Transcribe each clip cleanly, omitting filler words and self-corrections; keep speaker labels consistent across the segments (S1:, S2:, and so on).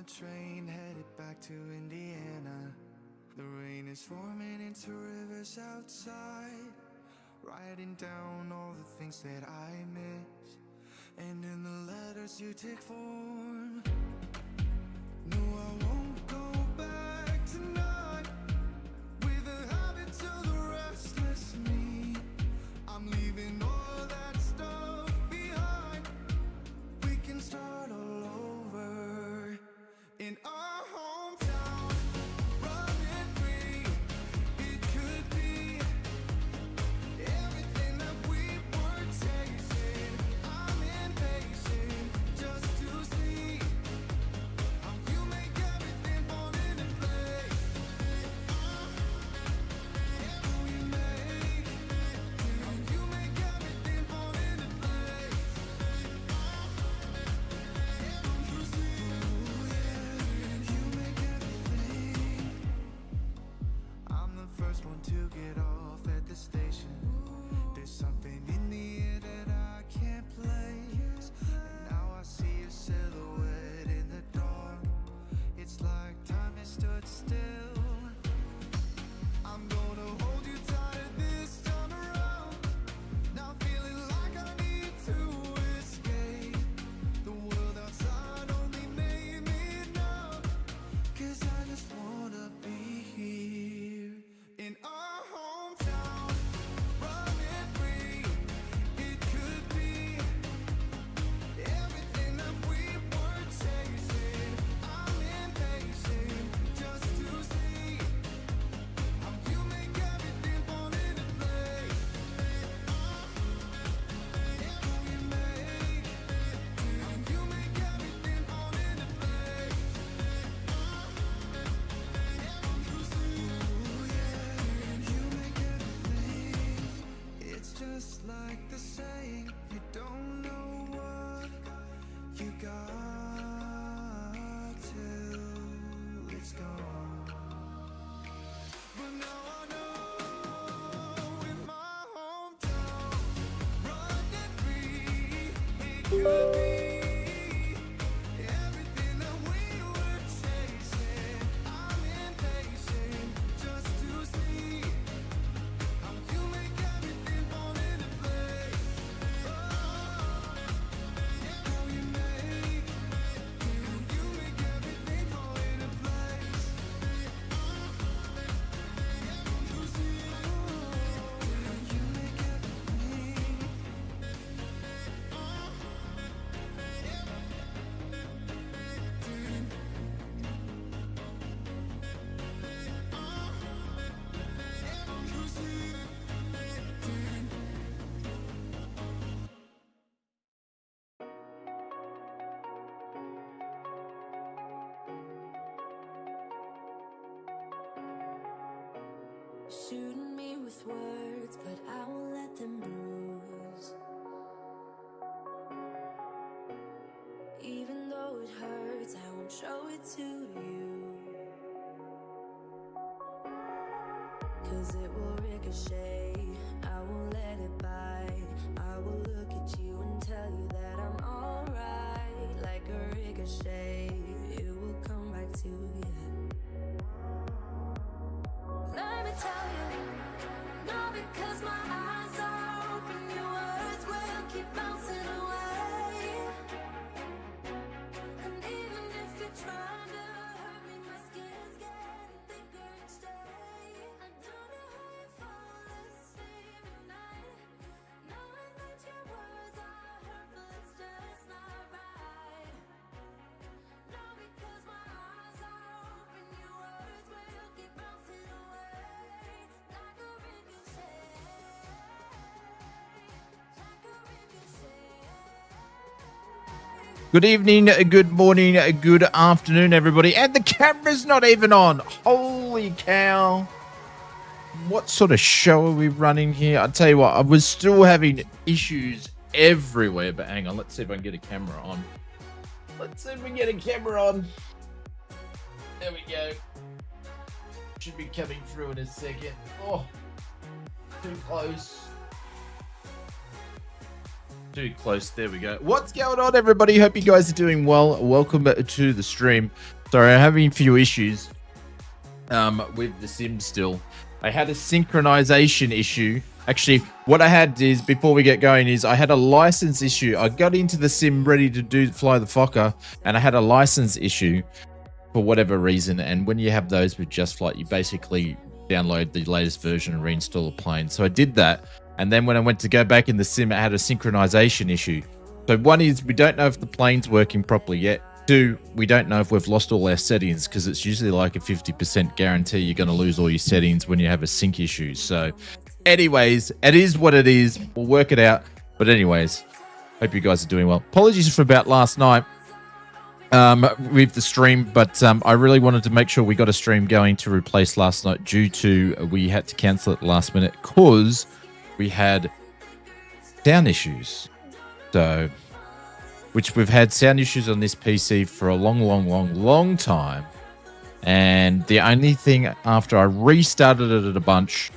S1: train headed back to Indiana. The rain is forming into rivers outside, writing down all the things that I miss, and in the letters you take form. No, I won't go back tonight with the habits of the restless me. I'm leaving all that stuff behind. We can start all over in our hometown, running free. It could be everything that we were chasing. I'm impatient just to see how you make everything fall into place. How you make everything fall into place. You see, you make everything. I'm the first one to get off at the station. There's something in the air that I can't place, and now I see a silhouette in the dark. It's like time has stood still. I'm gonna hold you tight this time around. Now feeling like I need to escape. The world outside only made me numb, 'cause I just wanna be here in our hometown, running free. It could be everything that we were chasing. I'm impatient just to see how you make everything fall into place. How you make everything fall into place. You see, you make everything. It's just like the saying, you don't know what you got till it's gone. But now I know in my hometown, running free, it could be everything that we were chasing. I'm impatient just to see how you make everything fall into place. How you make everything fall into place. You see, you make everything. You see.
S2: Shooting me with words, but I won't let them bruise. Even though it hurts, I won't show it to you, 'cause it will ricochet. I won't let it bite. I will look at you and tell you that I'm alright. Like a ricochet, it will come back to you. Let me tell you, no, because my eyes are open, your words will keep bouncing away. And even if you're trying to hurt me, my skin's getting thicker each day. I don't know how you fall asleep at night, knowing that your words are hurtful, it's just not right. No, because my eyes are open, your words will keep bouncing away. Like a ricochet, like a ricochet.
S3: Good evening, good morning, good afternoon, everybody. And the camera's not even on. Holy cow. What sort of show are we running here? I'll tell you what, I was still having issues everywhere. But hang on, let's see if I can get a camera on. Let's see if we can get a camera on. There we go. Should be coming through in a second. Oh, too close. Too close. There we go. What's going on, everybody? Hope you guys are doing well. Welcome to the stream. Sorry, I'm having a few issues with the sim still. I had a synchronization issue. Actually, what I had is, before we get going, is I had a license issue. I got into the sim ready to fly the FOKKER, and I had a license issue for whatever reason. And when you have those with Just Flight, you basically download the latest version and reinstall the plane. So I did that. And then when I went to go back in the sim, it had a synchronization issue. So one is, we don't know if the plane's working properly yet. Two, we don't know if we've lost all our settings, because it's usually like a 50% guarantee you're going to lose all your settings when you have a sync issue. So anyways, it is what it is. We'll work it out. But anyways, hope you guys are doing well. Apologies for about last night with the stream, but I really wanted to make sure we got a stream going to replace last night, due to we had to cancel it last minute because we had sound issues. So, which we've had sound issues on this PC for a long time. And the only thing, after I restarted it a bunch,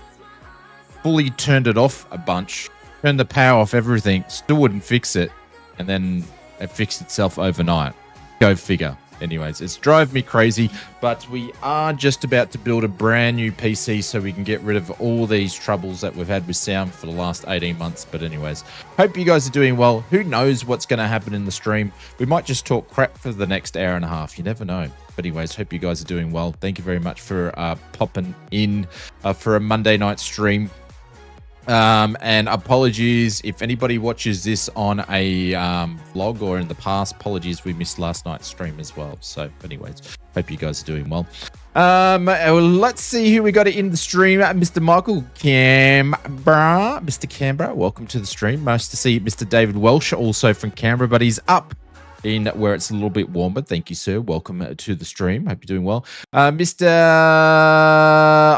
S3: fully turned it off a bunch, turned the power off everything, still wouldn't fix it. And then it fixed itself overnight. Go figure. Anyways, it's drove me crazy, but we are just about to build a brand new PC so we can get rid of all these troubles that we've had with sound for the last 18 months. But anyways, hope you guys are doing well. Who knows what's going to happen in the stream? We might just talk crap for the next hour and a half. You never know. But anyways, hope you guys are doing well. Thank you very much for popping in for a Monday night stream. And apologies if anybody watches this on a vlog or in the past. Apologies, we missed last night's stream as well. So anyways, hope you guys are doing well. Let's see who we got in the stream. Mr. Michael Canberra. Mr. Canberra, welcome to the stream. Nice to see Mr. David Welsh, also from Canberra, but he's up in where it's a little bit warmer. Thank you, sir. Welcome to the stream. Hope you're doing well. Mr.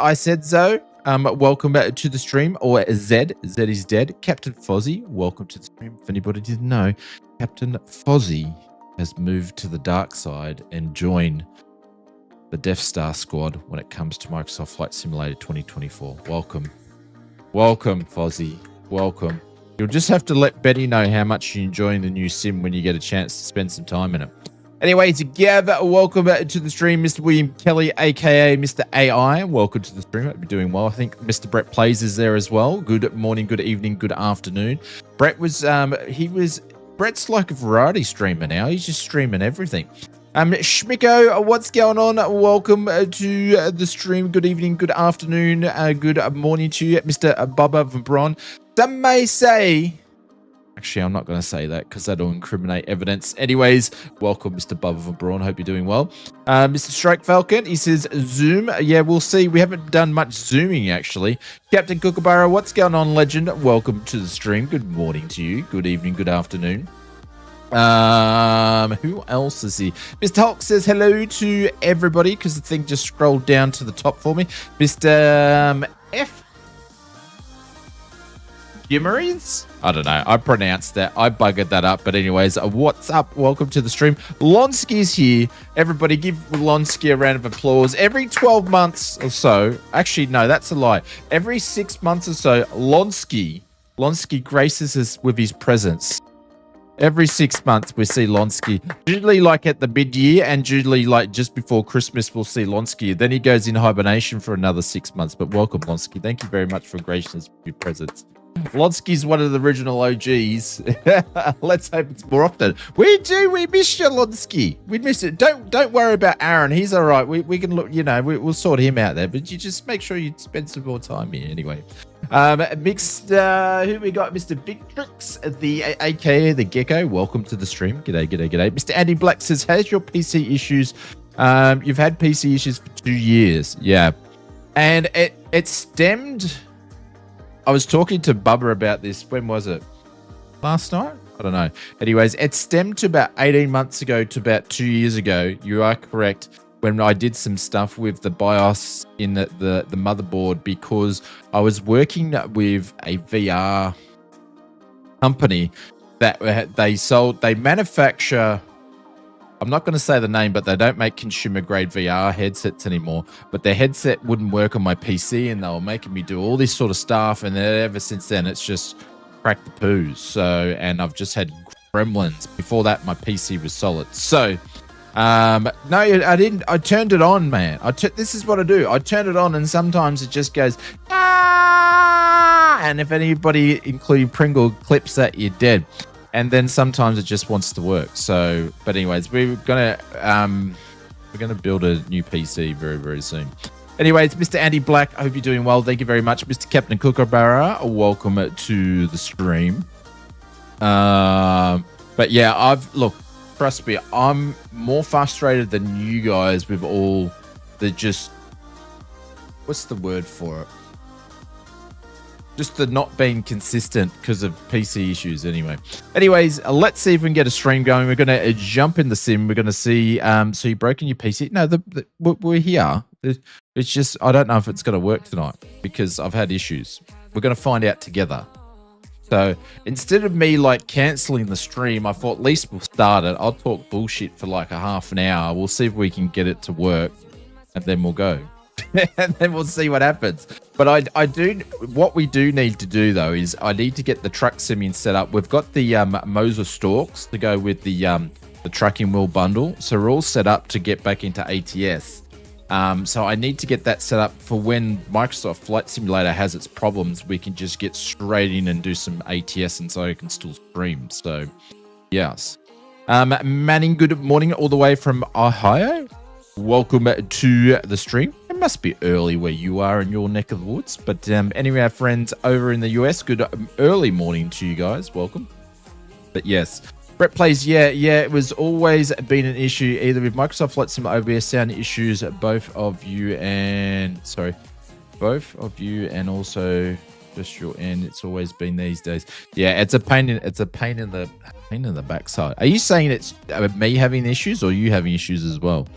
S3: I said so. Welcome back to the stream, or Zed. Zed is dead. Captain Fozzie, welcome to the stream. If anybody didn't know, Captain Fozzie has moved to the dark side and joined the Death Star squad when it comes to Microsoft Flight Simulator 2024. Welcome. Welcome, Fozzie. Welcome. You'll just have to let Betty know how much you're enjoying the new sim when you get a chance to spend some time in it. Anyway, to Gav, welcome to the stream. Mr. William Kelly, a.k.a. Mr. AI, welcome to the stream. Hope you're doing well. I think Mr. Brett Plays is there as well. Good morning, good evening, good afternoon. Brett was, Brett's like a variety streamer now. He's just streaming everything. Schmicko, what's going on? Welcome to the stream. Good evening, good afternoon, good morning to you, Mr. Bubba Van Bron. Some may say... Actually, I'm not going to say that because that'll incriminate evidence. Anyways, welcome, Mr. Bubba Van Braun. Hope you're doing well. Mr. Strike Falcon, he says Zoom. Yeah, we'll see. We haven't done much Zooming, actually. Captain Kookaburra, what's going on, legend? Welcome to the stream. Good morning to you. Good evening, good afternoon. Who else is here? Mr. Hulk says hello to everybody because the thing just scrolled down to the top for me. Mr. F. Gimmeries? I don't know. I pronounced that. I buggered that up. But anyways, what's up? Welcome to the stream. Lonsky's here. Everybody give Lonsky a round of applause. Every 12 months or so, actually, no, that's a lie. Every 6 months or so, Lonsky graces us with his presence. Every 6 months, we see Lonsky. Usually like at the mid-year and usually like just before Christmas, we'll see Lonsky. Then he goes in hibernation for another 6 months. But welcome, Lonsky. Thank you very much for gracing us with your presence. Lonsky's one of the original OGs. Let's hope it's more often. We miss you, Lonsky. We miss it. Don't worry about Aaron. He's all right. We can look, you know, we'll sort him out there. But you just make sure you spend some more time here anyway. Mixed, who we got? Mr. Victrix, the aka the Gecko. Welcome to the stream. G'day. Mr. Andy Black says, has your PC issues? You've had PC issues for 2 years. Yeah. And it stemmed... I was talking to Bubba about this. When was it? Last night? I don't know. Anyways, it stemmed to about 18 months ago to about 2 years ago. You are correct. When I did some stuff with the BIOS in the motherboard, because I was working with a VR company that they manufacture... I'm not going to say the name, but they don't make consumer-grade VR headsets anymore. But their headset wouldn't work on my PC, and they were making me do all this sort of stuff. And then ever since then, it's just cracked the poos. So, and I've just had gremlins. Before that, my PC was solid. So, No, I didn't. I turned it on, man. This is what I do. I turn it on, and sometimes it just goes, ah! And if anybody, including Pringle, clips that, you're dead. And then sometimes it just wants to work. So, but anyways, we're gonna build a new PC very, very soon. Anyways, Mr. Andy Black, I hope you're doing well. Thank you very much, Mr. Captain Kookaburra. Welcome to the stream. But yeah, trust me, I'm more frustrated than you guys with all the what's the word for it? Just the not being consistent because of PC issues anyway. Anyways, let's see if we can get a stream going. We're going to jump in the sim. We're going to see, so you've broken your PC. No, we're here. It's just, I don't know if it's going to work tonight because I've had issues. We're going to find out together. So instead of me like cancelling the stream, I thought at least we'll start it. I'll talk bullshit for like a half an hour. We'll see if we can get it to work and then we'll go. And then we'll see what happens. But what we do need to do though is I need to get the truck simming set up. We've got the Moser stalks to go with the tracking wheel bundle. So we're all set up to get back into ATS. So I need to get that set up for when Microsoft Flight Simulator has its problems, we can just get straight in and do some ATS and so I can still stream. So yes. Manning, good morning all the way from Ohio. Welcome to the stream. It must be early where you are in your neck of the woods. But anyway, our friends over in the US, good early morning to you guys. Welcome. But yes, Brett plays, yeah, it was always been an issue either with Microsoft Flight Sim OBS sound issues, both of you and also just your end. It's always been these days. Yeah, it's a pain in the backside. Are you saying it's me having issues or you having issues as well?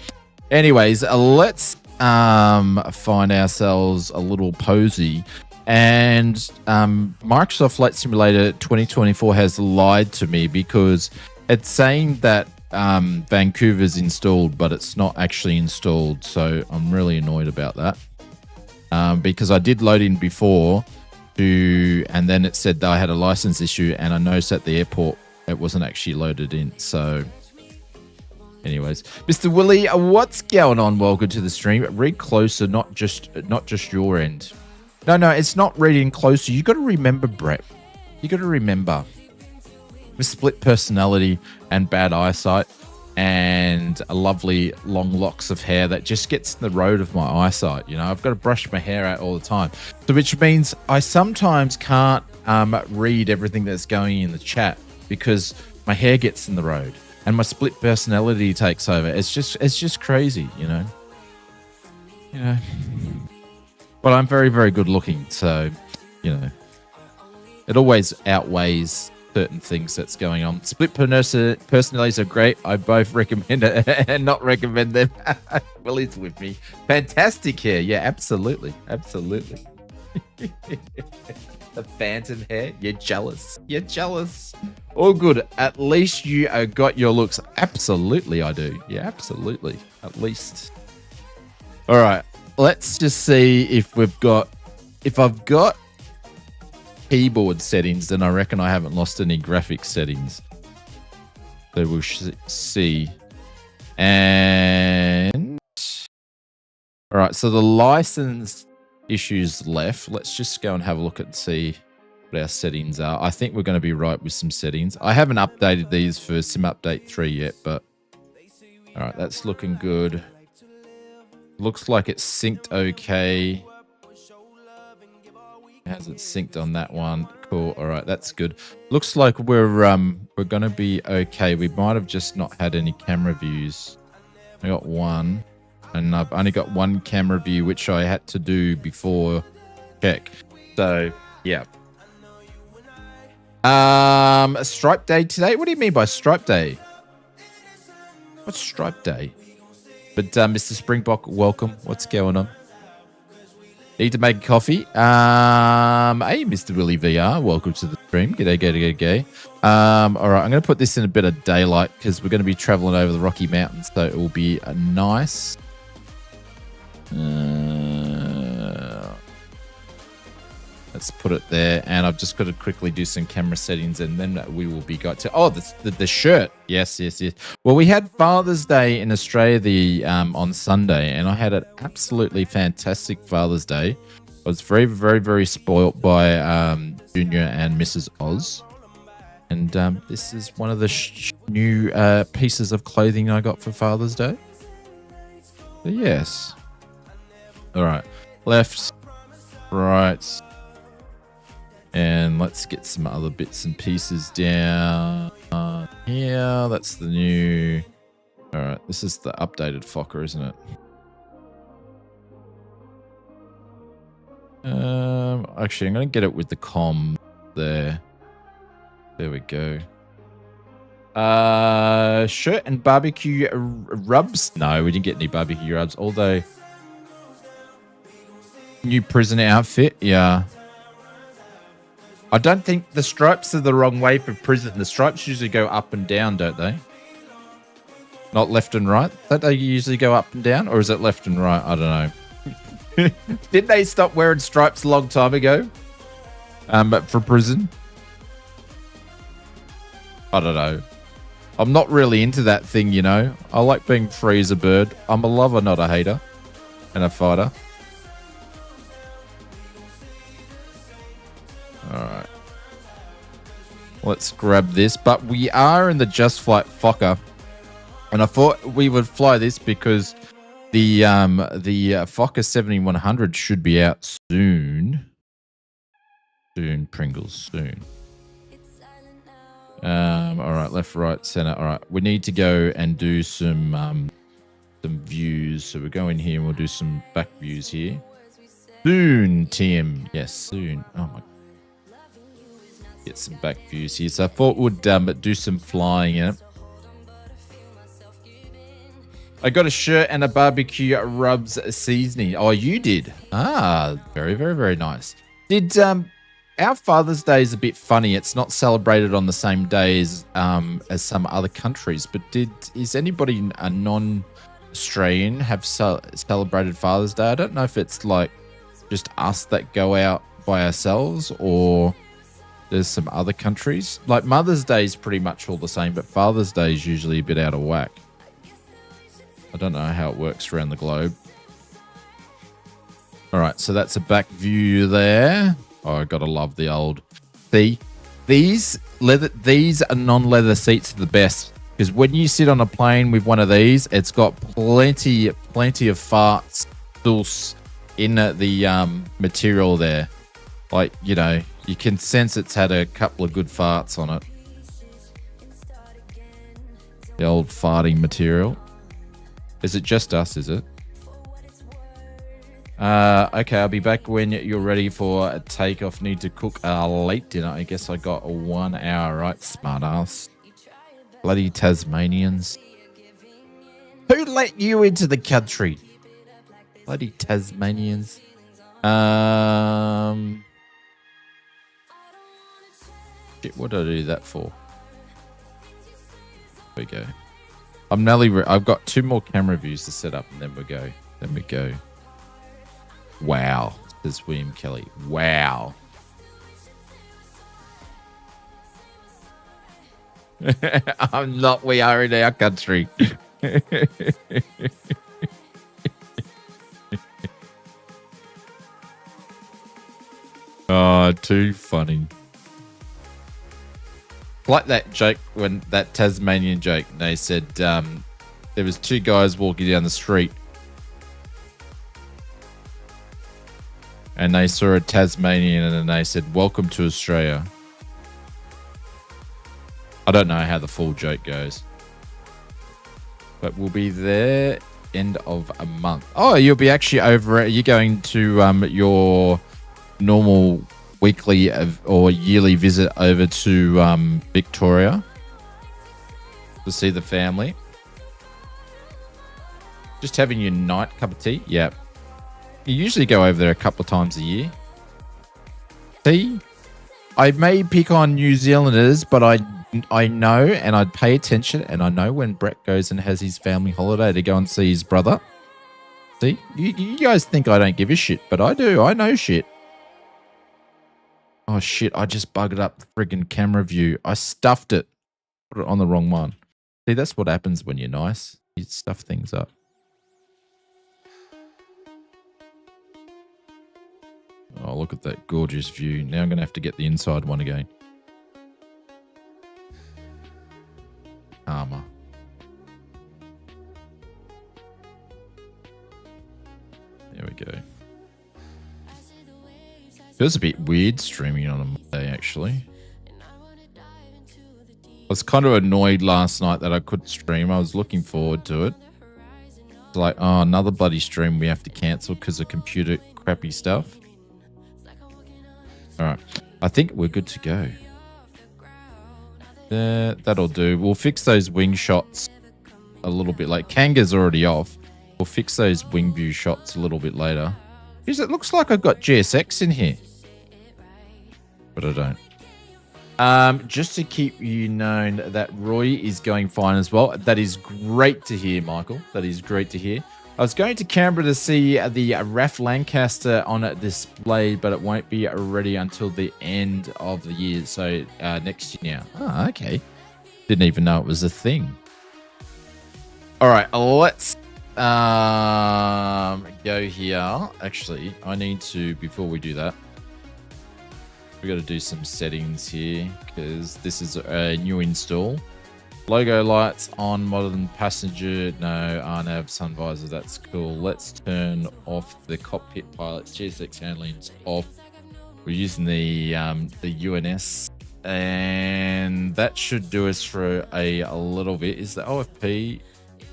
S3: Anyways, let's find ourselves a little posy. And Microsoft Flight Simulator 2024 has lied to me because it's saying that Vancouver's installed, but it's not actually installed. So I'm really annoyed about that because I did load in before and then it said that I had a license issue and I noticed at the airport it wasn't actually loaded in. So anyways, Mr. Willie, what's going on? Welcome to the stream. Read closer, not just your end. No, it's not reading closer. You got to remember, Brett. You got to remember with split personality and bad eyesight and a lovely long locks of hair that just gets in the road of my eyesight. You know, I've got to brush my hair out all the time. So which means I sometimes can't read everything that's going in the chat because my hair gets in the road and my split personality takes over. It's just crazy, you know. But I'm very, very good looking, so, you know, it always outweighs certain things that's going on. Split personalities are great. I both recommend it and not recommend them. Willie's with me. Fantastic hair. Yeah, absolutely. Absolutely. The phantom hair. You're jealous. You're jealous. All good. At least you got your looks. Absolutely, I do. Yeah, absolutely. At least. All right. Let's just see if I've got keyboard settings, then I reckon I haven't lost any graphics settings. So we'll see. And all right, so the license issues left. Let's just go and have a look and see what our settings are. I think we're going to be right with some settings. I haven't updated these for Sim Update 3 yet, but all right, that's looking good. Looks like it's synced okay. It hasn't synced on that one. Cool. All right, that's good. Looks like we're going to be okay. We might have just not had any camera views. I got one, and I've only got one camera view, which I had to do before check. So yeah. Stripe Day today. What do you mean by Stripe Day? What's Stripe Day? But Mr. Springbok, welcome. What's going on? Need to make coffee. Hey, Mr. Willie VR, welcome to the stream. G'day. All right, I'm going to put this in a bit of daylight because we're going to be traveling over the Rocky Mountains, so it will be nice. Let's let's put it there. And I've just got to quickly do some camera settings, and then we will be got to. Oh, the shirt. Yes. Well, we had Father's Day in Australia on Sunday, and I had an absolutely fantastic Father's Day. I was very, very, very spoilt by Junior and Mrs. Oz. And this is one of the new pieces of clothing I got for Father's Day. So, yes. All right. Left, right. And let's get some other bits and pieces down here. That's the new. All right. This is the updated FOKKER, isn't it? Actually, I'm going to get it with the com there. There we go. Shirt and barbecue rubs. No, we didn't get any barbecue rubs. Although, new prison outfit. Yeah. I don't think the stripes are the wrong way for prison. The stripes usually go up and down, don't they? Not left and right. Don't they usually go up and down? Or is it left and right? I don't know. Didn't they stop wearing stripes a long time ago? But for prison? I don't know. I'm not really into that thing, you know. I like being free as a bird. I'm a lover, not a hater. And a fighter. Alright. Let's grab this. But we are in the Just Flight FOKKER. And I thought we would fly this because the FOKKER 7100 should be out soon. Soon, Pringles, soon. All right, left, right, center. All right, we need to go and do some views. So we'll go in here and we'll do some back views here. Soon, Tim. Yes, soon. Oh my. Get some back views here. So I thought we'd do some flying in it. I got a shirt and a barbecue rubs seasoning. Oh, you did? Ah, very, very, very nice. Did our Father's Day is a bit funny. It's not celebrated on the same day as some other countries. But is anybody a non-Australian have celebrated Father's Day? I don't know if it's like just us that go out by ourselves, or there's some other countries. Like Mother's Day is pretty much all the same, but Father's Day is usually a bit out of whack. I don't know how it works around the globe. All right, so that's a back view there. Oh, I gotta love the old. See, these are non-leather seats are the best, because when you sit on a plane with one of these, it's got plenty of farts still in the material there. Like, you know, you can sense it's had a couple of good farts on it. The old farting material. Is it just us? Is it? Okay, I'll be back when you're ready for a takeoff. Need to cook a late dinner. I guess I got 1 hour, right? Smartass. Bloody Tasmanians. Who let you into the country? Bloody Tasmanians. Shit, what did I do that for? There we go. I've got 2 more camera views to set up, and then we go. Wow, says William Kelly. Wow. I'm not. We are in our country. Oh, too funny. Like that joke, when that Tasmanian joke, they said there was 2 guys walking down the street, and they saw a Tasmanian, and then they said, "Welcome to Australia." I don't know how the full joke goes, but we'll be there end of a month. Oh, you'll be actually over. Are you going to your normal weekly or yearly visit over to Victoria to see the family? Just having your night cup of tea? Yep. You usually go over there a couple of times a year. See? I may pick on New Zealanders, but I know, and I'd pay attention, and I know when Brett goes and has his family holiday to go and see his brother. See? You guys think I don't give a shit, but I do. I know shit. Oh shit, I just buggered up the friggin' camera view. I stuffed it. Put it on the wrong one. See, that's what happens when you're nice. You stuff things up. Oh, look at that gorgeous view. Now I'm going to have to get the inside one again. Armor. There we go. Feels a bit weird streaming on a Monday, actually. I was kind of annoyed last night that I couldn't stream. I was looking forward to it. It's like, oh, another bloody stream we have to cancel because of computer crappy stuff. All right. I think we're good to go. That'll do. We'll fix those wing shots a little bit late. Kanga's already off. We'll fix those wing view shots a little bit later. Jeez, it looks like I've got GSX in here. But I don't. Just to keep you known that Roy is going fine as well. That is great to hear, Michael. That is great to hear. I was going to Canberra to see the RAF Lancaster on a display, but it won't be ready until the end of the year. So next year now. Oh, okay. Didn't even know it was a thing. All right, let's go here. Actually, I need to, before we do that, we got to do some settings here because this is a new install. Logo lights on, modern passenger, no, RNAV sun visor, that's cool. Let's turn off the cockpit pilots, GSX handling's off. We're using the UNS, and that should do us for a little bit. Is the OFP,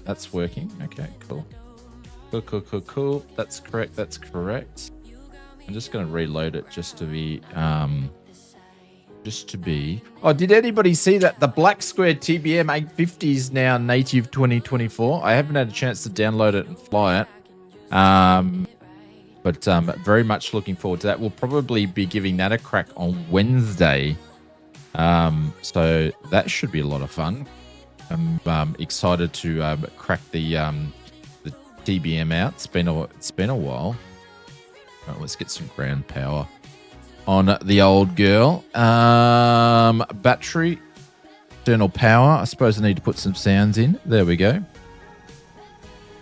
S3: that's working, okay, cool. Cool. That's correct, that's correct. I'm just going to reload it just to be... Oh, did anybody see that the Black Square TBM 850 is now native 2024? I haven't had a chance to download it and fly it. But very much looking forward to that. We'll probably be giving that a crack on Wednesday. So that should be a lot of fun. I'm excited to crack the TBM out. It's been a while. All right, let's get some ground power on the old girl. Battery, external power. I suppose I need to put some sounds in. There we go.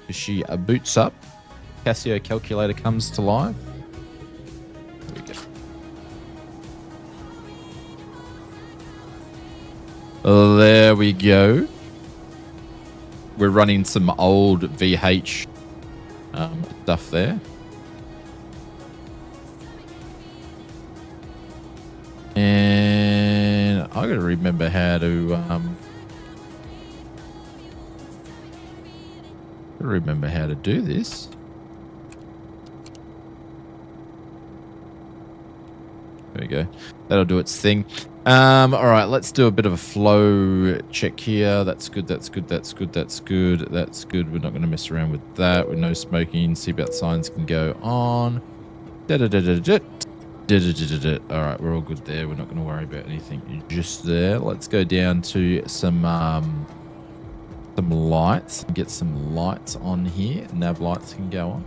S3: She boots up. Casio calculator comes to life. There we go. There we go. We're running some old VH stuff there. And I gotta remember how to do this. There we go. That'll do its thing. All right, let's do a bit of a flow check here. That's good. We're not going to mess around with that. With no smoking, seatbelt signs can go on. All right, we're all good there. We're not going to worry about anything just there. Let's go down to some lights. Get some lights on here. Nav lights can go on.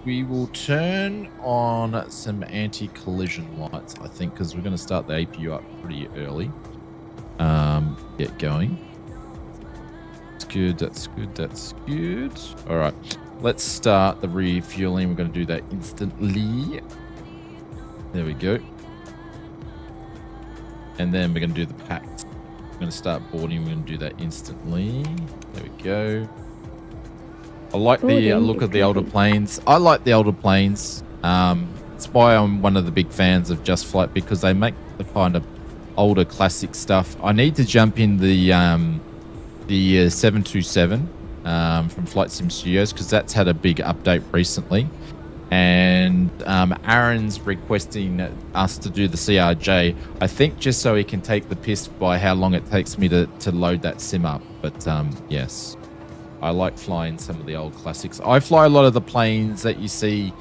S3: We will turn on some anti-collision lights, I think, because we're going to start the APU up pretty early. Get going. That's good. All right. Let's start the refueling. We're going to do that instantly. There we go. And then we're going to do the packs. We're going to start boarding. We're going to do that instantly. There we go. I like the look of the older planes. I like the older planes. It's why I'm one of the big fans of Just Flight, because they make the kind of older classic stuff. I need to jump in the 727 from Flight Sim Studios, because that's had a big update recently. And Aaron's requesting us to do the CRJ, I think just so he can take the piss by how long it takes me to load that sim up. But yes, I like flying some of the old classics. I fly a lot of the planes that you see.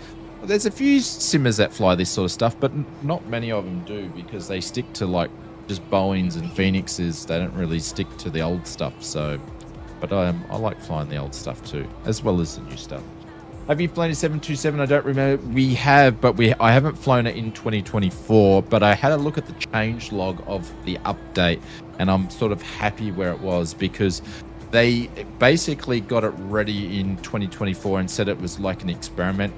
S3: There's a few simmers that fly this sort of stuff, but not many of them do, because they stick to like just Boeings and Phoenixes. They don't really stick to the old stuff. So, but I like flying the old stuff too, as well as the new stuff. Have you flown a 727? I don't remember. We have, but I haven't flown it in 2024. But I had a look at the change log of the update, and I'm sort of happy where it was because they basically got it ready in 2024 and said it was like an experiment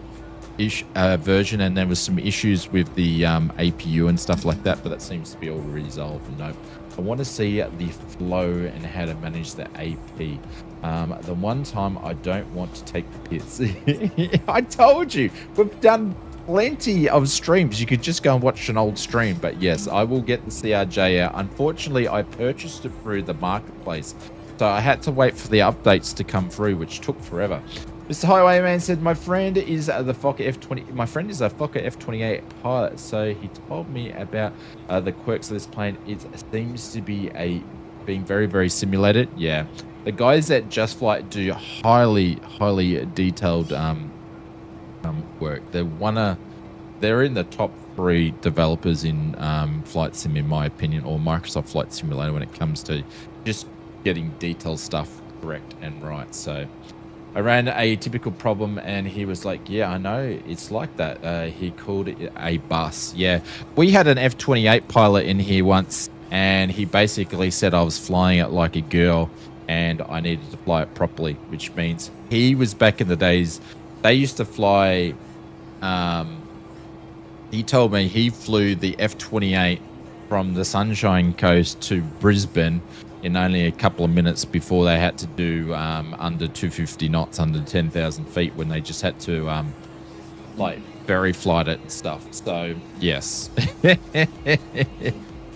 S3: version, and there was some issues with the APU and stuff like that. But that seems to be all resolved. No, I want to see the flow and how to manage the AP. The one time I don't want to take the piss. I told you, we've done plenty of streams. You could just go and watch an old stream. But yes, I will get the CRJ out. Unfortunately, I purchased it through the marketplace, so I had to wait for the updates to come through, which took forever. Mr. Highwayman said, my friend is the FOKKER F20. My friend is a FOKKER F28 pilot, so he told me about the quirks of this plane. It seems to be being very, very simulated. Yeah. The guys at Just Flight do highly detailed work. They're in the top 3 developers in Flight Sim, in my opinion, or Microsoft Flight Simulator when it comes to just getting detailed stuff correct and right. So I ran a typical problem, and he was like, yeah, I know, it's like that. He called it a bus. Yeah, we had an F28 pilot in here once, and he basically said I was flying it like a girl, and I needed to fly it properly, which means he was back in the days. They used to fly, he told me he flew the F28 from the Sunshine Coast to Brisbane in only a couple of minutes before they had to do under 250 knots, under 10,000 feet, when they just had to like ferry flight it and stuff. So yes, I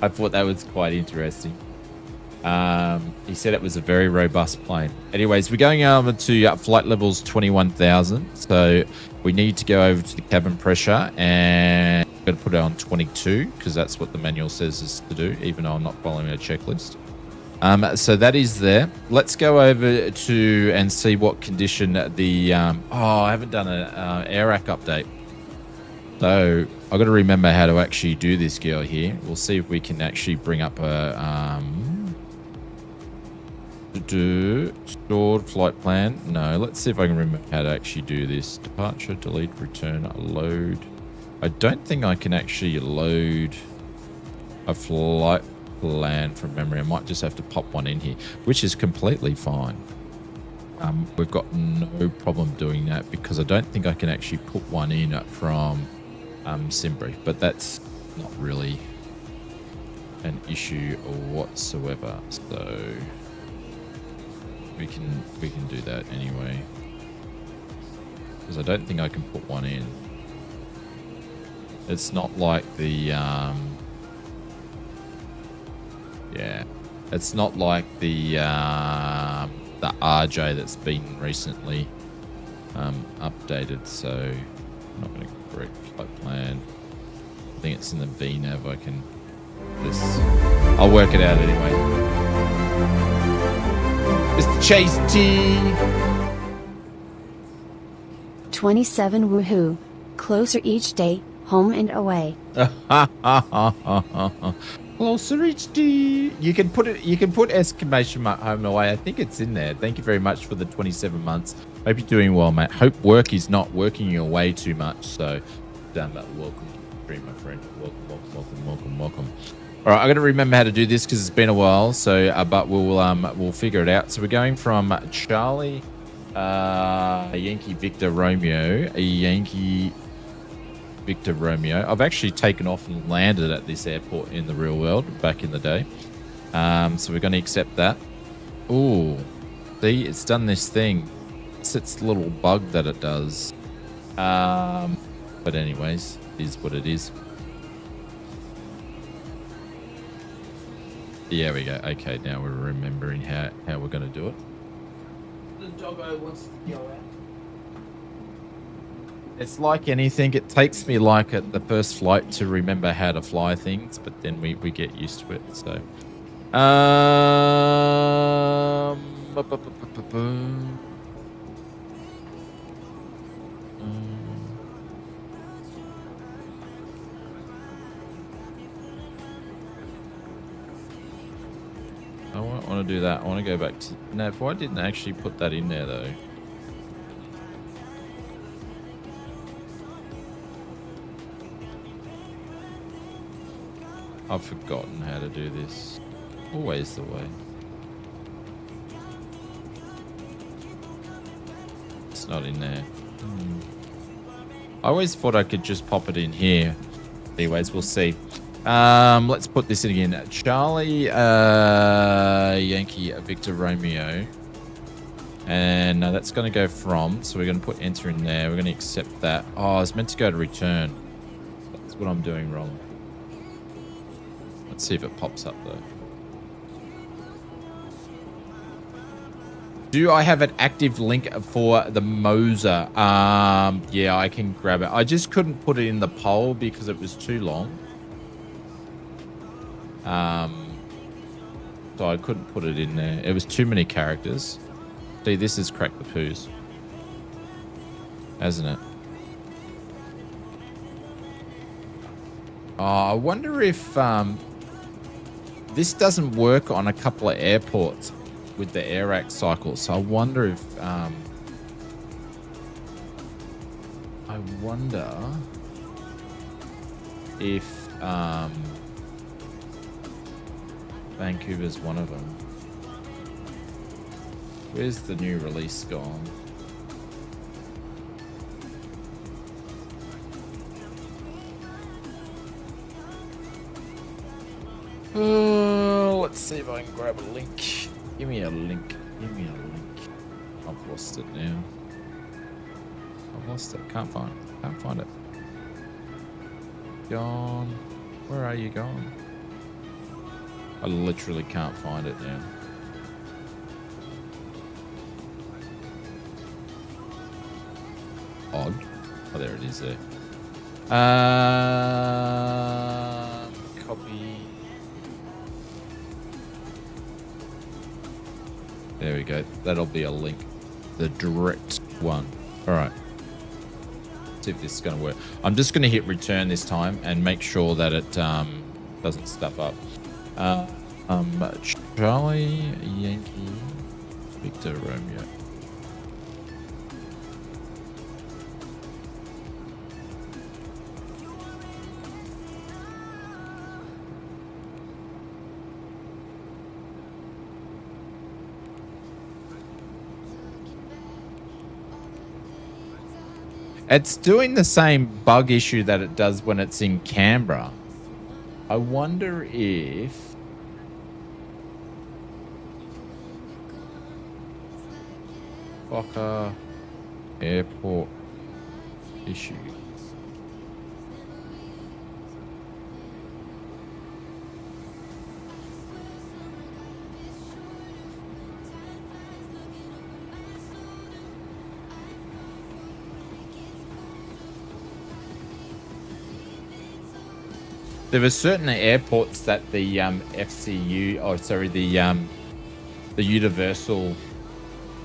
S3: thought that was quite interesting. He said it was a very robust plane. Anyways, we're going over to flight levels 21,000. So we need to go over to the cabin pressure, and I'm going to put it on 22 because that's what the manual says is to do, even though I'm not following a checklist. So that is there. Let's go over to and see what condition the I haven't done an AirAC update, so I've got to remember how to actually do this girl here. We'll see if we can actually bring up a stored flight plan. No, let's see if I can remember how to actually do this. Departure, delete, return, load. I don't think I can actually load a flight plan from memory. I might just have to pop one in here, which is completely fine. We've got no problem doing that because I don't think I can actually put one in from SimBrief, but that's not really an issue whatsoever. So we can do that anyway, because I don't think I can put one in. It's not like the it's not like the RJ that's been recently updated. So I'm not going to correct flight plan. I think it's in the VNav. I can I'll work it out anyway. Mr. Chase T.
S4: 27 woohoo. Closer each day, home and away.
S3: Closer each day. You can put exclamation mark home and away. I think it's in there. Thank you very much for the 27 months. Hope you're doing well, mate. Hope work is not working you away too much. So, welcome to the stream, my friend. Welcome. All right, I got to remember how to do this because it's been a while. So, but we'll figure it out. So we're going from Charlie, Yankee Victor Romeo, a Yankee Victor Romeo. I've actually taken off and landed at this airport in the real world back in the day. So we're going to accept that. Ooh, see, it's done this thing. It's its little bug that it does. But anyways, it is what it is. There we go. Okay, now we're remembering how we're going to do it.
S5: The doggo wants to go out.
S3: It's like anything. It takes me like at the first flight to remember how to fly things, but then we get used to it. So, I won't want to do that. I want to go back to... No, if I didn't actually put that in there, though. I've forgotten how to do this. Always the way. It's not in there. I always thought I could just pop it in here. Anyways, we'll see. Let's put this in again. Charlie, Yankee, Victor, Romeo. And that's going to go from. So we're going to put enter in there. We're going to accept that. Oh, I was meant to go to return. That's what I'm doing wrong. Let's see if it pops up though. Do I have an active link for the Moser? Yeah, I can grab it. I just couldn't put it in the poll because it was too long. So I couldn't put it in there. It was too many characters. See, this has cracked the poos. Hasn't it? Oh, I wonder if this doesn't work on a couple of airports with the AirAct cycle. So I wonder if Vancouver's one of them. Where's the new release gone? Let's see if I can grab a link. Give me a link. Give me a link. I've lost it now. I've lost it. Can't find it. Can't find it. Gone. Where are you gone? I literally can't find it now. Odd. Oh, there it is there. Copy. There we go. That'll be a link. The direct one. All right. Let's see if this is going to work. I'm just going to hit return this time and make sure that it doesn't stuff up. Charlie, Yankee, Victor, Romeo. It's doing the same bug issue that it does when it's in Canberra. I wonder if... FOKKER airport issue. There were certain airports that the FCU, oh sorry, the Universal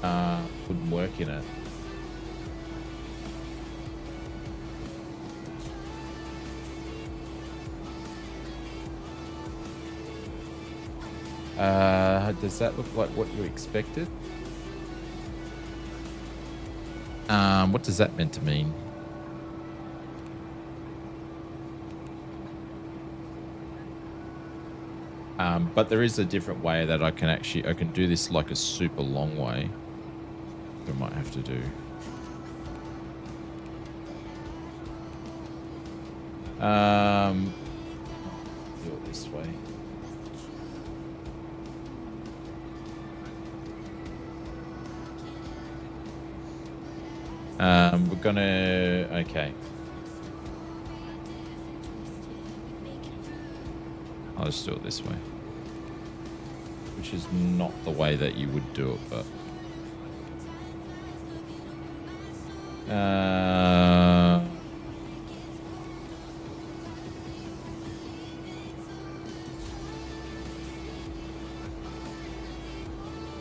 S3: wouldn't work in it. Does that look like what you expected? What does that meant to mean? But there is a different way that I can do this like a super long way. I might have to do. Do it this way. We're gonna, okay. I'll just do it this way. Which is not the way that you would do it, but...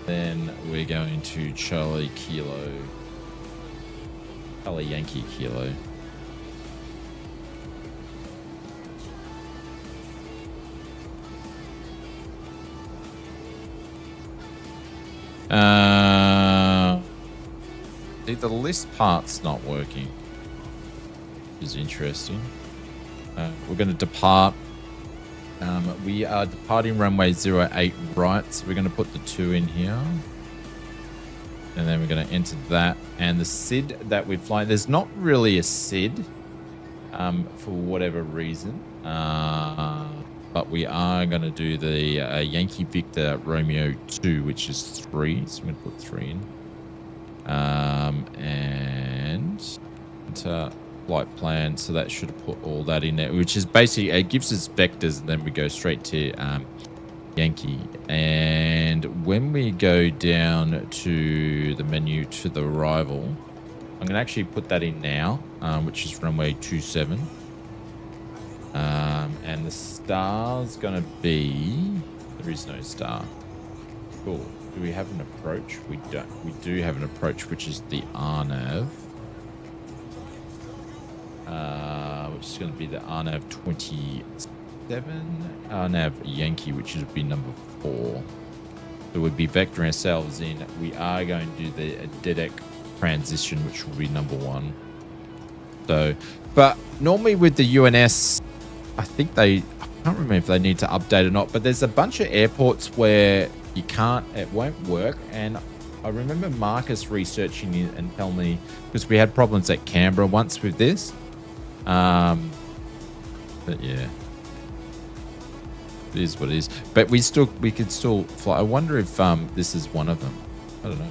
S3: then we're going to Charlie Kilo. Charlie Yankee Kilo. See, the list part's not working, which is interesting. We're going to depart We are departing runway 08 right, so we're going to put the 2 in here. And then we're going to enter that. And the SID that we're flying, there's not really a SID for whatever reason. But we are going to do the Yankee Victor Romeo 2, which is 3. So I'm going to put 3 in. And enter flight plan. So that should have put all that in there, which is basically, it gives us vectors, and then we go straight to Yankee. And when we go down to the menu to the arrival, I'm going to actually put that in now, which is runway 27. And the star's going to be, there is no star. Cool. Do we have an approach? We don't. We do have an approach, which is the RNAV. Which is going to be the RNAV 27. RNAV Yankee, which would be number 4. So we'd be vectoring ourselves in. We are going to do the DEDEC transition, which will be number 1. So, but normally with the UNS, I think I can't remember if they need to update or not, but there's a bunch of airports where you can't, it won't work. And I remember Marcus researching it and telling me, because we had problems at Canberra once with this. But yeah, it is what it is. But we could still fly. I wonder if this is one of them. I don't know.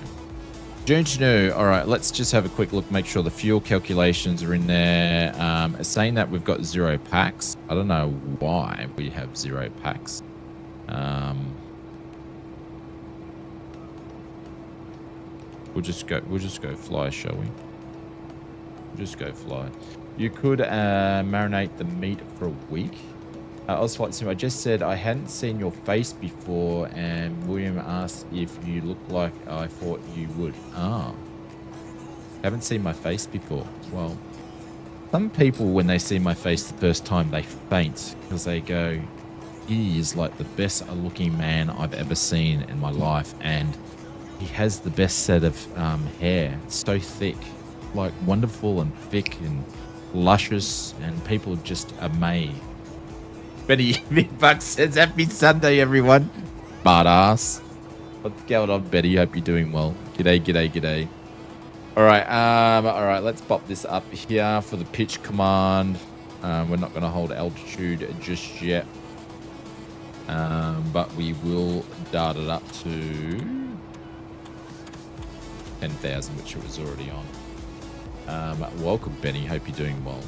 S3: June to know. All right, let's just have a quick look, make sure the fuel calculations are in there. Saying that we've got 0 packs. I don't know why we have 0 packs. We'll just go fly, shall we? We'll just go fly. You could marinate the meat for a week. Oswald Sim, I just said I hadn't seen your face before, and William asked if you look like I thought you would. Ah, haven't seen my face before. Well, some people, when they see my face the first time, they faint because they go, he is like the best looking man I've ever seen in my life, and he has the best set of hair. It's so thick, like wonderful and thick and luscious, and people just amazed. Betty Big Buck says, happy Sunday, everyone. Badass. What's going on, Betty? Hope you're doing well. G'day, g'day, g'day. All right, let's pop this up here for the pitch command. We're not going to hold altitude just yet. But we will dart it up to 10,000, which it was already on. Welcome, Benny. Hope you're doing well.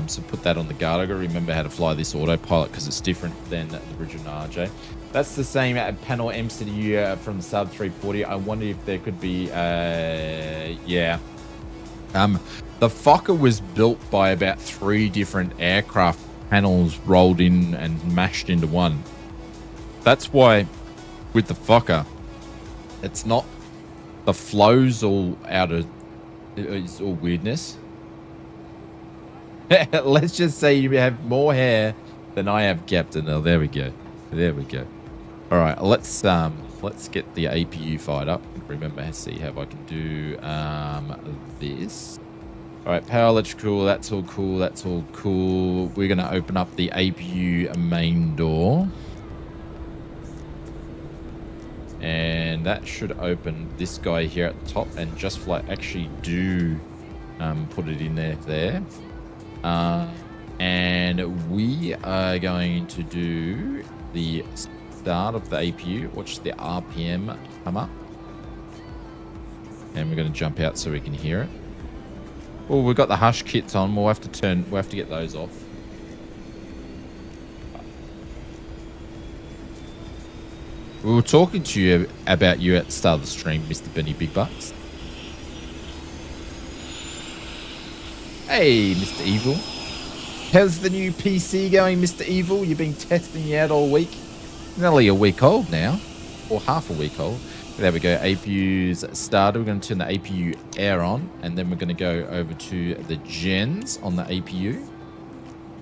S3: So put that on the guard. I got to remember how to fly this autopilot because it's different than the original RJ. That's the same panel MCU from the Sub 340. I wonder if there could be, yeah. The FOKKER was built by about 3 different aircraft panels rolled in and mashed into one. That's why with the FOKKER, it's not, the flow's all out of, it's all weirdness. Let's just say you have more hair than I have, Captain. Oh, there we go. There we go. All right, let's get the APU fired up. Remember, see how I can do this. All right, power electrical. That's all cool. That's all cool. We're gonna open up the APU main door, and that should open this guy here at the top. And just fly. Actually, do put it in there. And we are going to do the start of the APU. Watch the RPM come up, and we're going to jump out so we can hear it. Oh, we've got the hush kits on. We'll have to get those off. We were talking to you about you at the start of the stream, Mr. Benny Big Bucks. Hey, Mr. Evil. How's the new PC going, Mr. Evil? You've been testing it out all week. It's only a week old now, or half a week old. There we go. APU's started. We're going to turn the APU air on, and then we're going to go over to the gens on the APU.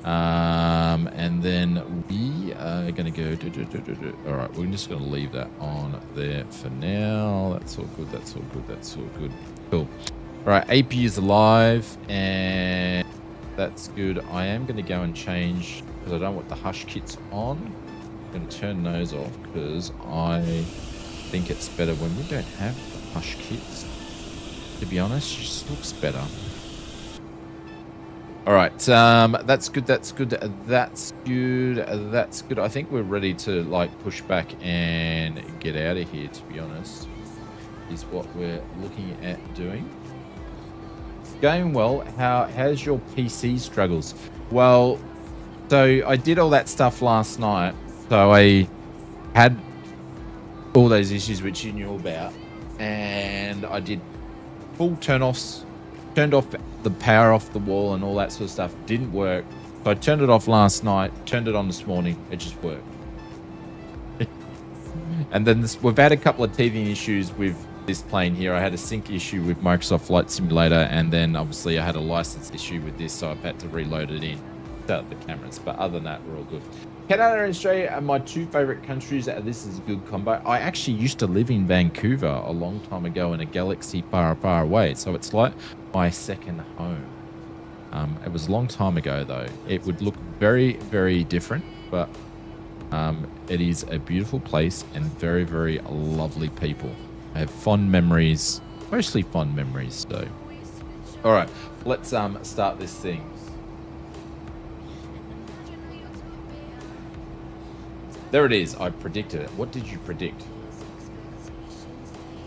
S3: And then we are going to go. All right, we're just going to leave that on there for now. That's all good. That's all good. That's all good. Cool. All right, APU is alive, and That's good. I am going to go and change because I don't want the hush kits on. I'm going to turn those off because I think it's better when we don't have the hush kits. To be honest, it just looks better. All right, that's good. That's good. That's good. That's good. I think we're ready to like push back and get out of here. To be honest, is what we're looking at doing. Going well. How's your PC struggles? Well, so I did all that stuff last night. So I had all those issues which you knew about, and I did full turn-offs, turned off the power off the wall and all that sort of stuff. Didn't work. So I turned it off last night, turned it on this morning. It just worked. And then we've had a couple of teething issues with this plane here. I had a sync issue with Microsoft Flight Simulator, and then obviously I had a license issue with this, so I've had to reload it in, set up the cameras. But other than that, we're all good. Canada and Australia are my two favorite countries. This is a good combo. I actually used to live in Vancouver a long time ago in a galaxy far, far away. So it's like my second home. It was a long time ago, though. It would look very, very different, but it is a beautiful place and very, very lovely people. I have fond memories, mostly fond memories, though. All right, let's start this thing. There it is. I predicted it. What did you predict?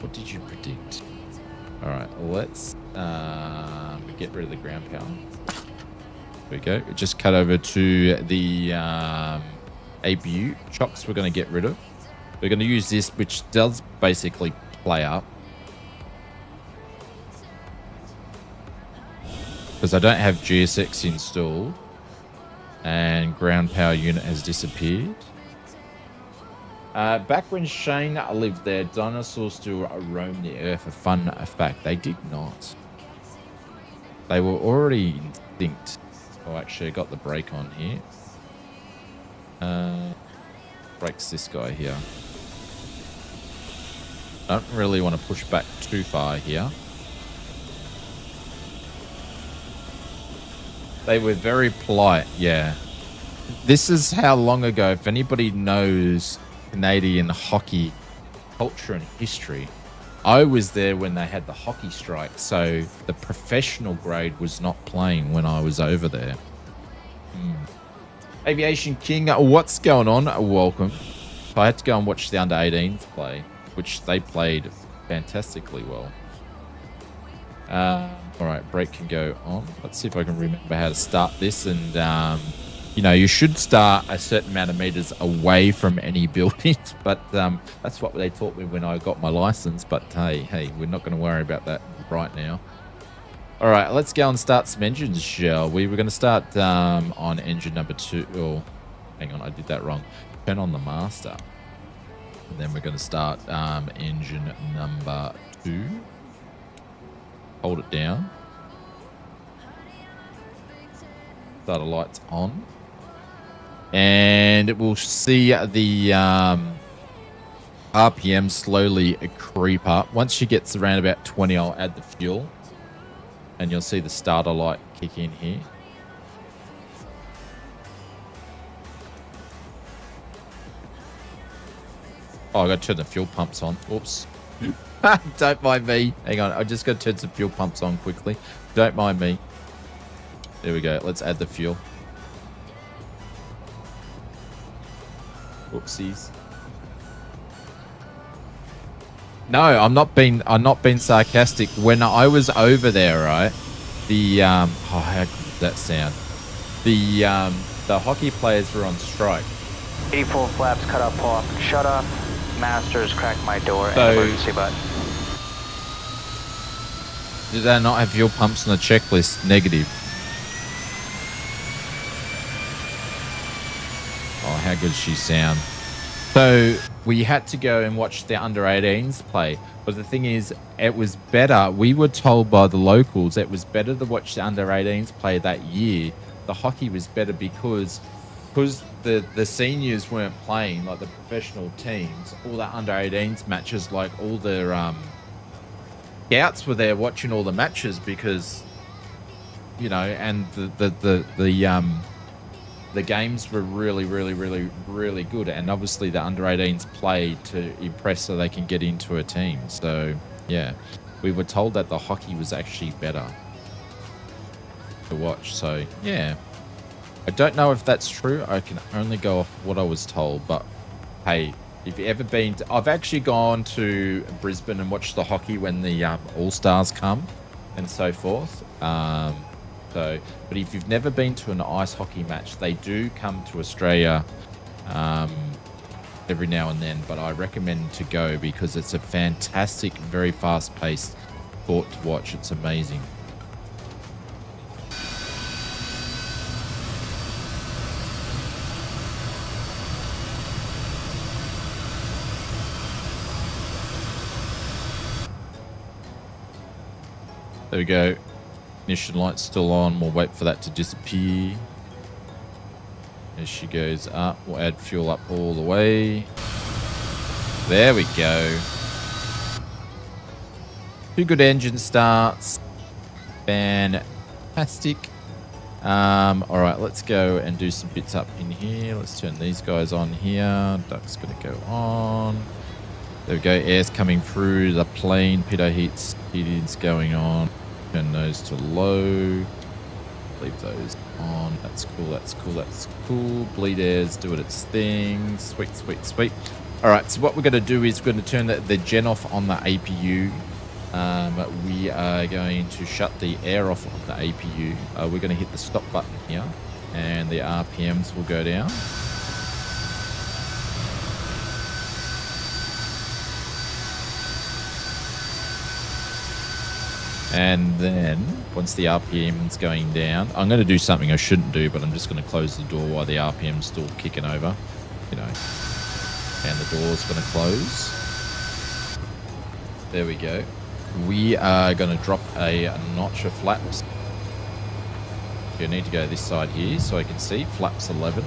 S3: What did you predict? All right, let's get rid of the ground power. There we go. Just cut over to the APU chocks. We're going to get rid of. We're going to use this, which does basically play up. Because I don't have GSX installed. And ground power unit has disappeared. Back when Shane lived there, dinosaurs still roamed the earth. A fun fact. They did not. They were already extinct. Oh, actually, I got the brake on here. Brakes this guy here. I don't really want to push back too far here. They were very polite, yeah. This is how long ago, if anybody knows Canadian hockey culture and history, I was there when they had the hockey strike, so the professional grade was not playing when I was over there. Aviation King, what's going on? Welcome. I had to go and watch the under-18s play, which they played fantastically well. All right, brake can go on. Let's see if I can remember how to start this. And, you know, you should start a certain amount of meters away from any buildings. But that's what they taught me when I got my license. But, hey, we're not going to worry about that right now. All right, let's go and start some engines, shall we? We're going to start on engine number 2. Oh, hang on, I did that wrong. Turn on the master. And then we're going to start engine number 2. Hold it down. Starter lights on. And we'll see the RPM slowly creep up. Once she gets around about 20, I'll add the fuel. And you'll see the starter light kick in here. Oh, I got to turn the fuel pumps on. Oops. Don't mind me. Hang on. I just got to turn some fuel pumps on quickly. Don't mind me. There we go. Let's add the fuel. Whoopsies. No, I'm not being sarcastic. When I was over there, right? The oh, how good did that sound? The hockey players were on strike.
S6: 84 flaps cut off, shut off. Masters cracked my door and
S3: So,
S6: emergency button.
S3: Did they not have fuel pumps on the checklist? Negative. Oh, how good does she sound? So we had to go and watch the under-18s play. But the thing is, it was better. We were told by the locals it was better to watch the under-18s play that year. The hockey was better because the seniors weren't playing, like the professional teams. All the under-18s matches, like all the scouts were there watching all the matches because, you know, and the games were really, really, really, really good. And obviously the under-18s play to impress so they can get into a team. So, yeah, we were told that the hockey was actually better to watch. So, yeah, I don't know if that's true. I can only go off what I was told. But, hey, if you've ever been to... I've actually gone to Brisbane and watched the hockey when the All-Stars come and so forth. But if you've never been to an ice hockey match, they do come to Australia every now and then. But I recommend to go because it's a fantastic, very fast-paced sport to watch. It's amazing. There we go. Ignition light's still on. We'll wait for that to disappear. As she goes up, we'll add fuel up all the way. There we go. 2 good engine starts. Fantastic. All right, let's go and do some bits up in here. Let's turn these guys on here. Duck's going to go on. There we go. Air's coming through the plane. Pitot heating's going on. Turn those to low. Leave those on. That's cool. That's cool. That's cool. Bleed air's doing its thing. Sweet, sweet, sweet. All right. So what we're going to do is we're going to turn the gen off on the APU. We are going to shut the air off on the APU. We're going to hit the stop button here, and the RPMs will go down. And then once the RPM's going down, I'm going to do something I shouldn't do, but I'm just going to close the door while the RPM's still kicking over, you know, and the door's going to close. There we go. We are going to drop a notch of flaps. You need to go this side here so I can see flaps 11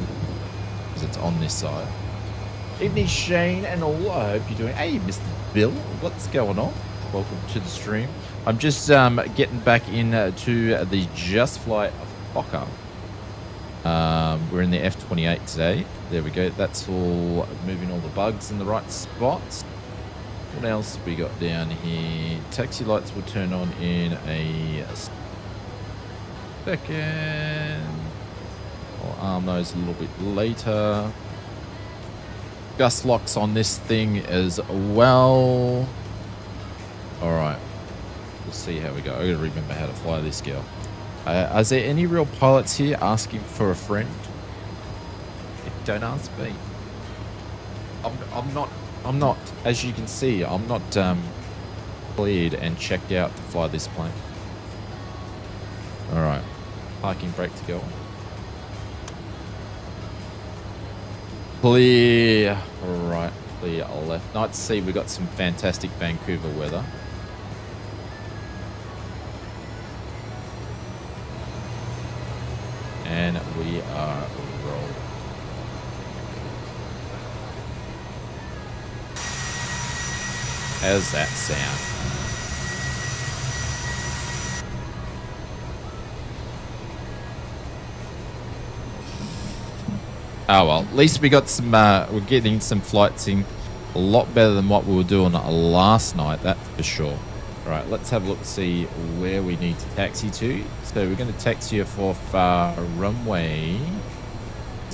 S3: because it's on this side. Evening, Shane, and all. I hope you're doing. Hey, Mr. Bill, what's going on? Welcome to the stream. I'm just getting back into the Just Flight FOKKER. We're in the F28 today. There we go. That's all moving all the bugs in the right spots. What else have we got down here? Taxi lights will turn on in a second. I'll arm those a little bit later. Gust locks on this thing as well. All right. We'll see how we go. I gotta remember how to fly this girl. Is there any real pilots here asking for a friend? Don't ask me. I'm not, as you can see, I'm not cleared and checked out to fly this plane. All right. Parking brake to go on. Clear right, clear left. Nice to see we got some fantastic Vancouver weather. And we are rolling. How's that sound? Oh well, at least we got some, we're getting some flights in a lot better than what we were doing last night, that's for sure. All right, let's have a look, see where we need to taxi to. So we're going to taxi off runway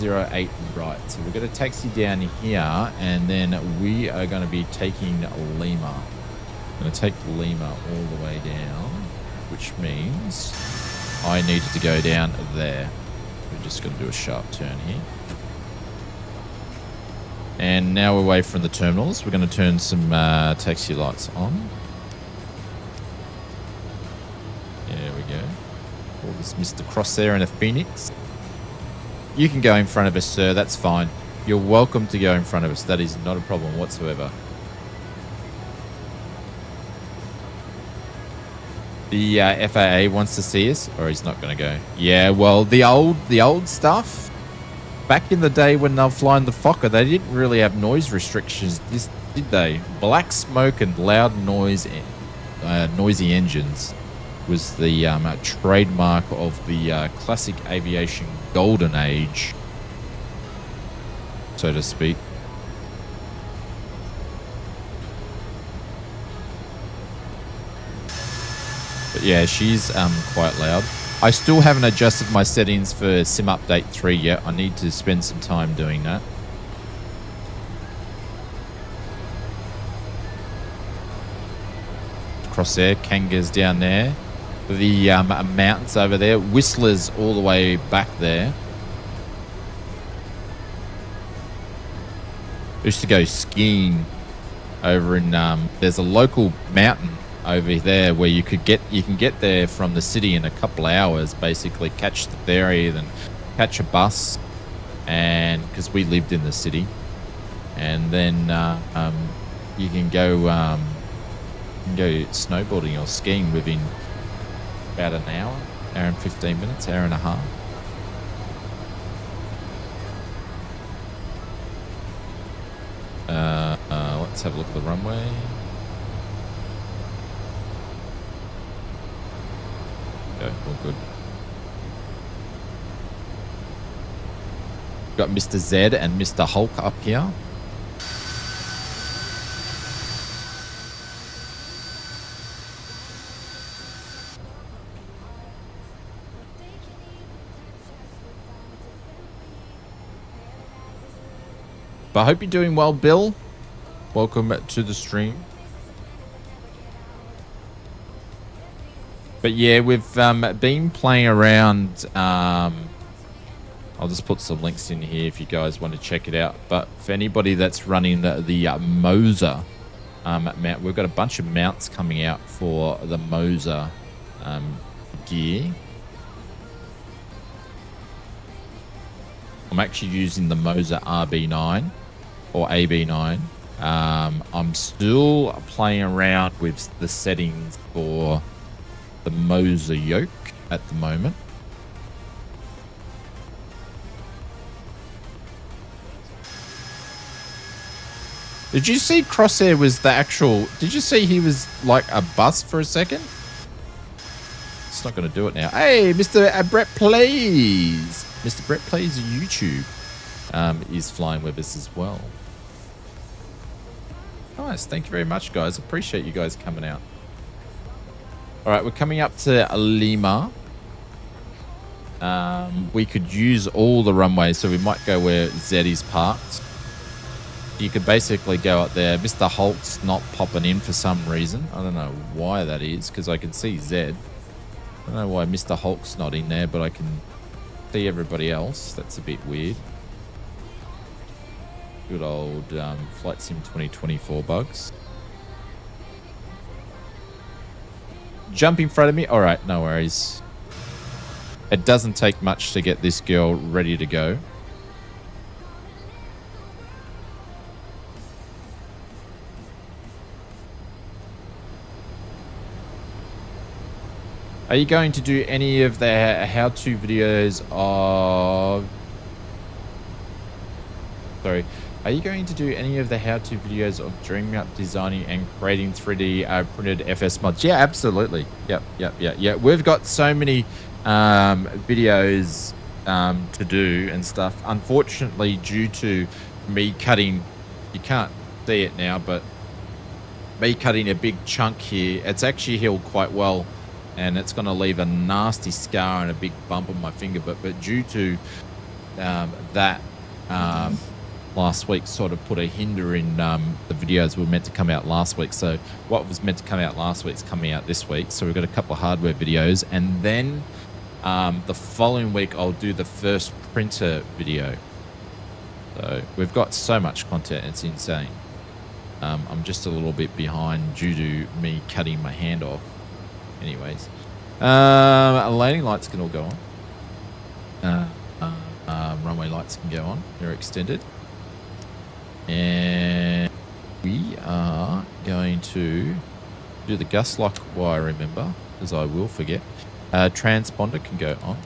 S3: 08 right. So we're going to taxi down here, and then we are going to be taking Lima. I'm going to take Lima all the way down, which means I needed to go down there. We're just going to do a sharp turn here. And now we're away from the terminals. We're going to turn some taxi lights on. There we go. All this Mr. Crosshair and a Phoenix. You can go in front of us, sir. That's fine. You're welcome to go in front of us. That is not a problem whatsoever. The FAA wants to see us, or he's not going to go. Yeah, well, the old stuff. Back in the day when they were flying the FOKKER, they didn't really have noise restrictions, did they? Black smoke and loud noise, noisy engines was the trademark of the classic aviation golden age, so to speak. But yeah, she's quite loud. I still haven't adjusted my settings for Sim Update 3 yet. I need to spend some time doing that. Crosshair, Kangas down there. The mountains over there. Whistler's all the way back there. I used to go skiing over in there's a local mountain over there where you can get there from the city in a couple of hours. Basically, catch the ferry, then catch a bus, and because we lived in the city, and then you can go snowboarding or skiing within about an hour and 15 minutes, hour and a half. Let's have a look at the runway. Okay, all good. Got Mr. Z and Mr. Hulk up here. But I hope you're doing well, Bill. Welcome to the stream. But yeah, we've been playing around. I'll just put some links in here if you guys want to check it out. But for anybody that's running the Moser mount, we've got a bunch of mounts coming out for the Moser gear. I'm actually using the Moser RB9 or AB9. I'm still playing around with the settings for the Moser yoke at the moment. Did you see Crosshair was the actual... Did you see he was like a bus for a second? It's not going to do it now. Hey, Mr. Brett Plays. Mr. Brett Plays YouTube is flying with us as well. Nice. Thank you very much, guys. Appreciate you guys coming out. All right, we're coming up to Lima. We could use all the runways, so we might go where Zed is parked. You could basically go up there. Mr. Hulk's not popping in for some reason. I don't know why that is, because I can see Zed. I don't know why Mr. Hulk's not in there, but I can see everybody else. That's a bit weird. Good old Flight Sim 2024 bugs. Jump in front of me. All right, no worries. It doesn't take much to get this girl ready to go. Are you going to do any of the how-to videos of... Sorry. Are you going to do any of the how-to videos of dreaming up, designing, and creating 3D printed FS mods? Yeah, absolutely. Yep. We've got so many videos to do and stuff. Unfortunately, due to me cutting... You can't see it now, but me cutting a big chunk here, it's actually healed quite well. And it's going to leave a nasty scar and a big bump on my finger. But due to that... last week sort of put a hinder in the videos were meant to come out last week. So what was meant to come out last week's coming out this week. So we've got a couple of hardware videos, and then the following week I'll do the first printer video. So we've got so much content, it's insane. I'm just a little bit behind due to me cutting my hand off. Anyways, landing lights can all go on. Runway lights can go on. They're extended. And we are going to do the gust lock while I remember, because I will forget. Transponder can go on.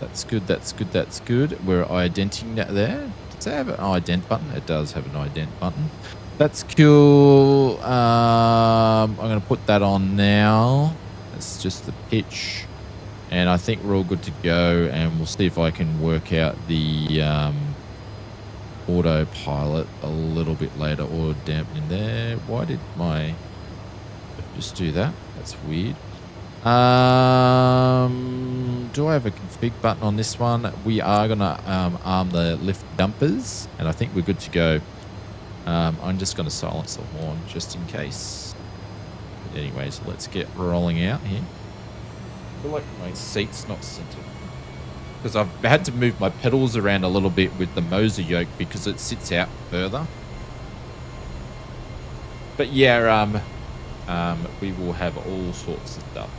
S3: That's good, that's good, that's good. We're identing that there. Does it have an ident button? It does have an ident button. That's cool. I'm going to put that on now. It's just the pitch. And I think we're all good to go. And we'll see if I can work out the autopilot a little bit later. Or dampening there. Why did my... just do that? That's weird. Do I have a config button on this one? We are going to arm the lift dumpers, and I think we're good to go. I'm just going to silence the horn just in case. But anyways, let's get rolling out here. I feel like my seat's not centered because I've had to move my pedals around a little bit with the Moser yoke because it sits out further. But yeah, we will have all sorts of stuff.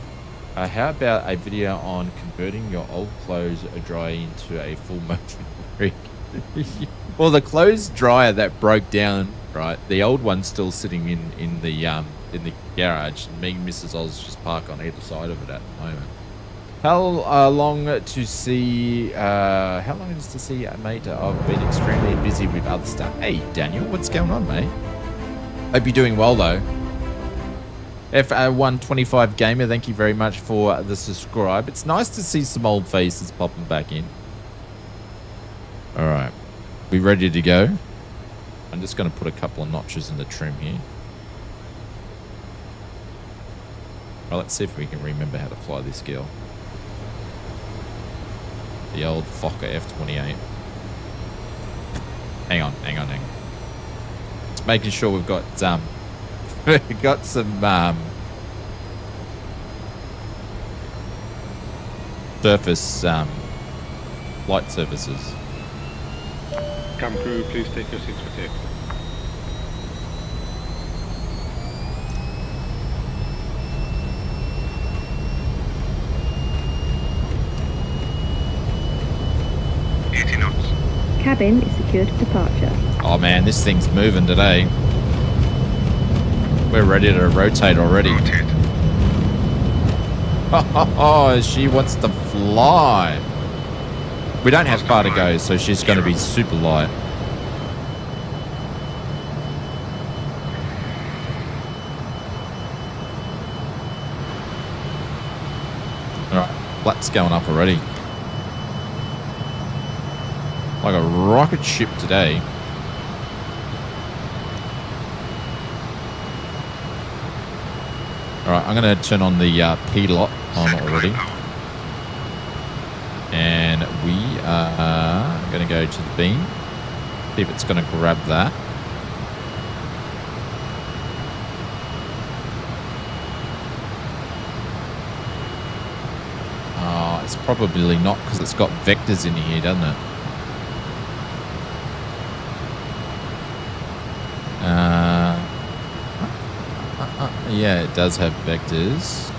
S3: How about a video on converting your old clothes dry into a full motion rig? Well, the clothes dryer that broke down, right? The old one's still sitting in the garage. And me and Mrs. Oz just park on either side of it at the moment. How long is to see, mate? I've been extremely busy with other stuff. Hey, Daniel, what's going on, mate? Hope you're doing well, though. F125 Gamer, thank you very much for the subscribe. It's nice to see some old faces popping back in. All right. We ready to go? I'm just going to put a couple of notches in the trim here. Well, let's see if we can remember how to fly this girl. The old FOKKER F28. Hang on. Just making sure we've got we've got some surface light surfaces.
S7: Cam crew, please take your seats for takeoff.
S8: Cabin is secured for departure.
S3: Oh man, this thing's moving today. We're ready to rotate already.
S7: Rotate.
S3: Oh, she wants to fly. We don't have far to go, so she's going to be super light. Alright, flaps going up already. Like a rocket ship today. Alright, I'm going to turn on the P-lot on already. And we are going to go to the beam. See if it's going to grab that. Oh, it's probably not because it's got vectors in here, doesn't it? Yeah, it does have vectors.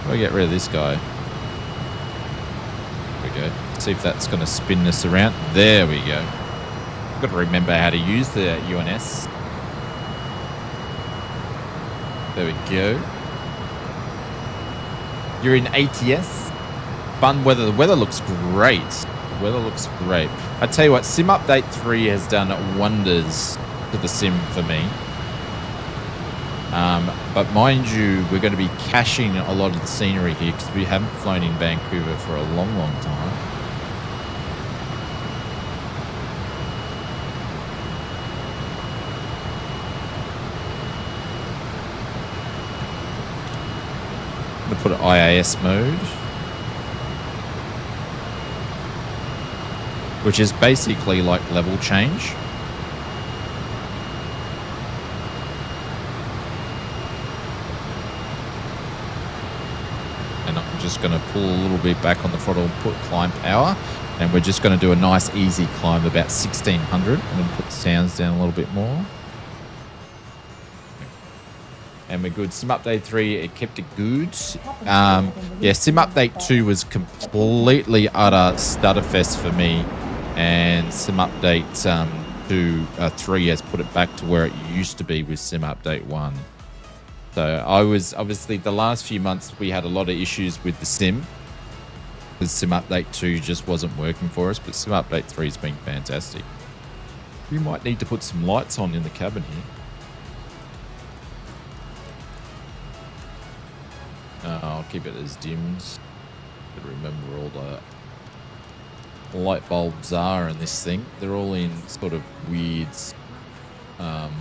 S3: We'll get rid of this guy. There we go. See if that's going to spin this around. There we go. I've got to remember how to use the UNS. There we go. You're in ATS. Fun weather. The weather looks great. The weather looks great. I tell you what, Sim Update 3 has done wonders to the sim for me. But mind you, we're going to be caching a lot of the scenery here because we haven't flown in Vancouver for a long, long time. I'm going to put it IAS mode, which is basically like level change. Just going to pull a little bit back on the throttle and put climb power, and we're just going to do a nice easy climb about 1600. I'm going to put the sounds down a little bit more, and we're good. Sim Update 3, it kept it good. Yeah, Sim Update 2 was completely utter stutterfest for me, and Sim Update 3 has put it back to where it used to be with Sim Update 1. So I was, obviously, the last few months we had a lot of issues with the sim. The Sim Update 2 just wasn't working for us, but Sim Update 3 has been fantastic. We might need to put some lights on in the cabin here. keep it as dimmed. Gotta remember all the light bulbs are in this thing. They're all in sort of weird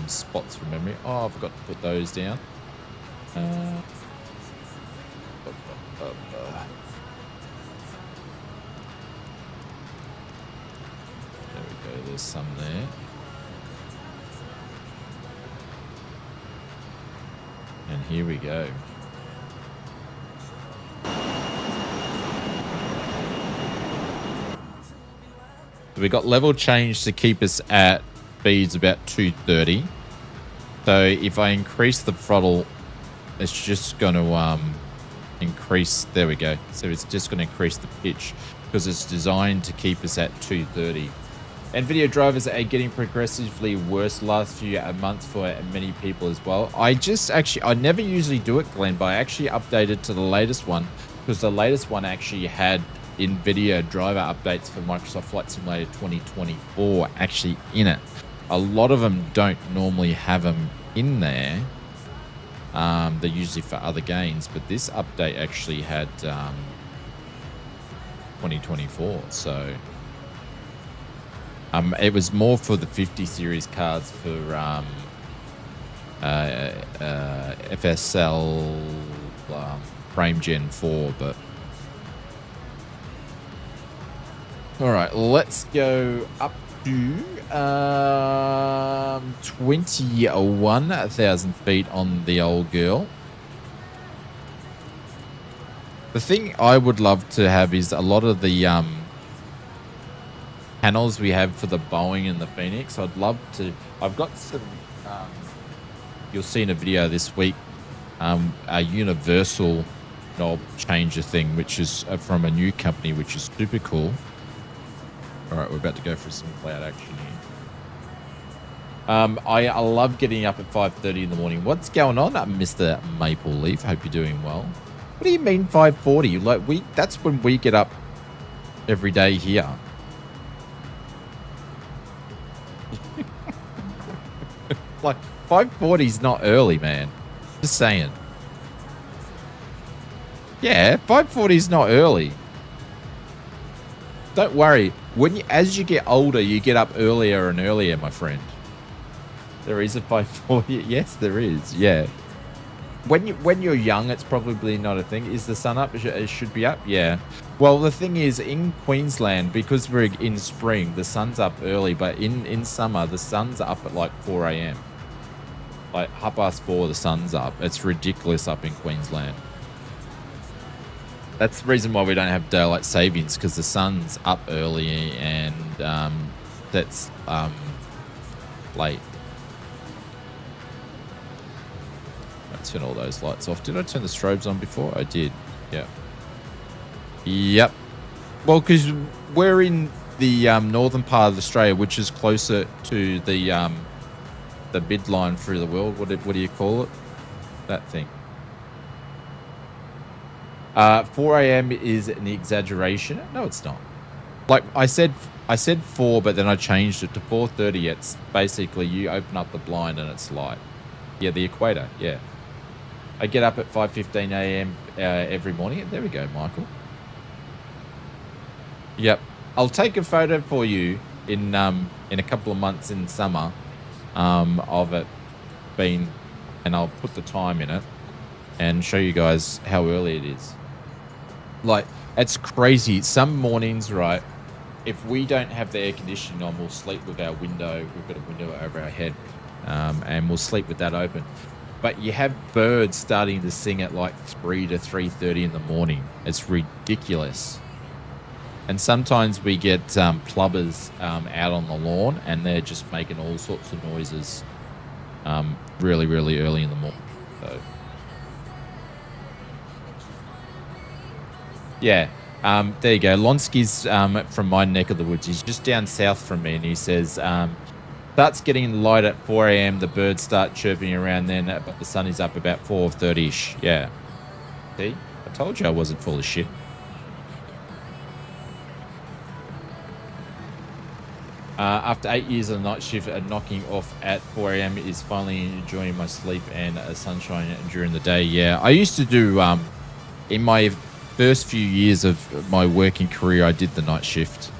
S3: spots from memory. Oh, I forgot to put those down. There we go, there's some there. And here we go. So we got level change to keep us at speeds about 230. So if I increase the throttle, it's just going to increase. There we go. So it's just going to increase the pitch because it's designed to keep us at 230. And video drivers are getting progressively worse last few months for many people as well. I never usually do it, Glenn, but I actually updated to the latest one because the latest one actually had NVIDIA driver updates for Microsoft Flight Simulator 2024 actually in it. A lot of them don't normally have them in there. They're usually for other games, but this update actually had 2024, so it was more for the 50 series cards for FSL Frame Gen 4, but all right, let's go up to 21,000 feet on the old girl. The thing I would love to have is a lot of the panels we have for the Boeing and the Phoenix. I'd love to. I've got some. You'll see in a video this week a universal knob changer thing, which is from a new company, which is super cool. All right, we're about to go for some cloud action here. I love getting up at 5:30 in the morning. What's going on, Mr. Maple Leaf? Hope you're doing well. What do you mean 5:40? Like that's when we get up every day here. Like 5:40 is not early, man. Just saying. Yeah, 5:40 is not early. Don't worry. As you get older, you get up earlier and earlier, my friend. There is a 5:40. Yes, there is. Yeah. When you're young, it's probably not a thing. Is the sun up? It should be up. Yeah. Well, the thing is, in Queensland, because we're in spring, the sun's up early. But in summer, the sun's up at like 4 a.m. Like 4:30, the sun's up. It's ridiculous up in Queensland. That's the reason why we don't have daylight savings, because the sun's up early and that's late. Let's turn all those lights off. Did I turn the strobes on before? I did. Yeah. Yep. Well, because we're in the northern part of Australia, which is closer to the midline through the world. What do you call it? That thing. 4 a.m. is an exaggeration. No, it's not. Like I said 4, but then I changed it to 4:30. It's basically you open up the blind and it's light. Yeah, the equator. Yeah. I get up at 5:15 a.m. Every morning. There we go, Michael. Yep. I'll take a photo for you in a couple of months in summer of it being, and I'll put the time in it and show you guys how early it is. Like, it's crazy. Some mornings, right, if we don't have the air conditioning on, we'll sleep with our window. We've got a window over our head, and we'll sleep with that open. But you have birds starting to sing at like 3 to 3:30 in the morning. It's ridiculous. And sometimes we get plubbers out on the lawn, and they're just making all sorts of noises really, really early in the morning. So, yeah, there you go. Lonsky's from my neck of the woods. He's just down south from me, and he says, starts getting light at 4 a.m. The birds start chirping around then, but the sun is up about 4:30ish. Yeah. See? I told you I wasn't full of shit. After 8 years of night shift, knocking off at 4 a.m. is finally enjoying my sleep and sunshine during the day. Yeah, I used to do in my first few years of my working career, I did the night shift.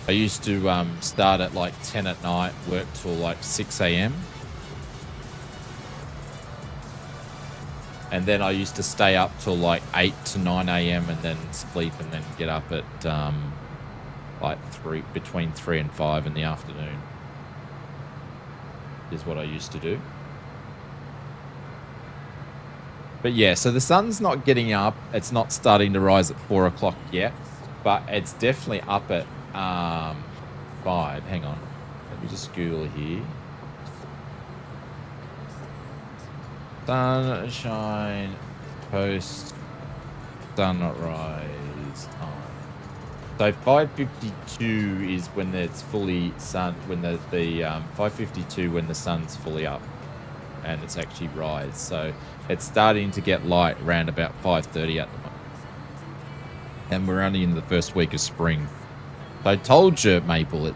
S3: I used to start at like 10 at night, work till like 6 a.m. And then I used to stay up till like 8 to 9 a.m. and then sleep and then get up at like between 3 and 5 in the afternoon is what I used to do. But yeah, so the sun's not getting up. It's not starting to rise at 4 o'clock yet, but it's definitely up at 5. Hang on. Let me just Google here. Sunshine post sunrise time. So 5:52 is when it's fully sun. When the 5:52 when the sun's fully up, and it's actually rise. So it's starting to get light around about 5:30 at the moment, and we're only in the first week of spring. So I told you, Maple,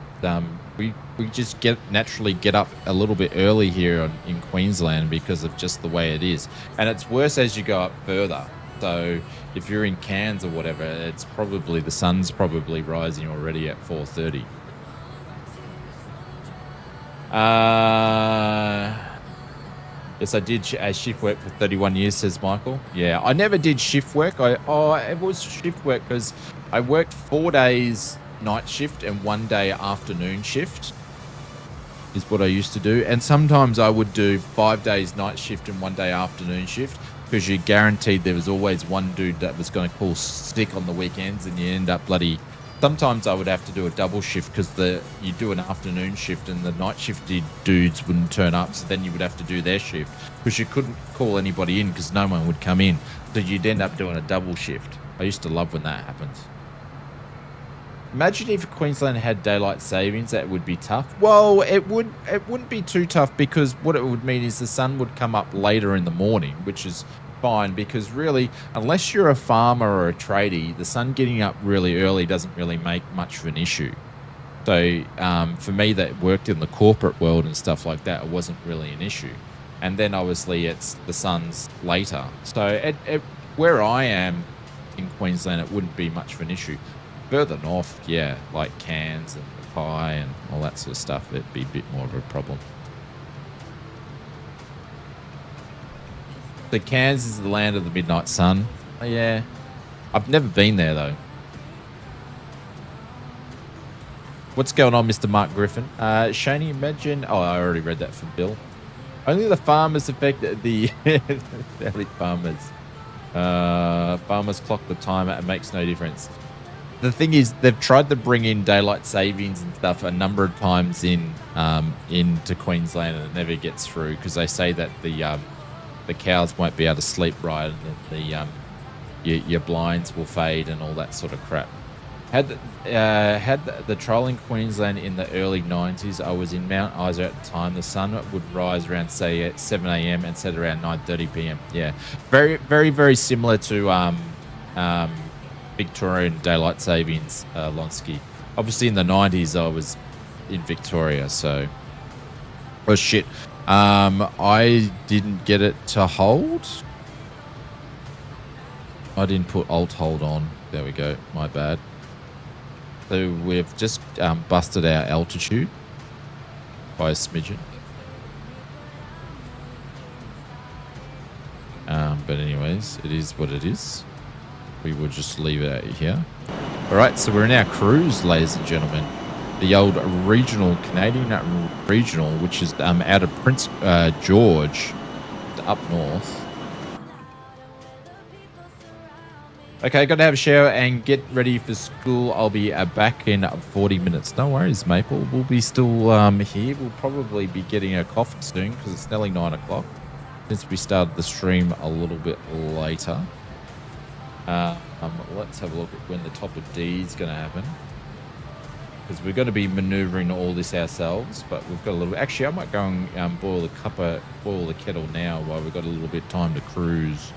S3: we just naturally get up a little bit early here in Queensland because of just the way it is, and it's worse as you go up further. So if you're in Cairns or whatever, it's probably the sun's probably rising already at 4:30. Yes, I did shift work for 31 years, says Michael. Yeah, I never did shift work. It was shift work because I worked 4 days night shift and 1 day afternoon shift is what I used to do. And sometimes I would do 5 days night shift and 1 day afternoon shift because you're guaranteed there was always one dude that was going to call sick on the weekends, and you end up bloody... Sometimes I would have to do a double shift because you do an afternoon shift and the night shifted dudes wouldn't turn up, so then you would have to do their shift because you couldn't call anybody in because no one would come in. So you'd end up doing a double shift. I used to love when that happens. Imagine if Queensland had daylight savings, that would be tough. Well, it wouldn't be too tough because what it would mean is the sun would come up later in the morning, which is fine because really, unless you're a farmer or a tradie, the sun getting up really early doesn't really make much of an issue. So for me that worked in the corporate world and stuff like that, it wasn't really an issue. And then obviously it's the sun's later. So where I am in Queensland, it wouldn't be much of an issue. Further north, yeah, like Cairns and Mackay and all that sort of stuff, it'd be a bit more of a problem. The Cairns is the land of the midnight sun. Oh, yeah. I've never been there, though. What's going on, Mr. Mark Griffin? Shani, imagine... Oh, I already read that from Bill. Only the farmers affect the early farmers. Farmers clock the timer. It makes no difference. The thing is, they've tried to bring in daylight savings and stuff a number of times into Queensland, and it never gets through because they say that the cows won't be able to sleep right, and your blinds will fade and all that sort of crap. Had the trial in Queensland in the early 90s, I was in Mount Isa at the time. The sun would rise around, say, at 7 a.m. and set around 9:30 p.m. Yeah, very, very, very similar to Victorian daylight savings, Lonsky. Obviously, in the 90s, I was in Victoria, so... Oh, shit. I didn't get it to hold. I didn't put alt hold on. There we go. My bad. So we've just busted our altitude by a smidgen. But anyways, it is what it is. We will just leave it out here. All right, so we're in our cruise, ladies and gentlemen. The old regional, Canadian regional, which is out of Prince George, up north. Okay, got to have a shower and get ready for school. I'll be back in 40 minutes. No worries, Maple. We'll be still here. We'll probably be getting a coffee soon because it's nearly 9 o'clock. Since we started the stream a little bit later. Let's have a look at when the top of D is going to happen. Because we're going to be manoeuvring all this ourselves, but we've got a little... Actually, I might go and boil the kettle now while we've got a little bit of time to cruise.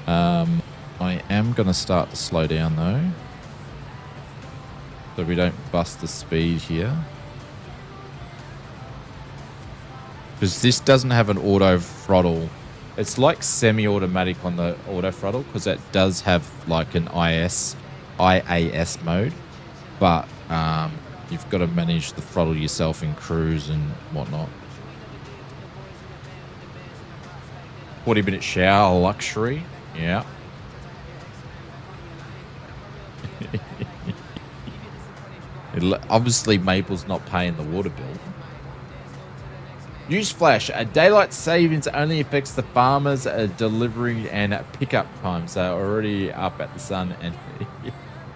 S3: I am going to start to slow down, though. So we don't bust the speed here. Because this doesn't have an auto throttle It's like semi-automatic on the auto throttle because it does have like an IAS mode, but you've got to manage the throttle yourself in cruise and whatnot. 40-minute shower luxury, yeah. Obviously, Maple's not paying the water bill. Newsflash, daylight savings only affects the farmers' delivery and pickup times. They're already up at the sun. And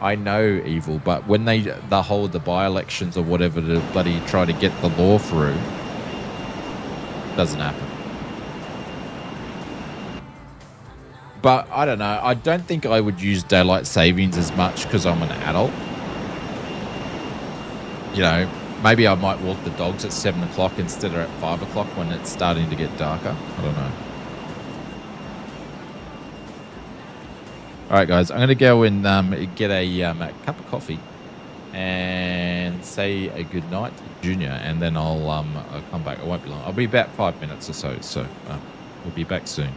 S3: I know, Evil, but when they hold the by-elections or whatever to bloody try to get the law through, doesn't happen. But I don't know. I don't think I would use daylight savings as much because I'm an adult. You know, maybe I might walk the dogs at 7 o'clock instead of at 5 o'clock when it's starting to get darker. I don't know. All right, guys, I'm going to go and get a cup of coffee and say a good night to Junior, and then I'll come back. It won't be long. I'll be about 5 minutes or so, so we'll be back soon.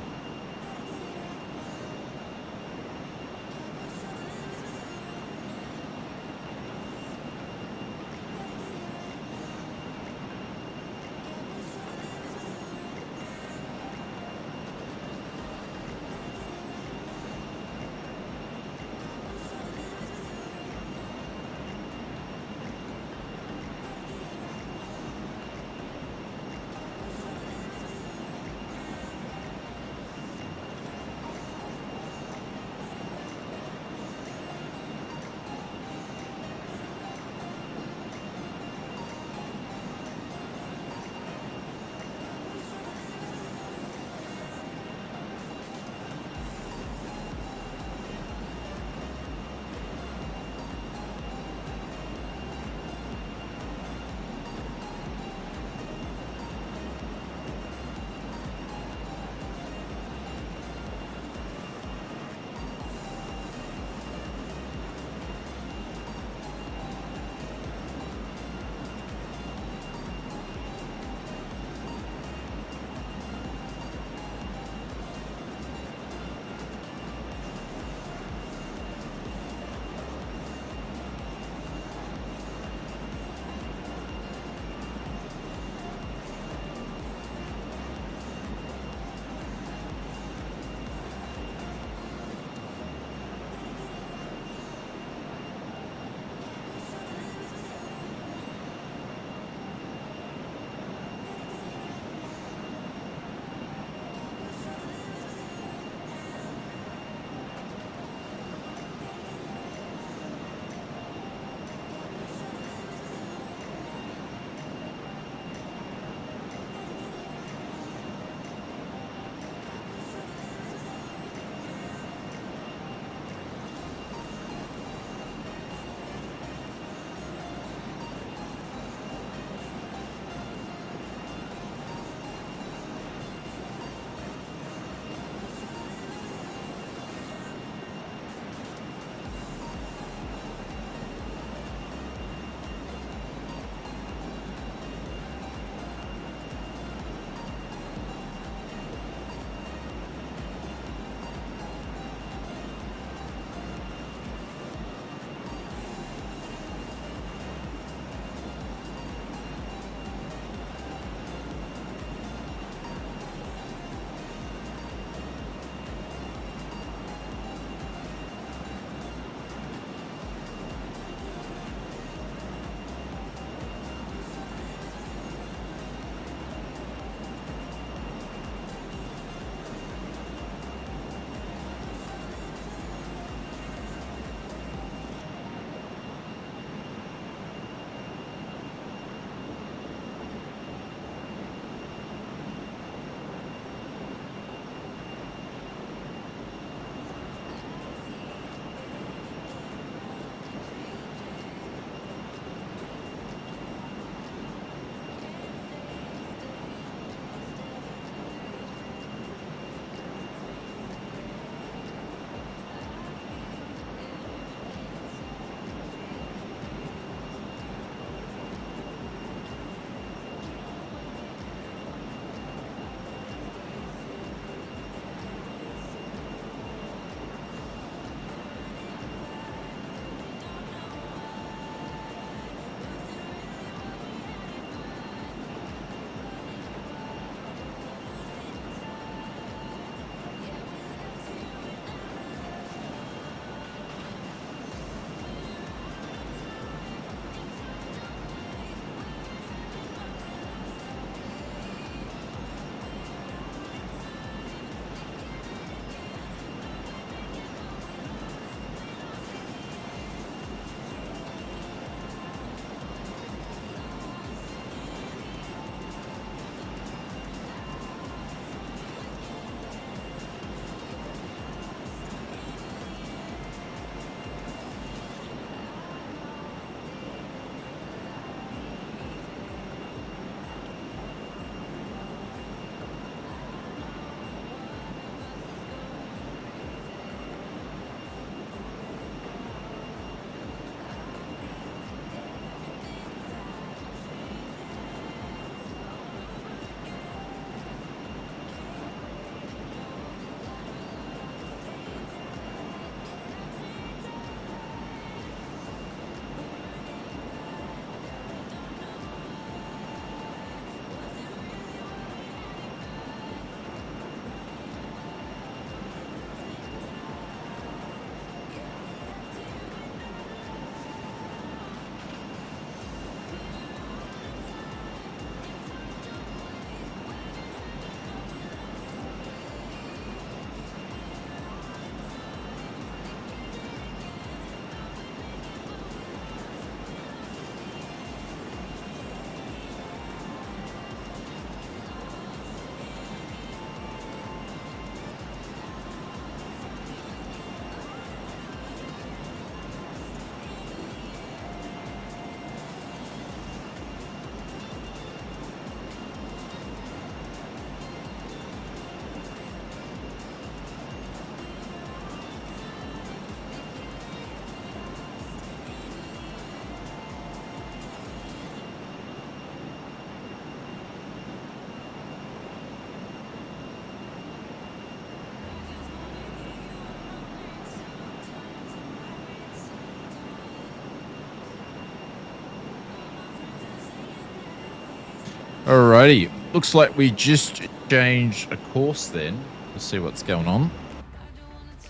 S3: Alrighty. Looks like we just changed a course then. We'll see what's going on.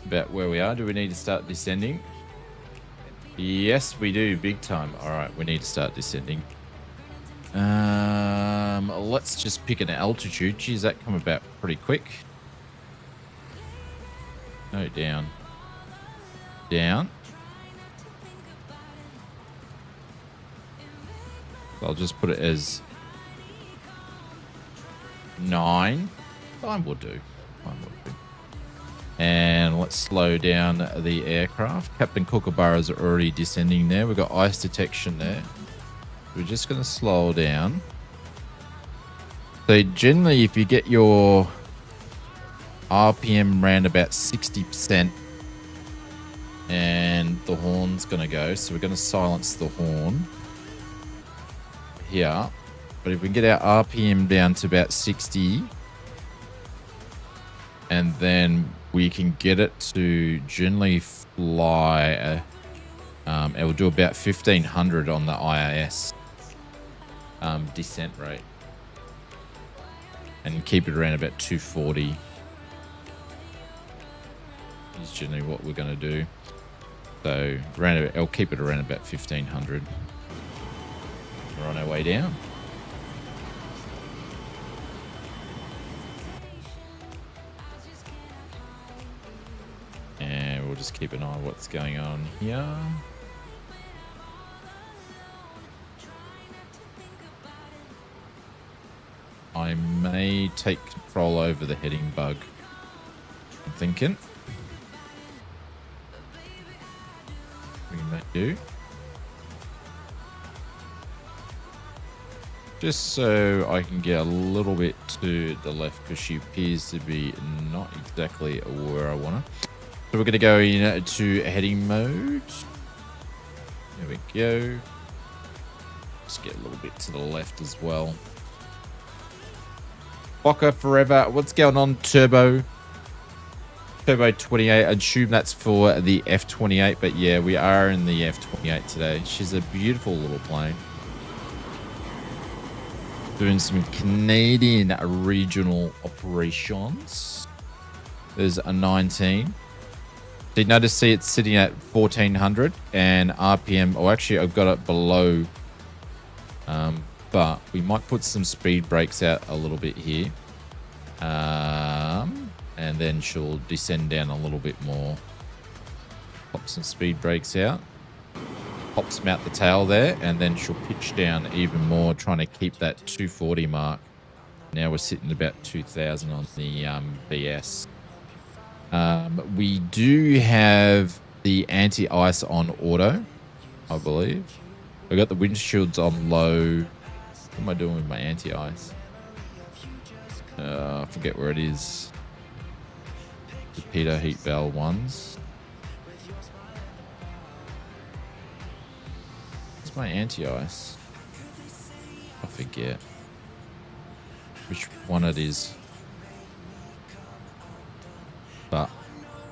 S3: About where we are. Do we need to start descending? Yes, we do. Big time. Alright, we need to start descending. Let's just pick an altitude. Geez, that come about pretty quick. No, down. Down. I'll just put it as 9. 9 will do. 9 will do. And let's slow down the aircraft. Captain Kookaburra is already descending there. We've got ice detection there. We're just going to slow down. So generally, if you get your RPM around about 60%, and the horn's going to go, so we're going to silence the horn here. But if we can get our RPM down to about 60, and then we can get it to generally fly, it will do about 1500 on the IIS descent rate, and keep it around about 240 is generally what we're going to do. So I'll keep it around about 1500. We're on our way down. And we'll just keep an eye on what's going on here. I may take control over the heading bug, I'm thinking. We may do. Just so I can get a little bit to the left, because she appears to be not exactly where I want her. So we're going to go into heading mode. There we go. Just get a little bit to the left as well. FOKKER forever. What's going on, Turbo? Turbo 28. I assume that's for the F28, but yeah, we are in the F28 today. She's a beautiful little plane. Doing some Canadian regional operations. There's a 19. Did notice see it's sitting at 1400 and RPM, or actually I've got it below, but we might put some speed brakes out a little bit here, and then she'll descend down a little bit more. Pop some speed brakes out, pop some out the tail there, and then she'll pitch down even more, trying to keep that 240 mark. Now we're sitting about 2000 on the BS. We do have the anti-ice on auto, I believe. I got the windshields on low. What am I doing with my anti-ice? I forget where it is. The pitot heat valve ones. What's my anti-ice? I forget which one it is. But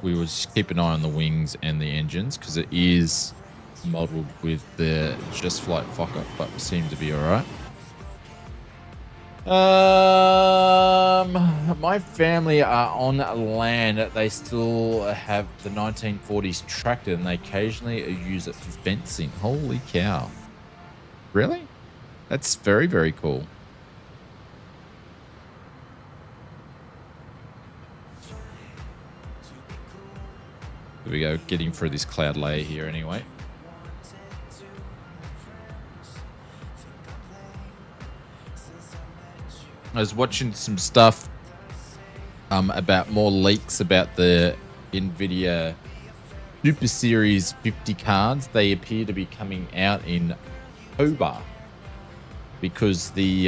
S3: we will just keep an eye on the wings and the engines, because it is modeled with the Just Flight FOKKER, but we seem to be all right. My family are on land. They still have the 1940s tractor, and they occasionally use it for fencing. Holy cow. Really? That's very, very cool. Here we go, getting through this cloud layer here anyway. I was watching some stuff about more leaks about the NVIDIA Super Series 50 cards. They appear to be coming out in October, because the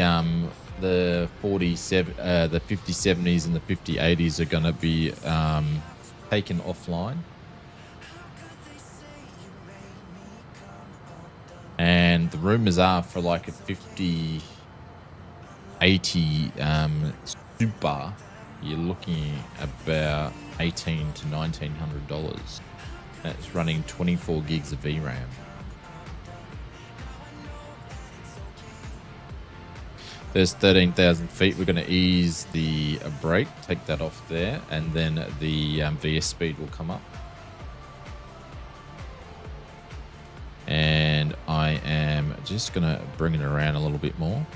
S3: 5070s and the 5080s are going to be taken offline. And the rumors are for like a 5080 Super, you're looking about $1,800 to $1,900. That's running 24 gigs of VRAM. There's 13,000 feet. We're going to ease the brake, take that off there, and then the VS speed will come up. And I am just going to bring it around a little bit more.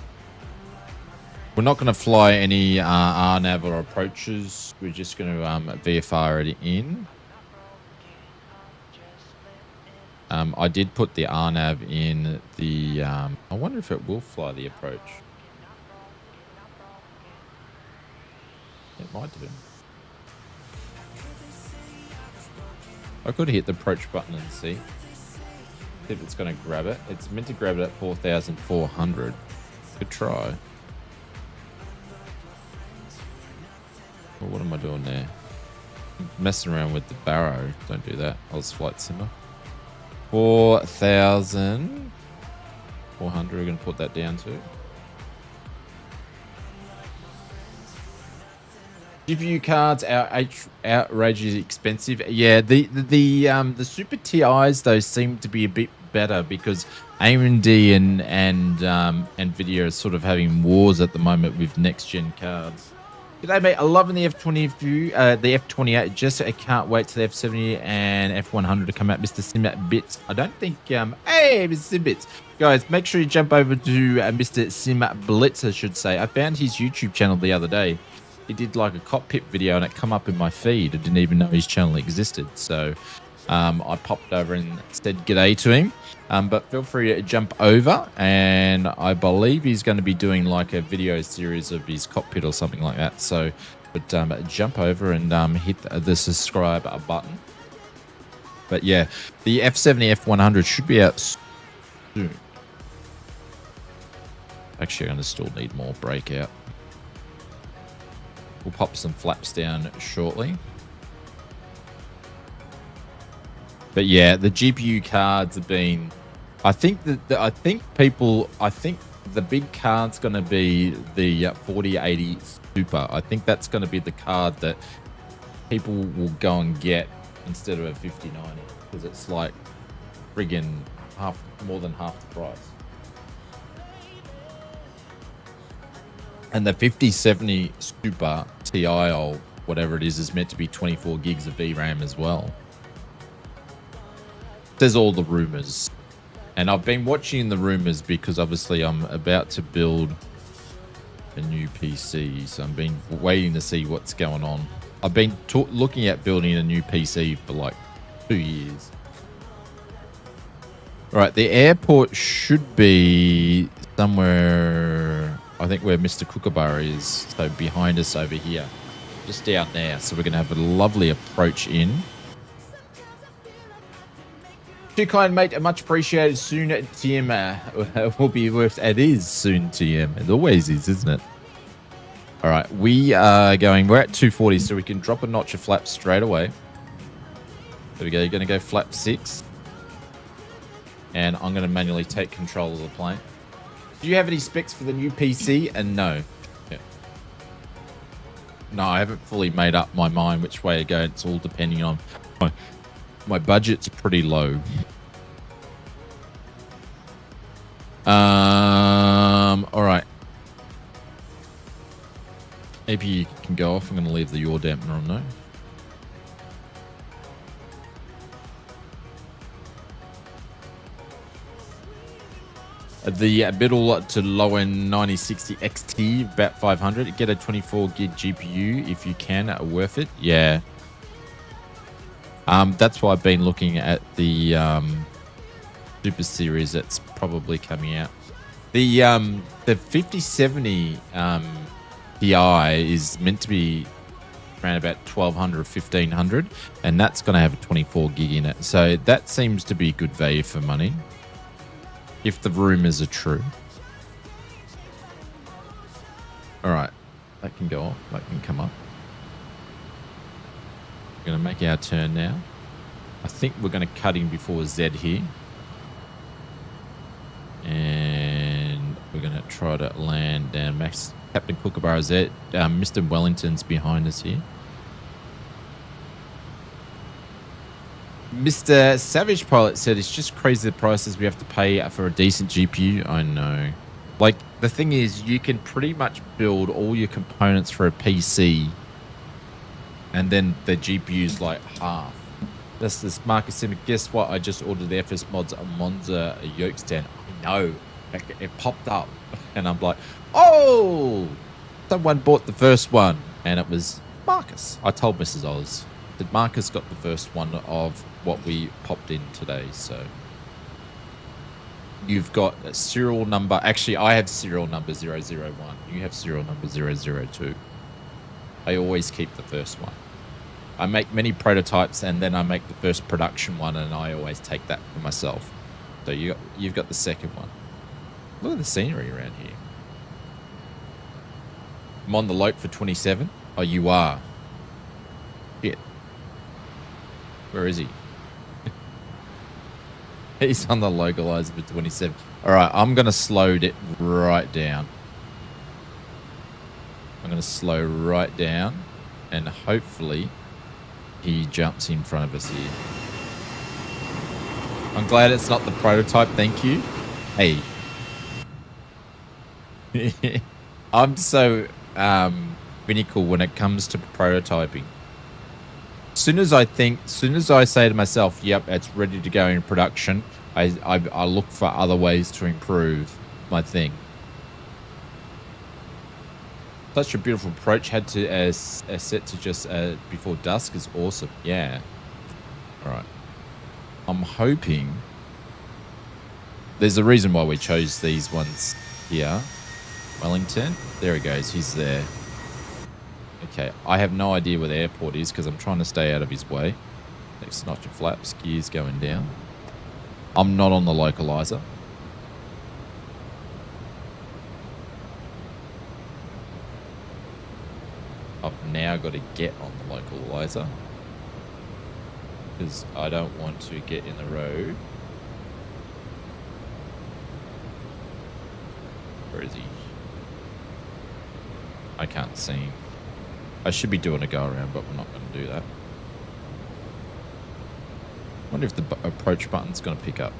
S3: We're not going to fly any RNAV or approaches. We're just going to VFR it in. I did put the RNAV in the... I wonder if it will fly the approach. It might do. I could hit the approach button and see if it's going to grab it. It's meant to grab it at 4,400. Could try. Well, what am I doing there? I'm messing around with the barrow. Don't do that. I'll just flight simmer. 4,400. We're going to put that down to. GPU cards are outrageously expensive. Yeah, the Super TIs though seem to be a bit better because AMD and Nvidia are sort of having wars at the moment with next gen cards. G'day mate, I'm loving the F28. The F28. Just I can't wait till the F70 and F100 to come out. Mr. Simbits. I don't think. Hey, Mr. Simbits. Guys, make sure you jump over to Mr. Simblitz, I should say. I found his YouTube channel the other day. He did like a cockpit video and it come up in my feed. I didn't even know his channel existed. So I popped over and said g'day to him. But feel free to jump over, and I believe he's going to be doing like a video series of his cockpit or something like that. So but jump over and hit the subscribe button. But yeah, the F70, F100 should be out soon. Actually, I'm going to still need more breakout. We'll pop some flaps down shortly. But yeah, the GPU cards have been... I think the big card's going to be the 4080 Super. I think that's going to be the card that people will go and get instead of a 5090 because it's like friggin' more than half the price. And the 5070 Super Ti or whatever it is meant to be 24 gigs of VRAM as well. There's all the rumors. And I've been watching the rumors because obviously I'm about to build a new PC. So I've been waiting to see what's going on. I've been looking at building a new PC for like 2 years. All right, the airport should be somewhere... I think where Mr. Kookaburra is, so behind us over here, just down there. So we're going to have a lovely approach in. Too kind, mate. Much appreciated. Soon TM will be worth. It is soon TM. It always is, isn't it? All right, we are going. We're at 240, so we can drop a notch of flaps straight away. There we go. You're going to go flap 6, and I'm going to manually take control of the plane. Do you have any specs for the new PC? And no. Yeah. No, I haven't fully made up my mind which way to go. It's all depending on my budget's pretty low. All right. Maybe you can go off. I'm going to leave the yaw dampener on though. The middle to low end 9060 XT, about 500. Get a 24 gig GPU if you can. Worth it. Yeah. That's why I've been looking at the Super Series that's probably coming out. The 5070 Ti is meant to be around about 1200 or 1500, and that's going to have a 24 gig in it. So that seems to be good value for money. If the rumors are true. All right. That can go off. That can come up. We're going to make our turn now. I think we're going to cut in before Z here. And we're going to try to land down Max. Captain Kookaburra Z. Mr. Wellington's behind us here. Mr. Savage Pilot said it's just crazy the prices we have to pay for a decent GPU. I know. Like The thing is, you can pretty much build all your components for a PC, and then the GPU's like half. That's this Marcus Simic. Guess what? I just ordered the FS Mods Monza yoke stand. I know. It popped up, and I'm like, oh, someone bought the first one, and it was Marcus. I told Mrs. Oz that Marcus got the first one of what we popped in today. So you've got a serial number. Actually, I have serial number 001. You have serial number 002. I always keep the first one. I make many prototypes, and then I make the first production one, and I always take that for myself. So you've got the second one. Look at the scenery around here. I'm on the lope for 27. Oh, you are. Shit. Where is he? He's on the localizer for 27. All right, I'm going to slow it right down. I'm going to slow right down, and hopefully he jumps in front of us here. I'm glad it's not the prototype. Thank you. Hey. I'm so finical when it comes to prototyping. As soon as I say to myself, yep, it's ready to go in production, I look for other ways to improve my thing. Such a beautiful approach. Had to set to just before dusk is awesome. Yeah. All right. I'm hoping there's a reason why we chose these ones here. Wellington. There he goes. He's there. Okay. I have no idea where the airport is because I'm trying to stay out of his way. Next notch of flaps. Gears going down. I'm not on the localizer. I've now got to get on the localizer because I don't want to get in the road. Where is he? I can't see him. I should be doing a go around, but we're not going to do that. I wonder if the approach button's going to pick up.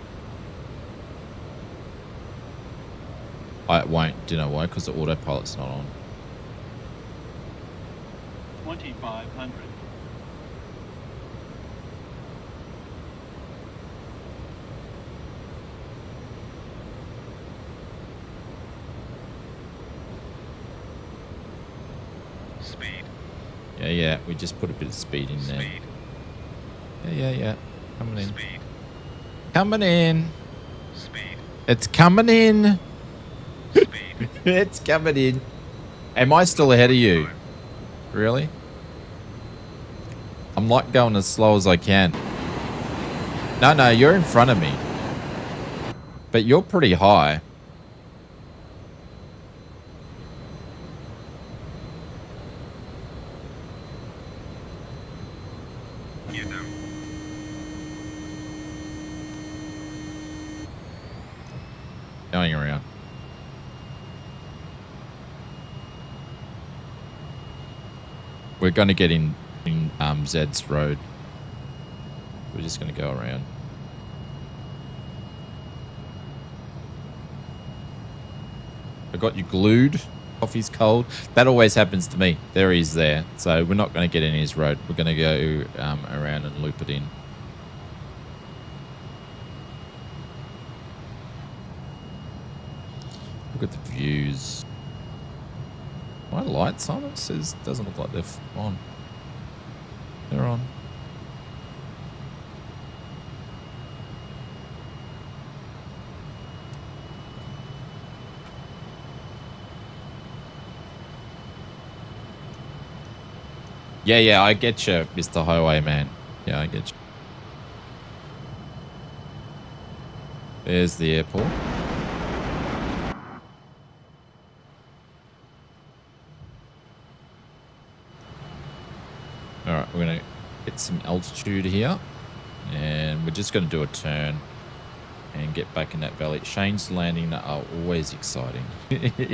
S3: It won't. Do you know why? Because the autopilot's not on.
S9: 2500. Speed.
S3: Yeah. We just put a bit of speed in there.
S9: Speed.
S3: Yeah. Coming in.
S9: Speed.
S3: Coming in.
S9: Speed.
S3: It's coming in.
S9: Speed.
S3: It's coming in. Am I still ahead of you? Really? I'm like going as slow as I can. No, you're in front of me. But you're pretty high.
S9: You know.
S3: Going around. We're going to get in Zed's road. We're just going to go around. I got you glued. Coffee's cold. That always happens to me. There he is there. So we're not going to get in his road. We're going to go around and loop it in. Look at the views. My lights on? It says doesn't look like they're on. They're on. Yeah, I get you, Mr. Highwayman. Yeah, I get you. There's the airport. Alright, we're going to get some altitude here. And we're just going to do a turn and get back in that valley. Shane's landing are always exciting.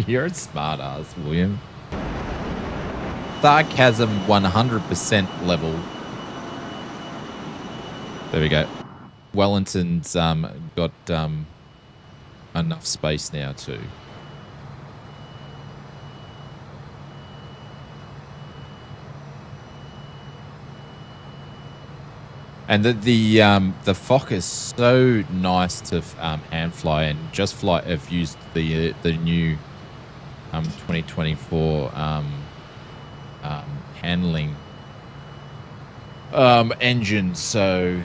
S3: You're a smart ass, William. Sarcasm 100% level. There we go. Wellington's got enough space now too. And the FOKKER is so nice to hand fly, and Just Flight have used the new 2024 handling engine, so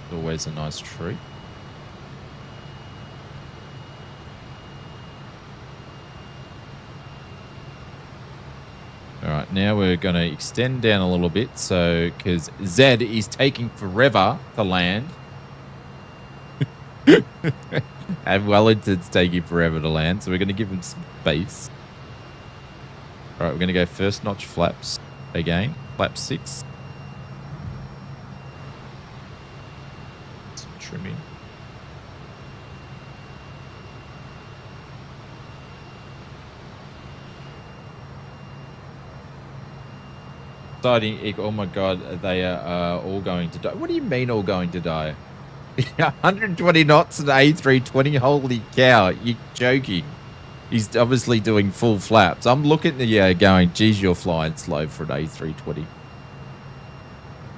S3: it's always a nice treat. All right, now we're going to extend down a little bit, so because Zed is taking forever to land. And Wellington's taking forever to land, so we're going to give him some space. All right, we're going to go first notch flaps again, flap 6. Some trimming. Exciting. Oh my god, they are all going to die. What do you mean all going to die? 120 knots at A320. Holy cow, you're joking. He's obviously doing full flaps. I'm looking at the going, geez, you're flying slow for an A320.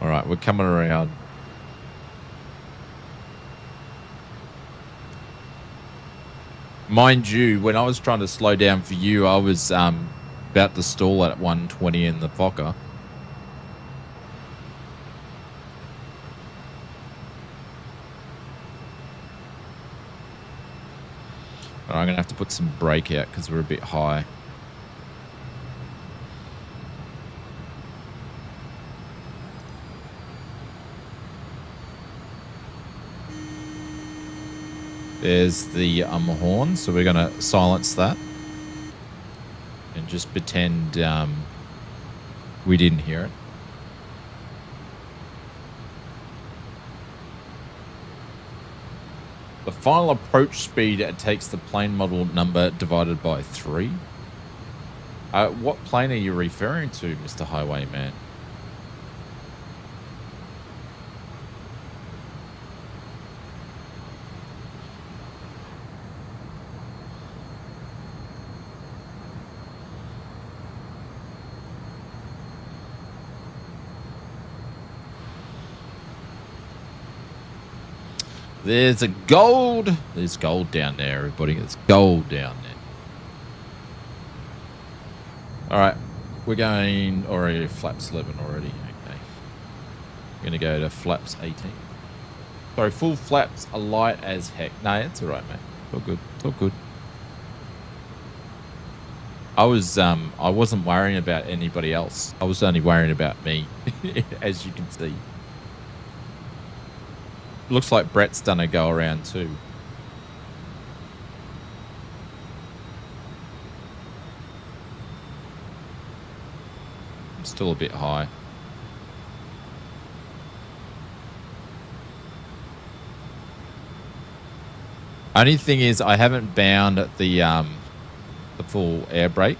S3: All right, we're coming around. Mind you, when I was trying to slow down for you, I was about to stall at 120 in the FOKKER. I'm going to have to put some brake out because we're a bit high. There's the horn, so we're going to silence that. And just pretend we didn't hear it. The final approach speed takes the plane model number divided by 3. What plane are you referring to, Mr. Highwayman? There's a gold. There's gold down there, everybody. There's gold down there. All right. We're going already flaps 11 already. Okay. We're going to go to flaps 18. Sorry, full flaps are light as heck. No, it's all right, mate. It's all good. It's all good. I wasn't worrying about anybody else. I was only worrying about me, as you can see. Looks like Brett's done a go around too. I'm still a bit high. Only thing is I haven't bound the full air brake,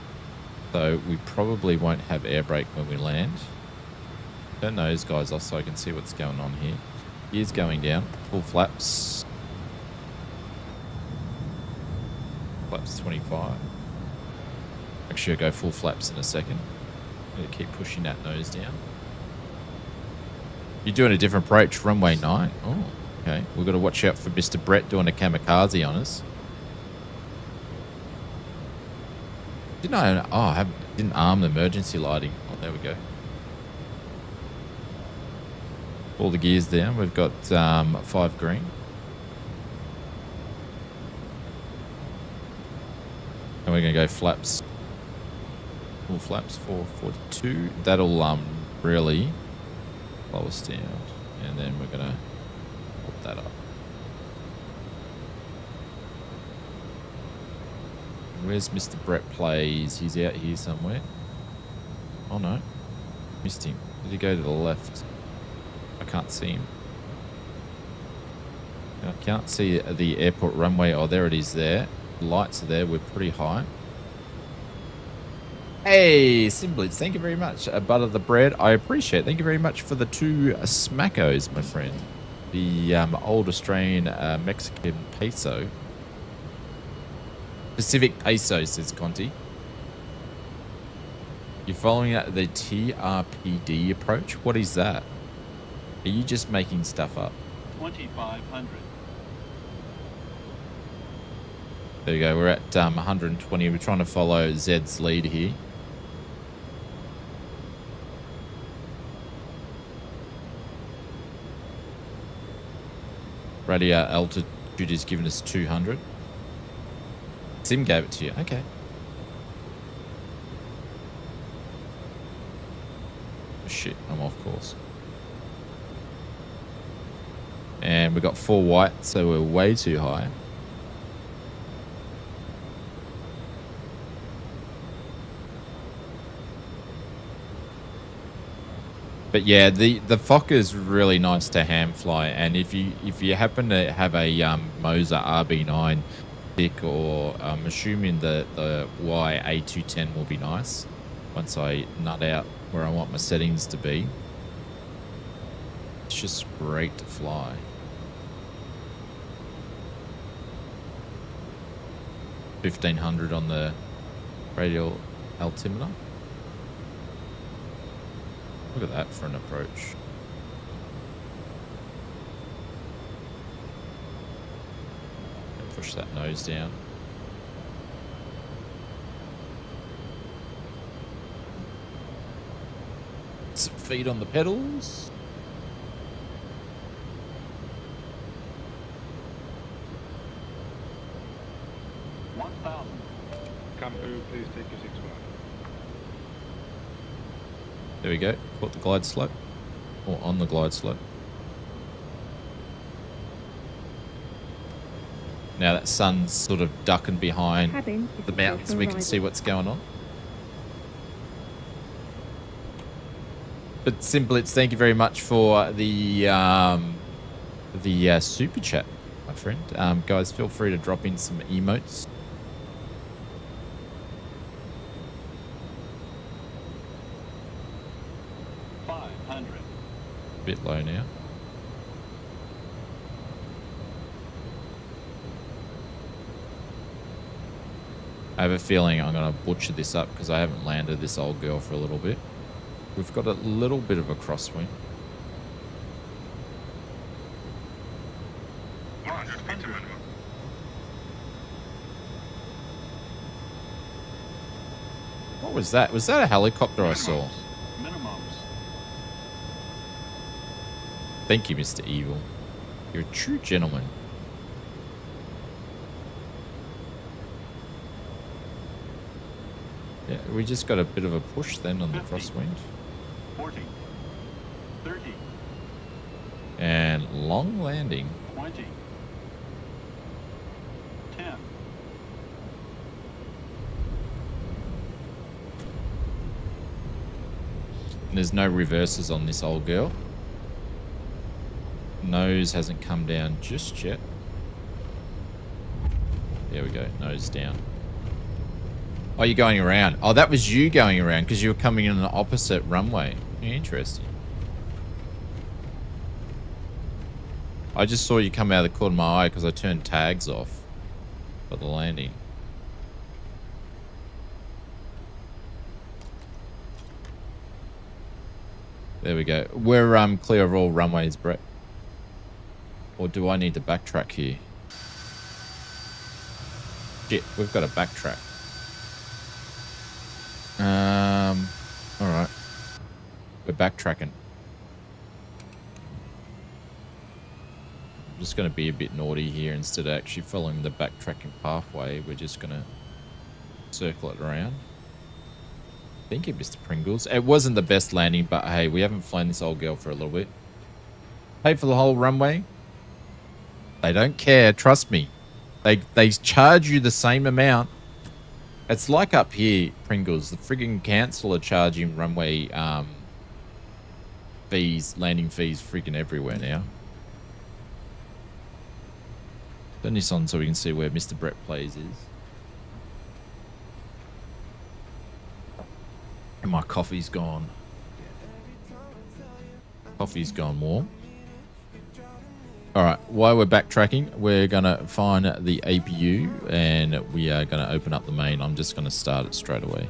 S3: so we probably won't have air brake when we land. Turn those guys off so I can see what's going on here. Gears going down, full flaps. Flaps 25. Actually, I'll go full flaps in a second. I'm gonna keep pushing that nose down. You're doing a different approach, runway 9. Oh, okay. We've got to watch out for Mr. Brett doing a kamikaze on us. Didn't I? Oh, I didn't arm the emergency lighting. Oh, there we go. All the gears down. We've got 5 green. And we're going to go flaps. Full flaps 442. That'll really slow us down. And then we're going to put that up. Where's Mr. Brett Plays? He's out here somewhere. Oh no. Missed him. Did he go to the left? I can't see him. I can't see the airport runway. Oh, there it is there. The lights are there. We're pretty high. Hey, Simblitz, thank you very much. Butter the bread. I appreciate it. Thank you very much for the 2 smackos, my friend. The old Australian Mexican peso. Pacific peso, says Conti. You're following the TRPD approach? What is that? Are you just making stuff up?
S10: 2,500.
S3: There we go. We're at 120. We're trying to follow Zed's lead here. Radio altitude is giving us 200. Sim gave it to you. Okay. Shit, I'm off course. And we got 4 white, so we're way too high. But yeah, the FOKKER is really nice to ham fly, and if you happen to have a Moser RB9 stick, or I'm assuming the YA210 will be nice once I nut out where I want my settings to be. It's just great to fly. $1,500 on the radial altimeter. Look at that for an approach. Push that nose down. Some feet on the pedals.
S7: Campo, please take your 6 wide.
S3: There we go. Caught the glide slope. Or on the glide slope. Now that sun's sort of ducking behind
S8: Cabin is
S3: the
S8: secured
S3: mountains.
S8: for
S3: We can
S8: arrival.
S3: see what's going on. But Simblitz, thank you very much for the super chat, my friend. Guys, feel free to drop in some emotes. Bit low now. I have a feeling I'm going to butcher this up because I haven't landed this old girl for a little bit. We've got a little bit of a crosswind.
S9: 100 feet to minimum.
S3: What was that? Was that a helicopter I saw? Thank you, Mr. Evil. You're a true gentleman. Yeah, we just got a bit of a push then on the crosswind.
S10: 40, 30,
S3: And long landing.
S10: 20, 10.
S3: And there's no reverses on this old girl. Nose hasn't come down just yet. There we go, nose down. Oh, you're going around. Oh, that was you going around because you were coming in an opposite runway. Interesting. I just saw you come out of the corner of my eye because I turned tags off for the landing. There we go. We're clear of all runways, Brett. Or do I need to backtrack here? Shit, we've got to backtrack. Alright. We're backtracking. I'm just going to be a bit naughty here. Instead of actually following the backtracking pathway, we're just going to circle it around. Thank you, Mr. Pringles. It wasn't the best landing, but hey, we haven't flown this old girl for a little bit. Pay for the whole runway. They don't care, trust me. They charge you the same amount. It's like up here, Pringles. The friggin' council are charging runway fees, landing fees friggin' everywhere now. Turn this on so we can see where Mr. Brett Plays is. And my coffee's gone. Coffee's gone warm. Alright, while we're backtracking, we're going to find the APU and we are going to open up the main. I'm just going to start it straight away.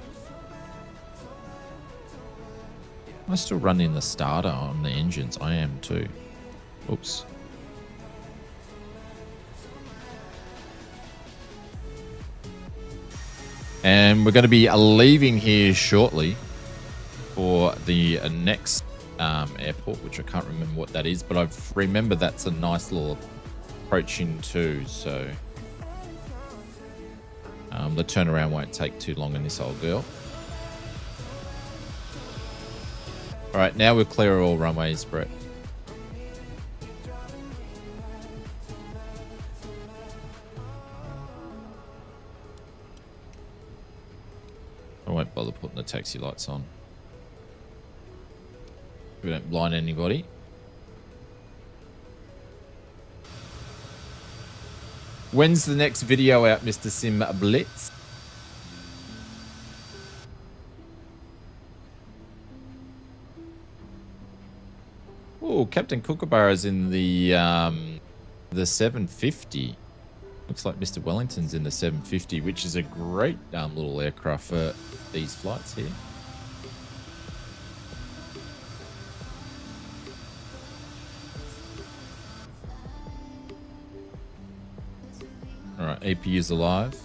S3: Am I still running the starter on the engines? I am too. Oops. And we're going to be leaving here shortly for the next airport, which I can't remember what that is, but I remember that's a nice little approaching too. So the turnaround won't take too long in this old girl. All right, now we'll clear all runways, Brett. I won't bother putting the taxi lights on. We don't blind anybody. When's the next video out, Mr. Sim Blitz? Oh, Captain Kookaburra's in the 750. Looks like Mr. Wellington's in the 750, which is a great little aircraft for these flights here. All right, APU's alive.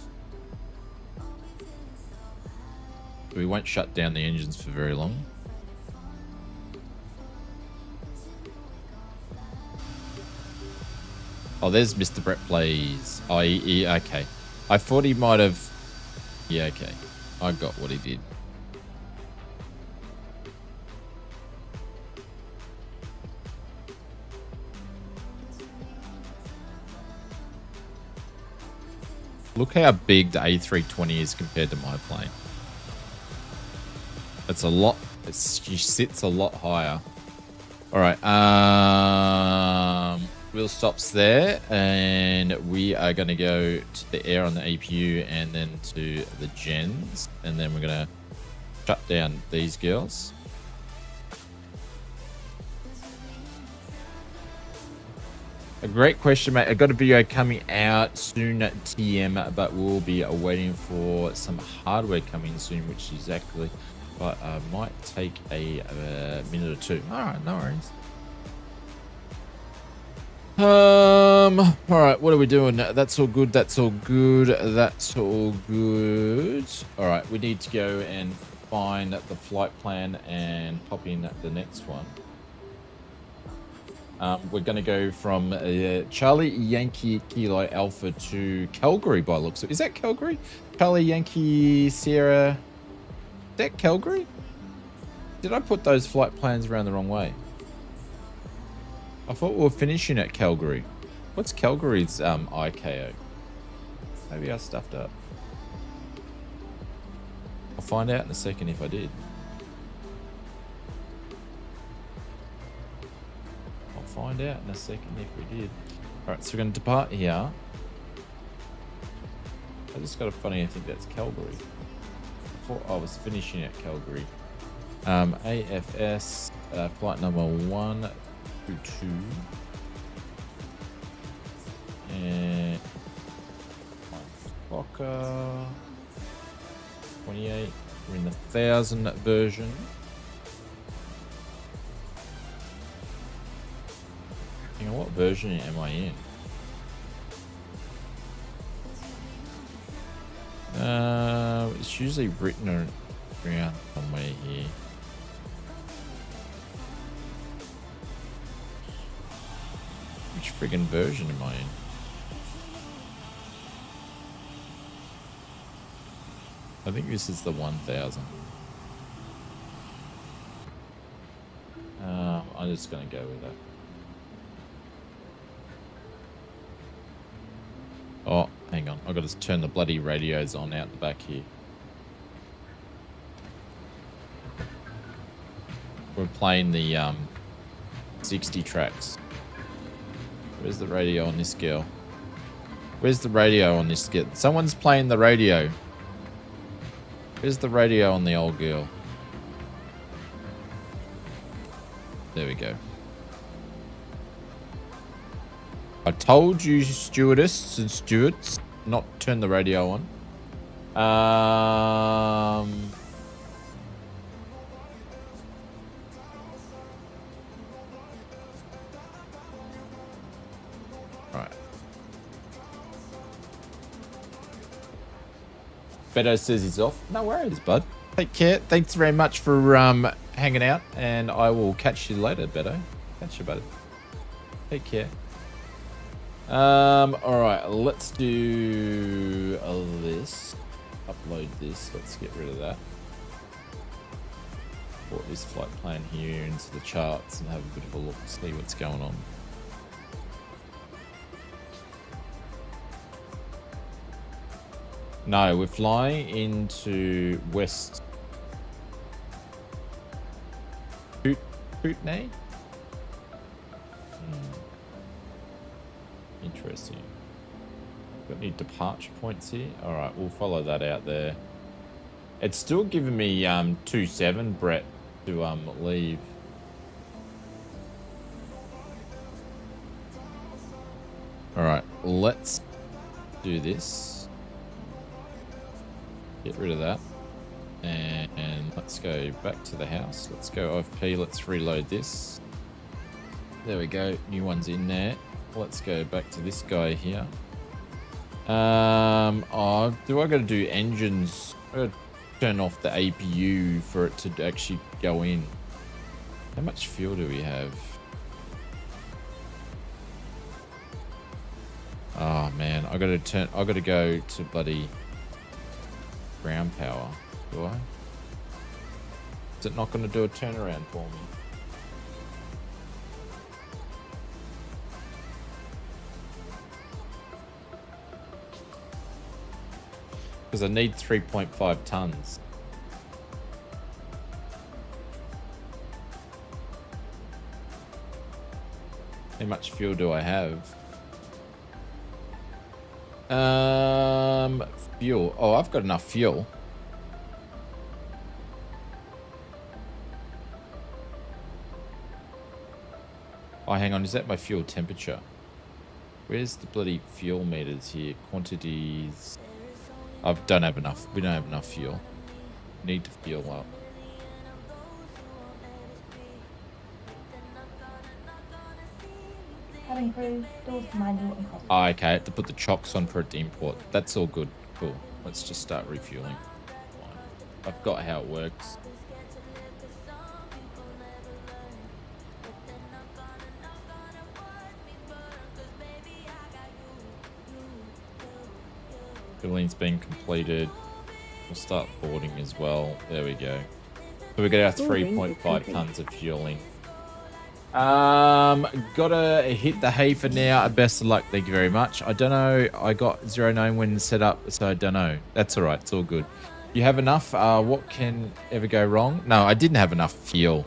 S3: We won't shut down the engines for very long. Oh, there's Mr. Brett Plays. Oh, okay. I thought he might have... Yeah, okay. I got what he did. Look how big the A320 is compared to my plane. It's a lot. She sits a lot higher. All right. Wheel stops there, and we are going to go to the air on the APU and then to the gens, and then we're going to shut down these girls. A great question, mate. I got a video coming out soon at TM, but we'll be waiting for some hardware coming soon, which is actually, but might take a minute or two. All right, no worries. All right, what are we doing? That's all good. That's all good. That's all good. All right, we need to go and find the flight plan and pop in the next one. We're going to go from Charlie Yankee Kilo Alpha to Calgary by looks of it. Is that Calgary? Charlie Yankee Sierra. Is that Calgary? Did I put those flight plans around the wrong way? I thought we were finishing at Calgary. What's Calgary's IKO? Maybe I stuffed up. I'll find out in a second if I did. Find out in a second if we did. All right, so we're going to depart here. I just got a funny, I think that's Calgary. I thought I was finishing at Calgary. AFS flight number 122 and FOKKER 28. We're in the 1000 version. Hang on, what version am I in? It's usually written around somewhere here. Which friggin' version am I in? I think this is the 1000. I'm just gonna go with that. Oh, hang on. I've got to turn the bloody radios on out the back here. We're playing the 60 tracks. Where's the radio on this girl? Where's the radio on this girl? Someone's playing the radio. Where's the radio on the old girl? There we go. I told you, stewardess and stewards, not turn the radio on. Beto says he's off. No worries, bud. Take care. Thanks very much for hanging out, and I will catch you later, Beto. Catch you, buddy. Take care. All right, let's do this. Upload this. Let's get rid of that. Put this flight plan here into the charts and have a bit of a look, see what's going on. No, we're flying into West Kootenay. Interesting. Got any departure points here? All right, we'll follow that out there. It's still giving me 27, Brett, to leave. All right, let's do this. Get rid of that. And let's go back to the house. Let's go OFP. Let's reload this. There we go. New one's in there. Let's go back to this guy here. Oh, do I got to do engines? I got to turn off the APU for it to actually go in. How much fuel do we have? Oh man, I got to go to bloody ground power. Do I? Is it not going to do a turnaround for me? Because I need 3.5 tons. How much fuel do I have? Fuel. Oh, I've got enough fuel. Oh, hang on. Is that my fuel temperature? Where's the bloody fuel meters here? Quantities. I don't have enough. We don't have enough fuel. Need to fuel up.
S8: Cabin crew, doors to manual and cost.
S3: Oh, okay. I have to put the chocks on for it to import. That's all good. Cool. Let's just start refueling. I've got how it works. Fueling's been completed. We'll start boarding as well. There we go. So we got our 3.5 tons of fueling. Gotta hit the hay for now. Best of luck. Thank you very much. I don't know. I got 09 when set up, so I don't know. That's all right. It's all good. You have enough? What can ever go wrong? No, I didn't have enough fuel.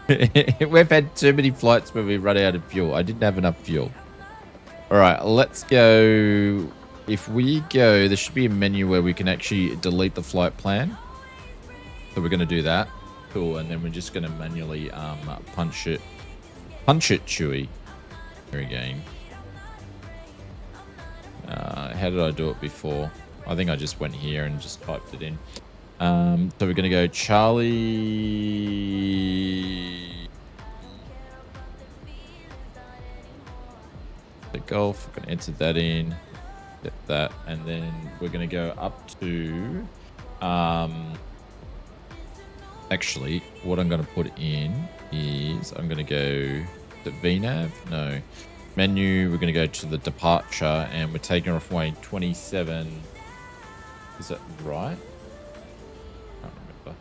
S3: We've had too many flights where we run out of fuel. I didn't have enough fuel. All right, let's go. If we go, there should be a menu where we can actually delete the flight plan. So we're going to do that. Cool. And then we're just going to manually punch it, Chewy. Here again. How did I do it before? I think I just went here and just typed it in. So we're going to go Charlie. The golf. We're going to enter that in. Get that, and then we're going to go up to actually what I'm going to put in is I'm going to go to VNAV, no, menu. We're going to go to the departure, and we're taking off runway 27. Is that right? I can't remember.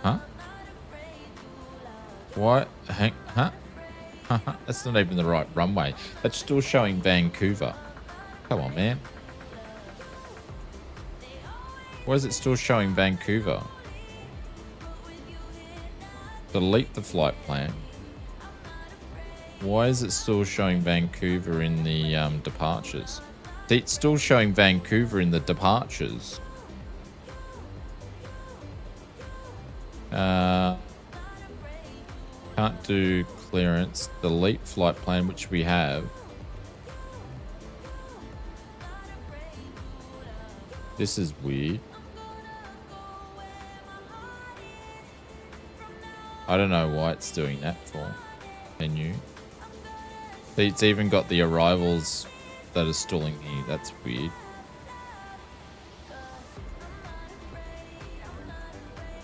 S3: Huh? What? Huh? That's not even the right runway. That's still showing Vancouver. Come on, man. Why is it still showing Vancouver? Delete the flight plan. Why is it still showing Vancouver in the departures? It's still showing Vancouver in the departures. Can't do clearance. Delete flight plan, which we have. This is weird. I don't know why it's doing that for. Menu. It's even got the arrivals that are stalling here. That's weird.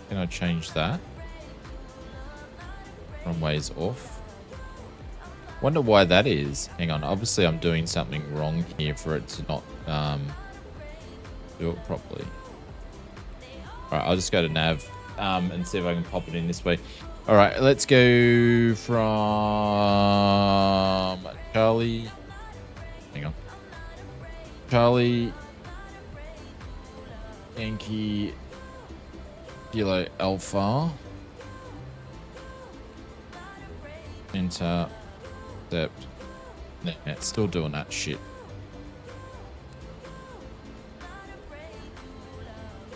S3: Can I change that? Runway's off. Wonder why that is. Hang on. Obviously, I'm doing something wrong here for it to not do it properly. All right, I'll just go to nav and see if I can pop it in this way. All right, let's go from Charlie. Hang on. Charlie, Yankee, Kilo Alpha. Enter. Accept. Nah, it's still doing that shit.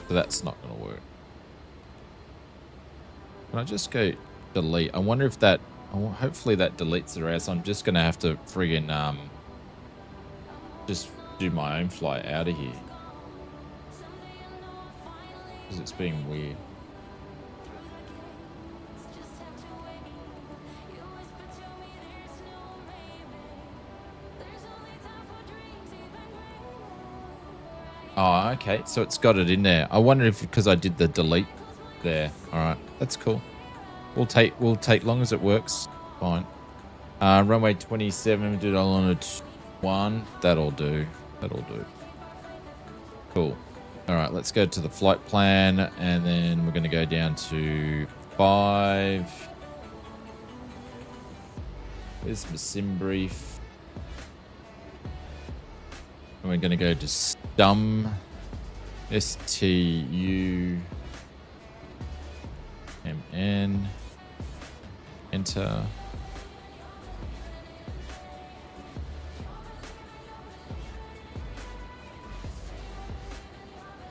S3: So that's not going to work. Can I just go delete? I wonder if that... hopefully that deletes it, or else I'm just going to have to friggin' just do my own flight out of here. Because it's being weird. Oh, okay. So it's got it in there. I wonder if because I did the delete there. All right, that's cool. We'll take long as it works. Fine. Runway 27. Do it all on a 1. That'll do. That'll do. Cool. All right, let's go to the flight plan, and then we're going to go down to 5. Here's my sim brief. And we're going to go to STUM, STUMN, enter.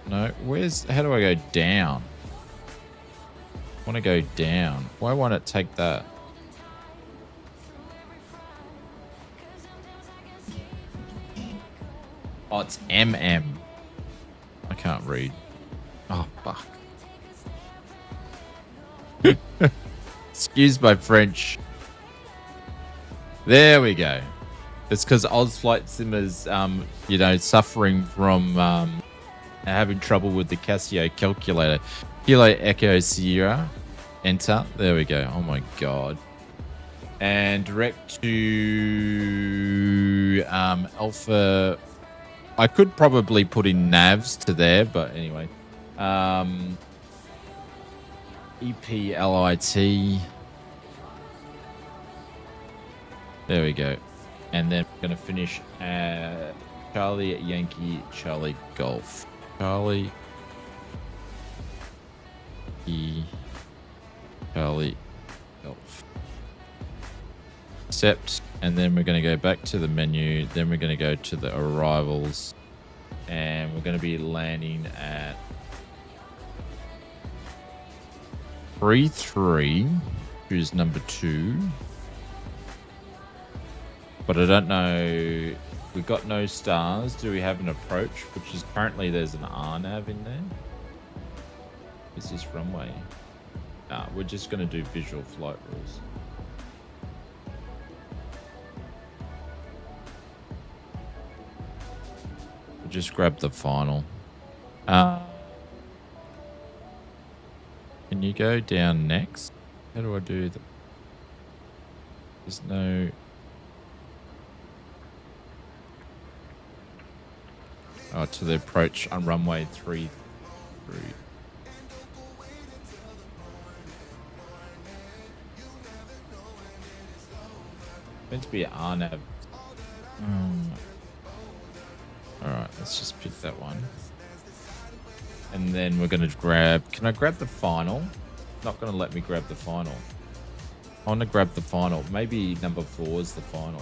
S3: No, how do I go down? I want to go down. Why won't it take that? Oh, it's MM. I can't read. Oh, fuck. Excuse my French. There we go. It's because Oz Flight Simmer's, you know, suffering from having trouble with the Casio calculator. Kilo Echo Sierra. Enter. There we go. Oh, my God. And direct to Alpha... I could probably put in navs to there, but anyway. EPLIT. There we go. And then we're going to finish at Charlie Yankee Charlie Golf. Charlie Charlie Golf. Accept. And then we're going to go back to the menu. Then we're going to go to the arrivals. And we're going to be landing at 33, which is number 2. But I don't know. We've got no stars. Do we have an approach? Which is currently there's an RNAV in there. Is this runway? Nah, we're just going to do visual flight rules. Just grab the final. Can you go down next? How do I do that? There's no... Oh, to the approach on runway 33. Meant to be an RNAV. Alright, let's just pick that one. And then we're going to grab... Can I grab the final? Not going to let me grab the final. I want to grab the final. Maybe number 4 is the final.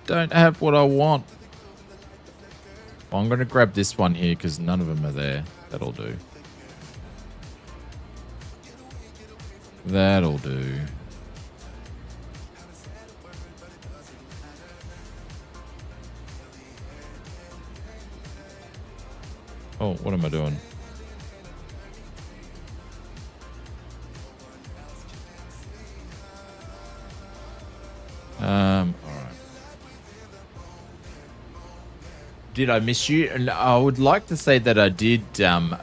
S3: Don't have what I want. Well, I'm going to grab this one here because none of them are there. That'll do. That'll do. Oh, what am I doing? All right. Did I miss you? I would like to say that I did,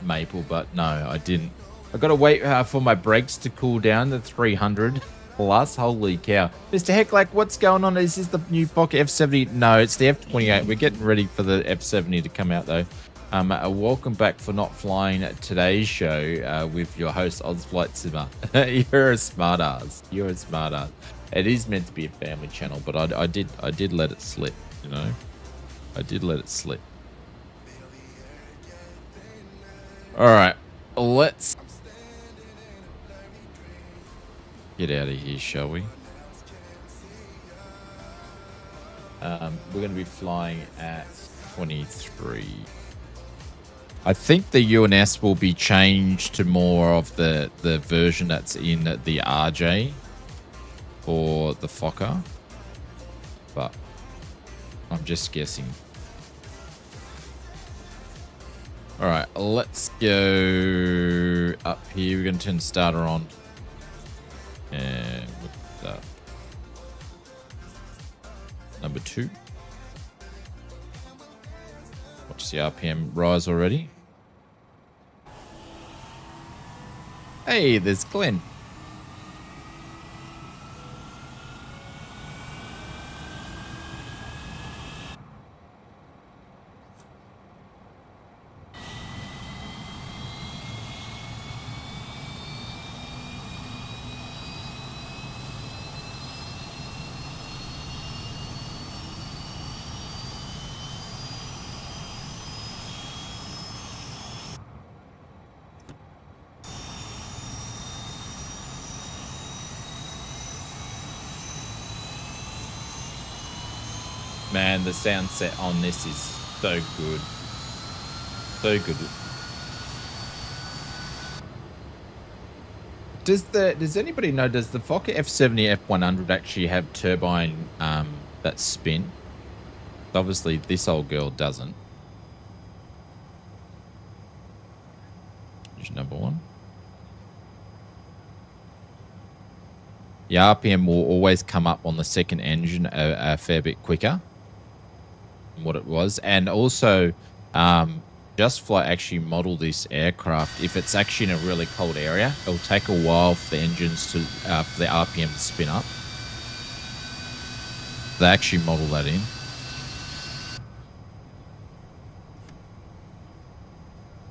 S3: Maple, but no, I didn't. I got to wait for my brakes to cool down to 300 plus. Holy cow. Mr. Hecklack, what's going on? Is this the new FOKKER F70? No, it's the F28. We're getting ready for the F70 to come out, though. Welcome back for not flying today's show with your host, Ozflight Simmer. You're a smart ass. You're a smart ass. It is meant to be a family channel, but I did let it slip, you know? I did let it slip. All right, let's get out of here, shall we? We're going to be flying at 23. I think the UNS will be changed to more of the version that's in the RJ for the FOKKER, but I'm just guessing. All right, let's go up here. We're going to turn the starter on. And with that, number 2. Watch the RPM rise already. Hey, there's Glenn. Man, the sound set on this is so good. So good. Does anybody know, does the FOKKER F70 F100 actually have turbine that spin? Obviously this old girl doesn't. Here's number 1. The RPM will always come up on the second engine a fair bit quicker than what it was. And also, Just Flight actually model this aircraft. If it's actually in a really cold area, it'll take a while for the engines to, for the RPM to spin up. They actually model that in.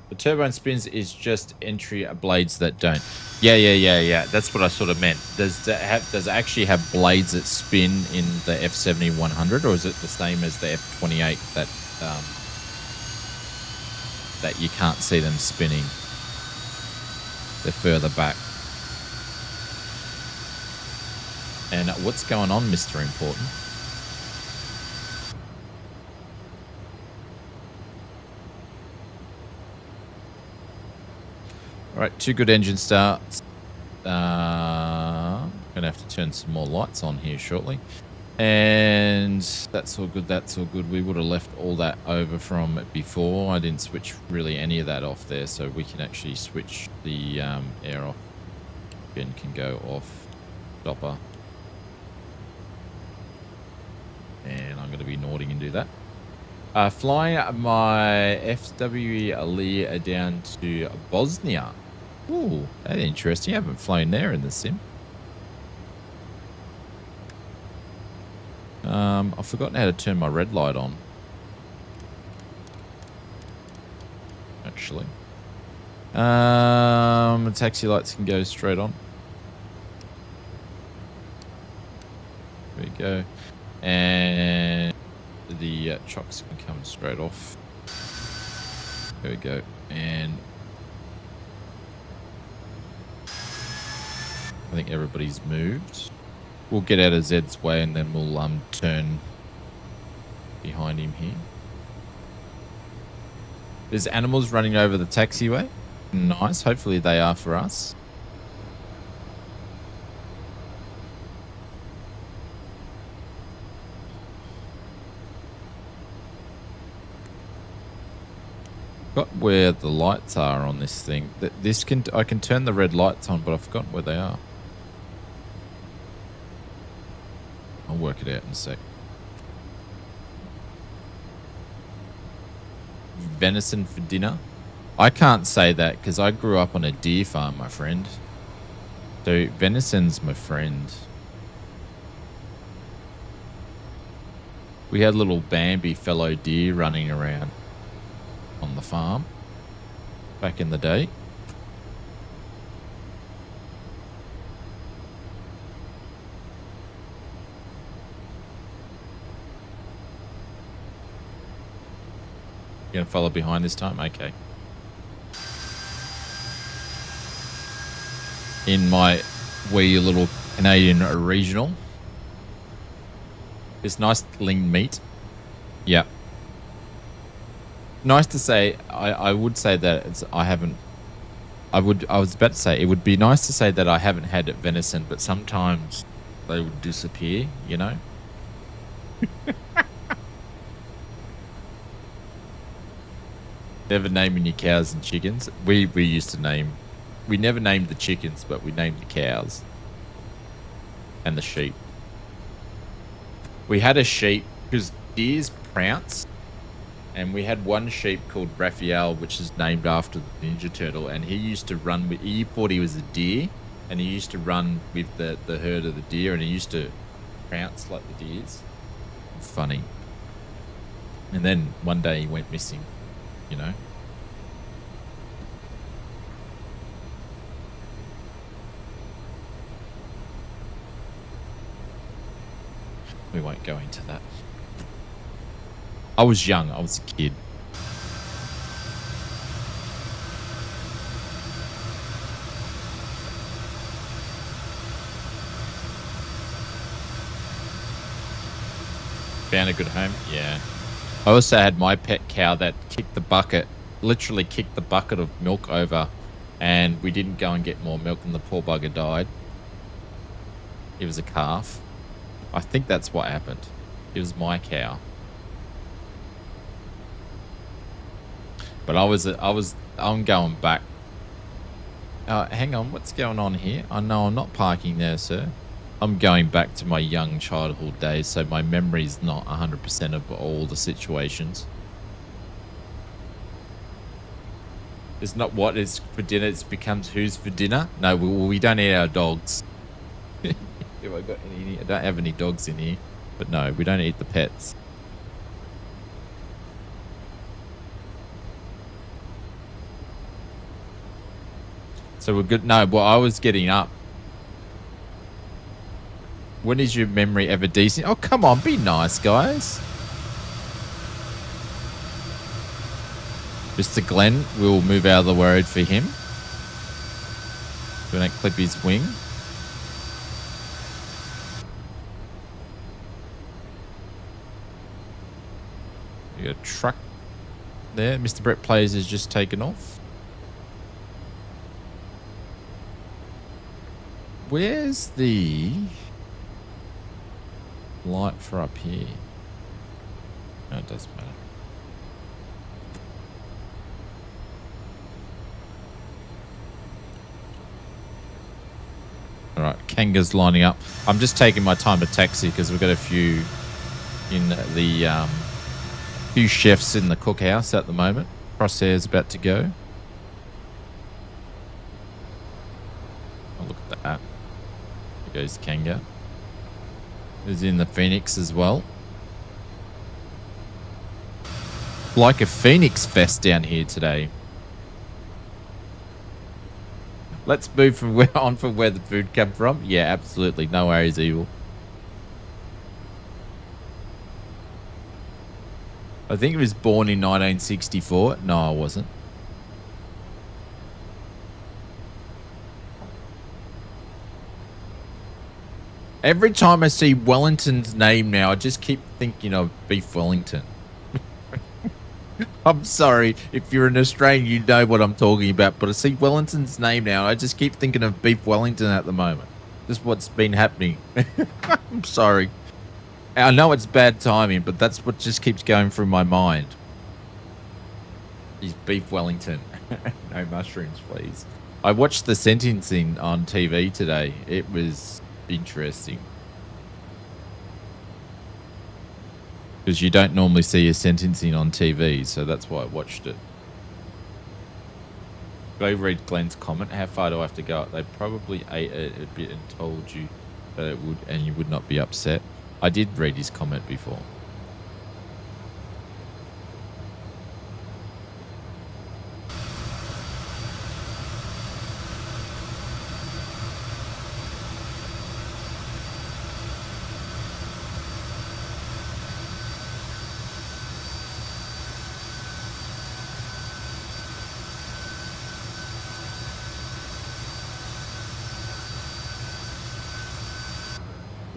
S3: The turbine spins is just entry blades that don't. Yeah. That's what I sort of meant. Does it actually have blades that spin in the F70 100, or is it the same as the F28 that you can't see them spinning? They're further back. And what's going on, Mr. Important? All right, 2 good engine starts. I'm going to have to turn some more lights on here shortly. And that's all good, that's all good. We would have left all that over from before. I didn't switch really any of that off there, so we can actually switch the air off. Ben can go off, stopper. And I'm going to be naughty and do that. Flying my FWE down to Bosnia. Ooh, that's interesting. I haven't flown there in the sim. I've forgotten how to turn my red light on. Actually. The taxi lights can go straight on. There we go. And the chocks can come straight off. There we go. And I think everybody's moved. We'll get out of Zed's way and then we'll turn behind him here. There's animals running over the taxiway. Nice. Hopefully they are for us. Forgot where the lights are on this thing. I can turn the red lights on, but I've forgotten where they are. I'll work it out in a sec. Venison for dinner? I can't say that because I grew up on a deer farm, my friend. So venison's my friend. We had little Bambi fellow deer running around on the farm back in the day. You gonna follow behind this time? Okay. In my wee little Canadian regional. It's nice lean meat. Yeah. Nice to say, I would say that it's, I was about to say, it would be nice to say that I haven't had venison, but sometimes they would disappear, you know? Never naming your cows and chickens. We used to name, we never named the chickens, but we named the cows and the sheep. We had a sheep because deers prounce, and we had one sheep called Raphael, which is named after the Ninja Turtle, and he used to run with, he thought he was a deer, and he used to run with the herd of the deer, and he used to prounce like the deers. Funny. And then one day he went missing, you know. We won't go into that. I was young. I was a kid. Found a good home? Yeah. I also had my pet cow that kicked the bucket, literally kicked the bucket of milk over, and we didn't go and get more milk, and the poor bugger died. It was a calf. I think that's what happened. It was my cow. But I'm going back. Hang on, what's going on here? Oh no, I'm not parking there, sir. I'm going back to my young childhood days, so my memory's not 100% of all the situations. It's not what is for dinner, it becomes who's for dinner. No, we don't eat our dogs. Have I got any? I don't have any dogs in here, but no, we don't eat the pets. So we're good. No, well, I was getting up. When is your memory ever decent? Oh, come on, be nice, guys. Mr. Glenn, we'll move out of the road for him. We don't clip his wing. You got a truck there. Mr. Brett Plays has just taken off. Where's the light for up here? No, it doesn't matter. All right, Kanga's lining up. I'm just taking my time to taxi because we've got a few in the few chefs in the cookhouse at the moment. Crosshair's about to go. Oh, look at that. There goes Kanga. Who's in the Phoenix as well. Like a Phoenix fest down here today. Let's move from where the food came from. Yeah, absolutely. No worries, Evil. I think it was born in 1964. No, I wasn't. Every time I see Wellington's name now, I just keep thinking of Beef Wellington. I'm sorry, if you're an Australian, you know what I'm talking about, but I see Wellington's name now, I just keep thinking of Beef Wellington at the moment. Just what's been happening. I'm sorry. I know it's bad timing, but that's what just keeps going through my mind. Is Beef Wellington. No mushrooms, please. I watched the sentencing on TV today. It was interesting. because you don't normally see a sentencing on TV, so that's why I watched it. Go read Glenn's comment. How far do I have to go? They probably ate it a bit and told you that it would, and you would not be upset. I did read his comment before.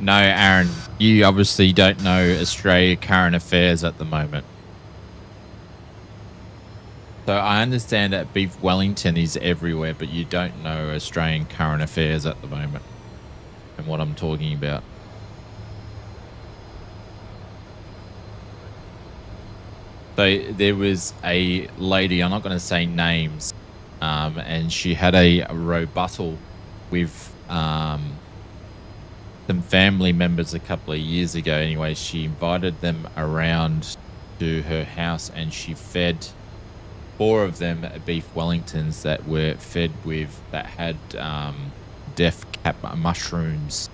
S3: No, Aaron, you obviously don't know Australia current affairs at the moment. So I understand that beef Wellington is everywhere, but you don't know Australian current affairs at the moment and what I'm talking about. So there was a lady, I'm not going to say names, and she had a rebuttal with some family members a couple of years ago. Anyway, she invited them around to her house and she fed 4 of them beef Wellingtons that were fed with, that had death cap mushrooms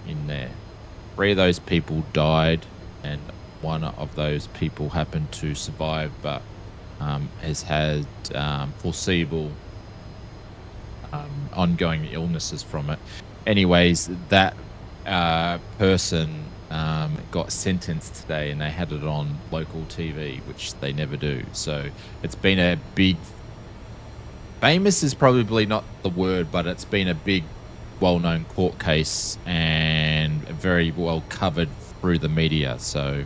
S3: in there. 3 of those people died and 1 of those people happened to survive, but has had foreseeable ongoing illnesses from it. Anyways, that person got sentenced today and they had it on local TV, which they never do. So it's been a big, famous is probably not the word, but it's been a big, well-known court case and very well covered through the media. So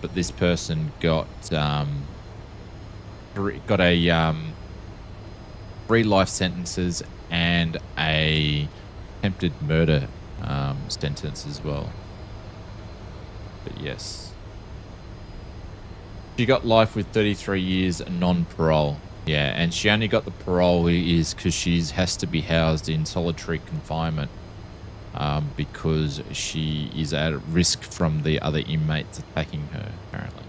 S3: but this person got a 3 life sentences and a attempted murder sentence as well. But yes, she got life with 33 years non-parole. Yeah, and she only got the parole is because she has to be housed in solitary confinement because she is at risk from the other inmates attacking her, apparently.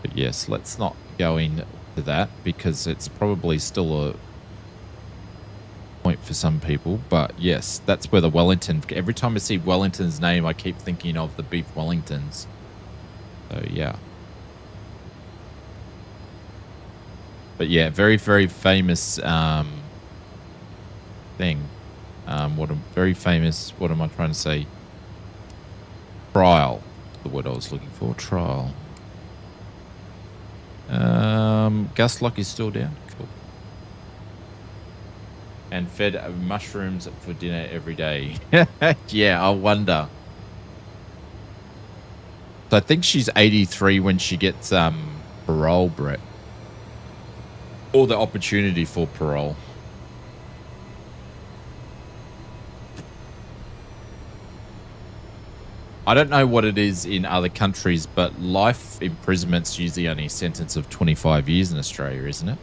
S3: But yes, let's not go into that because it's probably still a point for some people. But yes, that's where the Wellington, every time I see Wellington's name I keep thinking of the beef Wellingtons. So yeah, but yeah, very famous thing. What am I trying to say? Trial, the word I was looking for. Trial. Gas lock is still down. Cool. And fed mushrooms for dinner every day. Yeah, I wonder. So I think she's 83 when she gets parole, Brett. Or the opportunity for parole. I don't know what it is in other countries, but life imprisonment's usually only a sentence of 25 years in Australia, isn't it?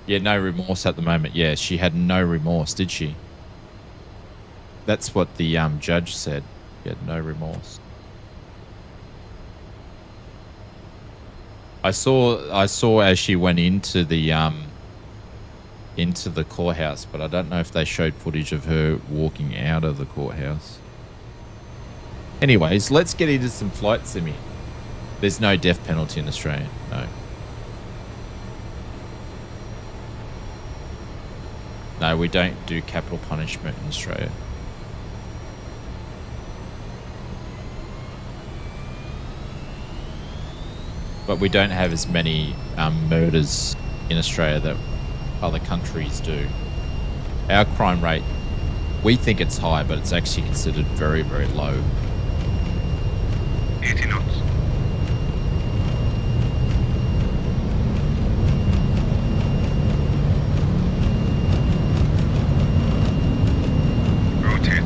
S3: Yeah, no remorse at the moment. Yeah, she had no remorse, did she? That's what the judge said. She had no remorse. I saw as she went into the courthouse, but I don't know if they showed footage of her walking out of the courthouse. Anyways, let's get into some flight simi. There's no death penalty in Australia. No. No, we don't do capital punishment in Australia. But we don't have as many murders in Australia that other countries do. Our crime rate, we think it's high, but it's actually considered very low.
S9: 80 knots. Rotate.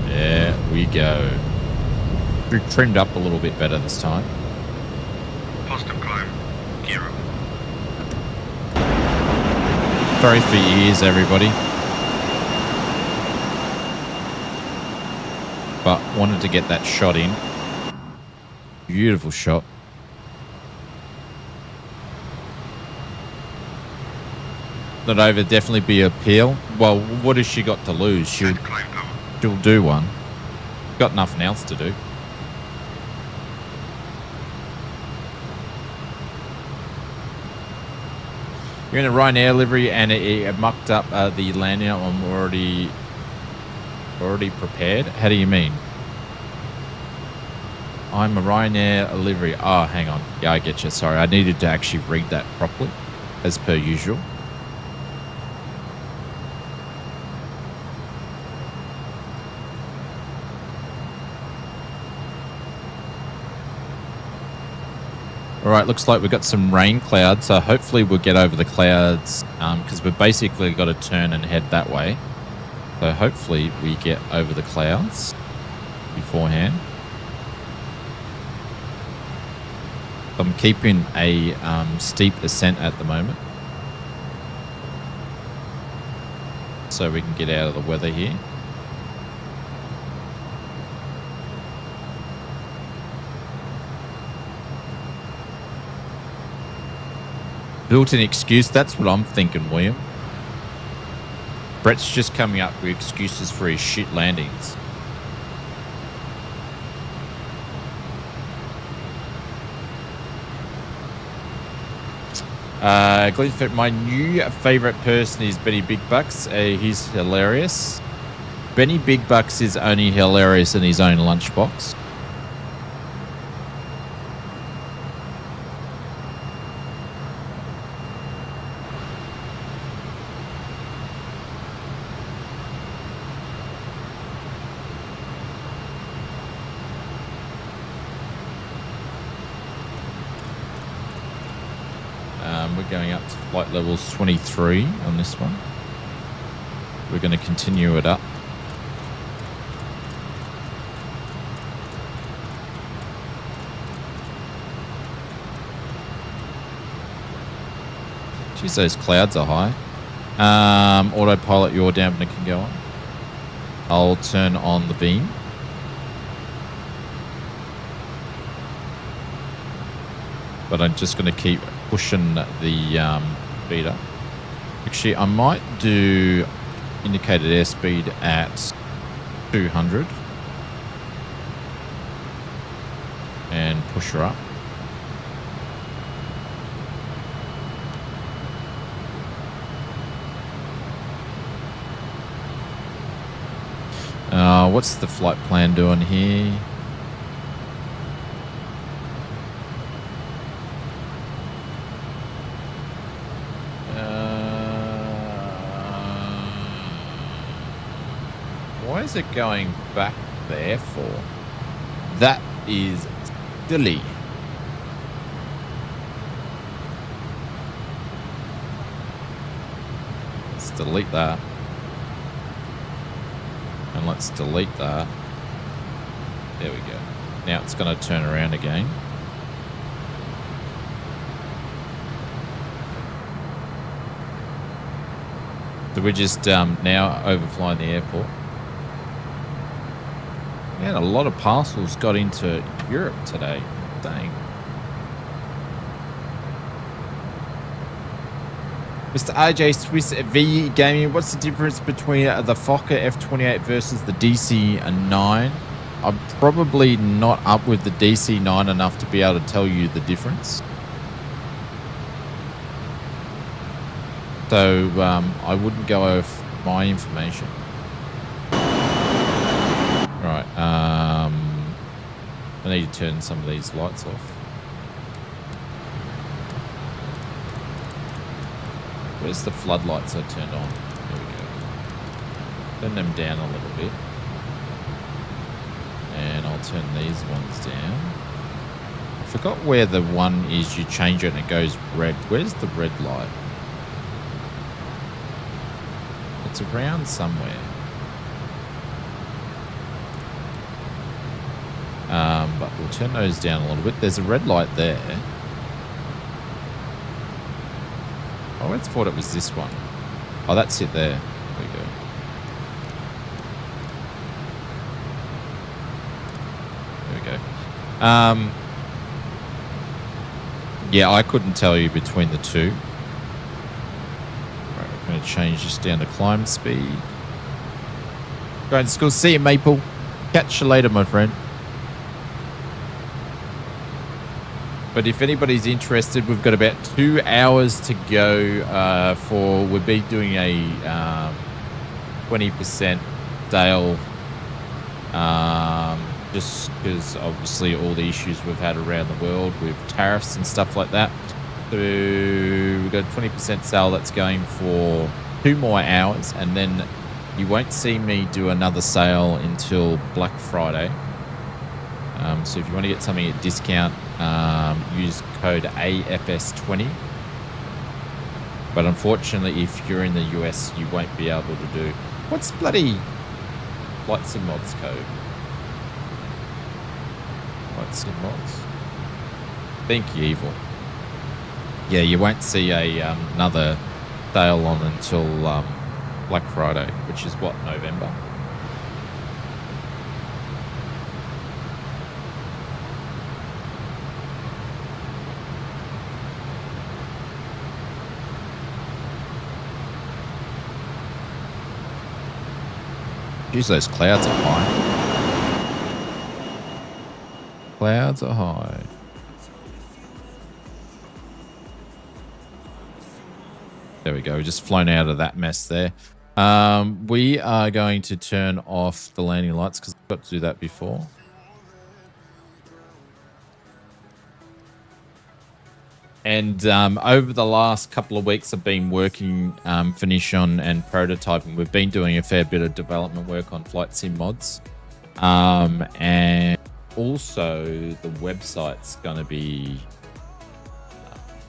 S3: There we go. We trimmed up a little bit better this time.
S9: Positive climb. Gear up.
S3: Sorry for your ears, everybody. But wanted to get that shot in. Beautiful shot. Not over, definitely be appeal. Well, what has she got to lose? She'll do one. Got nothing else to do. You're in a Ryanair livery and it mucked up the landing. I'm already prepared. How do you mean? I'm a Ryanair livery. Oh, hang on. Yeah, I get you. Sorry, I needed to actually read that properly, as per usual. All right, looks like we've got some rain clouds, so hopefully we'll get over the clouds because we've basically got to turn and head that way. So hopefully we get over the clouds beforehand. I'm keeping a steep ascent at the moment, so we can get out of the weather here. Built-in excuse, that's what I'm thinking, William. Brett's just coming up with excuses for his shit landings. Glenn, my new favourite person is Benny Big Bucks. He's hilarious. Benny Big Bucks is only hilarious in his own lunchbox. We're going up to flight levels 23 on this one. We're going to continue it up. Jeez, those clouds are high. Autopilot, your dampener can go on. I'll turn on the beam. But I'm just going to keep pushing the speed up. Actually, I might do indicated airspeed at 200 and push her up. What's the flight plan doing here? Why is it going back there for? That is silly. Let's delete that. And let's delete that. There we go. Now it's going to turn around again. So we're just now overflying the airport. Man, a lot of parcels got into Europe today. Dang. Mr. RJ Swiss V Gaming, what's the difference between the FOKKER F28 versus the DC9? I'm probably not up with the DC9 enough to be able to tell you the difference. So I wouldn't go off my information. Right, I need to turn some of these lights off. Where's the floodlights I turned on? There we go. Turn them down a little bit. And I'll turn these ones down. I forgot where the one is you change it and it goes red. Where's the red light? It's around somewhere. But we'll turn those down a little bit. There's a red light there. I always thought it was this one. Oh, that's it there. There we go. There we go. Yeah, I couldn't tell you between the two. Right, we're going to change this down to climb speed. Going to school. See you, Maple. Catch you later, my friend. But if anybody's interested, we've got about 2 hours to go we'll be doing a 20% sale. Just because obviously all the issues we've had around the world with tariffs and stuff like that. So we've got a 20% sale that's going for 2 more hours, and then you won't see me do another sale until Black Friday. So if you want to get something at discount, use code AFS20. But unfortunately, if you're in the US, you won't be able to do... What's bloody Flight Sim Mods code? Flight Sim Mods? Think evil. Yeah, you won't see another sale on until Black Friday, which is what, November? Jeez, those clouds are high. Clouds are high. There we go. We've just flown out of that mess there. We are going to turn off the landing lights because I've got to do that before. And over the last couple of weeks, I've been working Finition and prototyping. We've been doing a fair bit of development work on Flight Sim Mods. And also the website's going to be...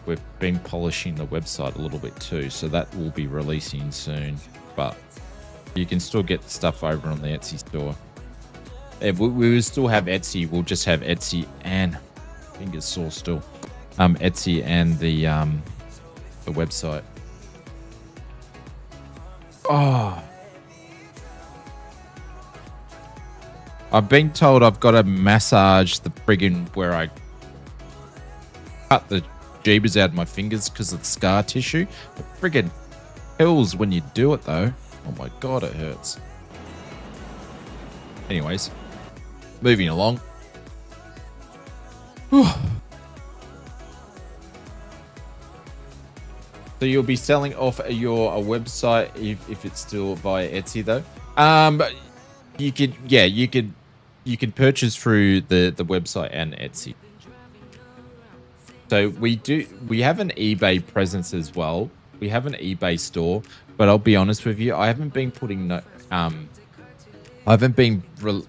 S3: we've been polishing the website a little bit too. So that will be releasing soon. But you can still get the stuff over on the Etsy store. We will still have Etsy. We'll just have Etsy and... fingers sore still. Etsy and the website. Oh, I've been told I've got to massage the friggin' where I cut the jeebers out of my fingers because of the scar tissue. It friggin' kills when you do it though. Oh my god, it hurts. Anyways, moving along. Whew. So you'll be selling off your website if it's still via Etsy though. You could purchase through the website and Etsy. So we have an eBay presence as well. We have an eBay store, but I'll be honest with you, I haven't been putting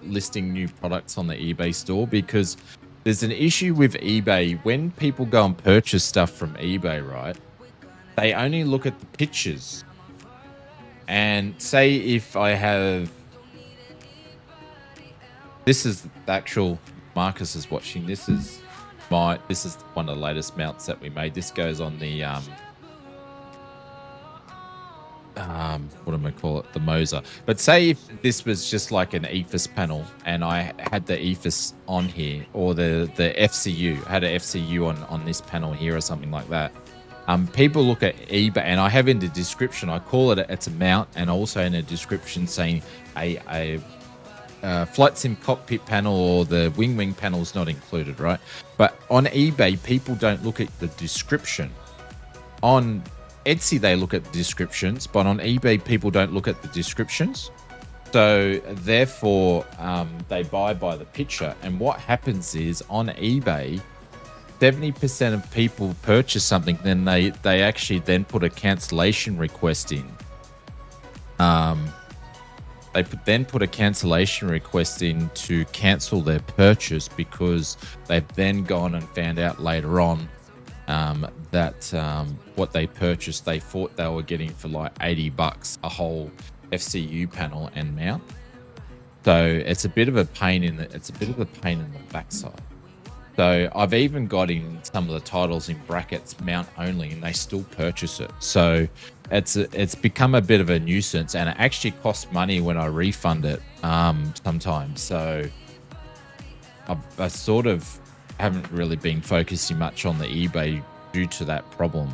S3: listing new products on the eBay store because there's an issue with eBay. When people go and purchase stuff from eBay, right? They only look at the pictures. And say if I have... This is the actual... Marcus is watching. This is one of the latest mounts that we made. This goes on the... what am I call it? The Moser. But say if this was just like an EFIS panel and I had the EFIS on here, or the FCU, had an FCU on this panel here or something like that. People look at eBay, and I have in the description, I call it it's a mount, and also in a description saying a flight sim cockpit panel or the wing panel is not included, right? But on eBay, people don't look at the description. On Etsy, they look at the descriptions, but on eBay, people don't look at the descriptions. So therefore, they buy by the picture. And what happens is on eBay, 70% of people purchase something, then they actually then put a cancellation request in. They then put a cancellation request in to cancel their purchase because they've then gone and found out later on that what they purchased, they thought they were getting for like $80 a whole FCU panel and mount. So it's a bit of a pain in the backside. So I've even got in some of the titles in brackets mount only, and they still purchase it. So it's become a bit of a nuisance, and it actually costs money when I refund it sometimes. So I sort of haven't really been focusing much on the eBay due to that problem,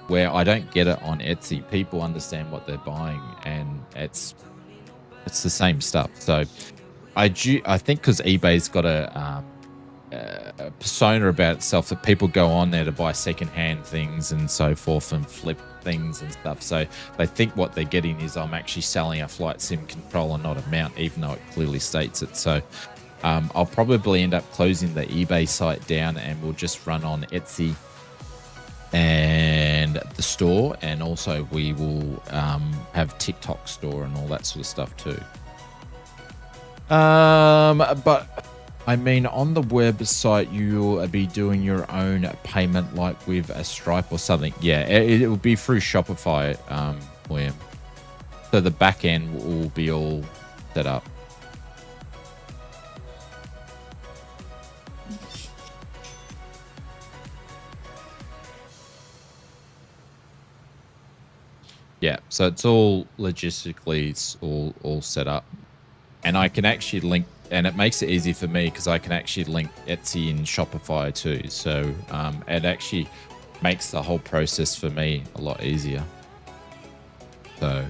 S3: where I don't get it on Etsy. People understand what they're buying, and it's the same stuff. So I think because eBay's got a persona about itself that people go on there to buy secondhand things and so forth and flip things and stuff. So they think what they're getting is I'm actually selling a flight sim controller, not a mount, even though it clearly states it. So I'll probably end up closing the eBay site down, and we'll just run on Etsy and the store, and also we will have TikTok store and all that sort of stuff too. But I mean, on the website, you'll be doing your own payment, like with a Stripe or something. Yeah, it will be through Shopify, William. So the back end will be all set up. Yeah, so it's all logistically, it's all set up, and I can actually link. And it makes it easy for me because I can actually link Etsy and Shopify too. So it actually makes the whole process for me a lot easier. So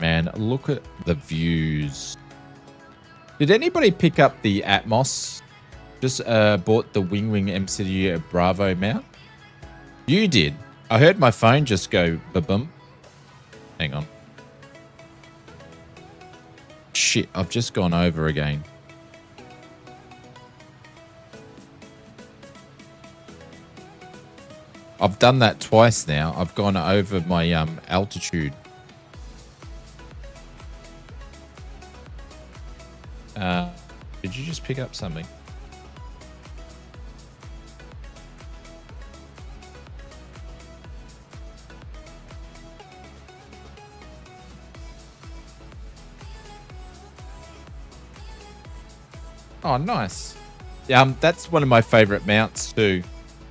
S3: man, look at the views. Did anybody pick up the Atmos? Just bought the Wing MCD Bravo mount. You did. I heard my phone just go ba-bum. Hang on. Shit, I've just gone over again. I've done that twice now. I've gone over my altitude. Did you just pick up something? Oh, nice. That's one of my favorite mounts too.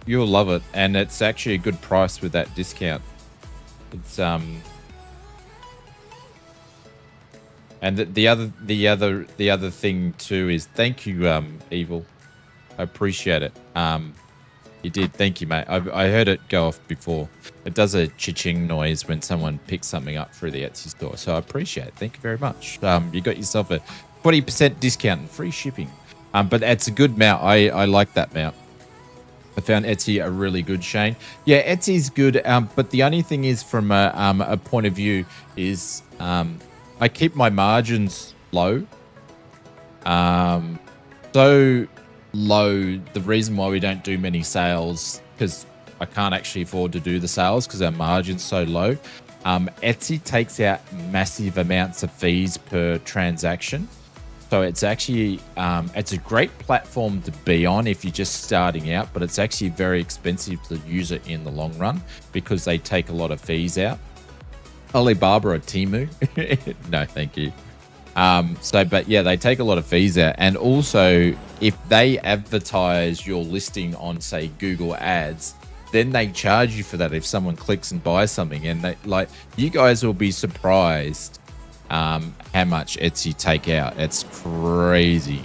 S3: You'll love it, and it's actually a good price with that discount. It's and the other thing too is thank you, Evil. I appreciate it. You did. Thank you, mate. I heard it go off before. It does a cha-ching noise when someone picks something up through the Etsy store, so I appreciate it. Thank you very much. You got yourself a 20% discount and free shipping. But it's a good mount. I like that mount. I found Etsy a really good, Shane. Yeah, Etsy's good. But the only thing is, from a point of view, is I keep my margins low. So low. The reason why we don't do many sales, because I can't actually afford to do the sales because our margin's so low. Etsy takes out massive amounts of fees per transaction. So it's actually, it's a great platform to be on if you're just starting out, but it's actually very expensive to use it in the long run because they take a lot of fees out. Alibaba or Temu? No, thank you. But yeah, they take a lot of fees out. And also, if they advertise your listing on, say, Google Ads, then they charge you for that if someone clicks and buys something. And they, like, you guys will be surprised how much Etsy take out. It's crazy.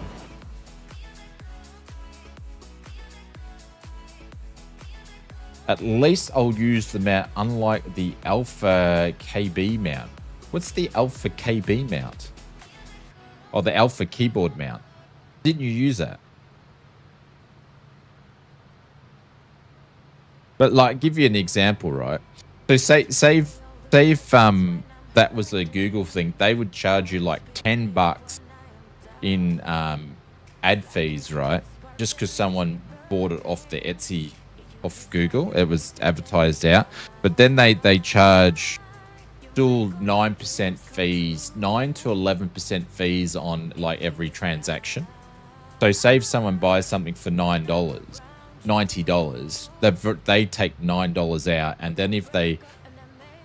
S3: At least I'll use the mount, unlike the Alpha KB mount. What's the Alpha KB mount? Oh, the Alpha keyboard mount. Didn't you use that? But like, give you an example, right? So say if that was the Google thing, they would charge you like $10 in ad fees, right? Just because someone bought it off the Etsy, off Google. It was advertised out, but then they charge still 9% fees, 9 to 11% fees on like every transaction. So say if someone buys something for $90, they take $9 out, and then if they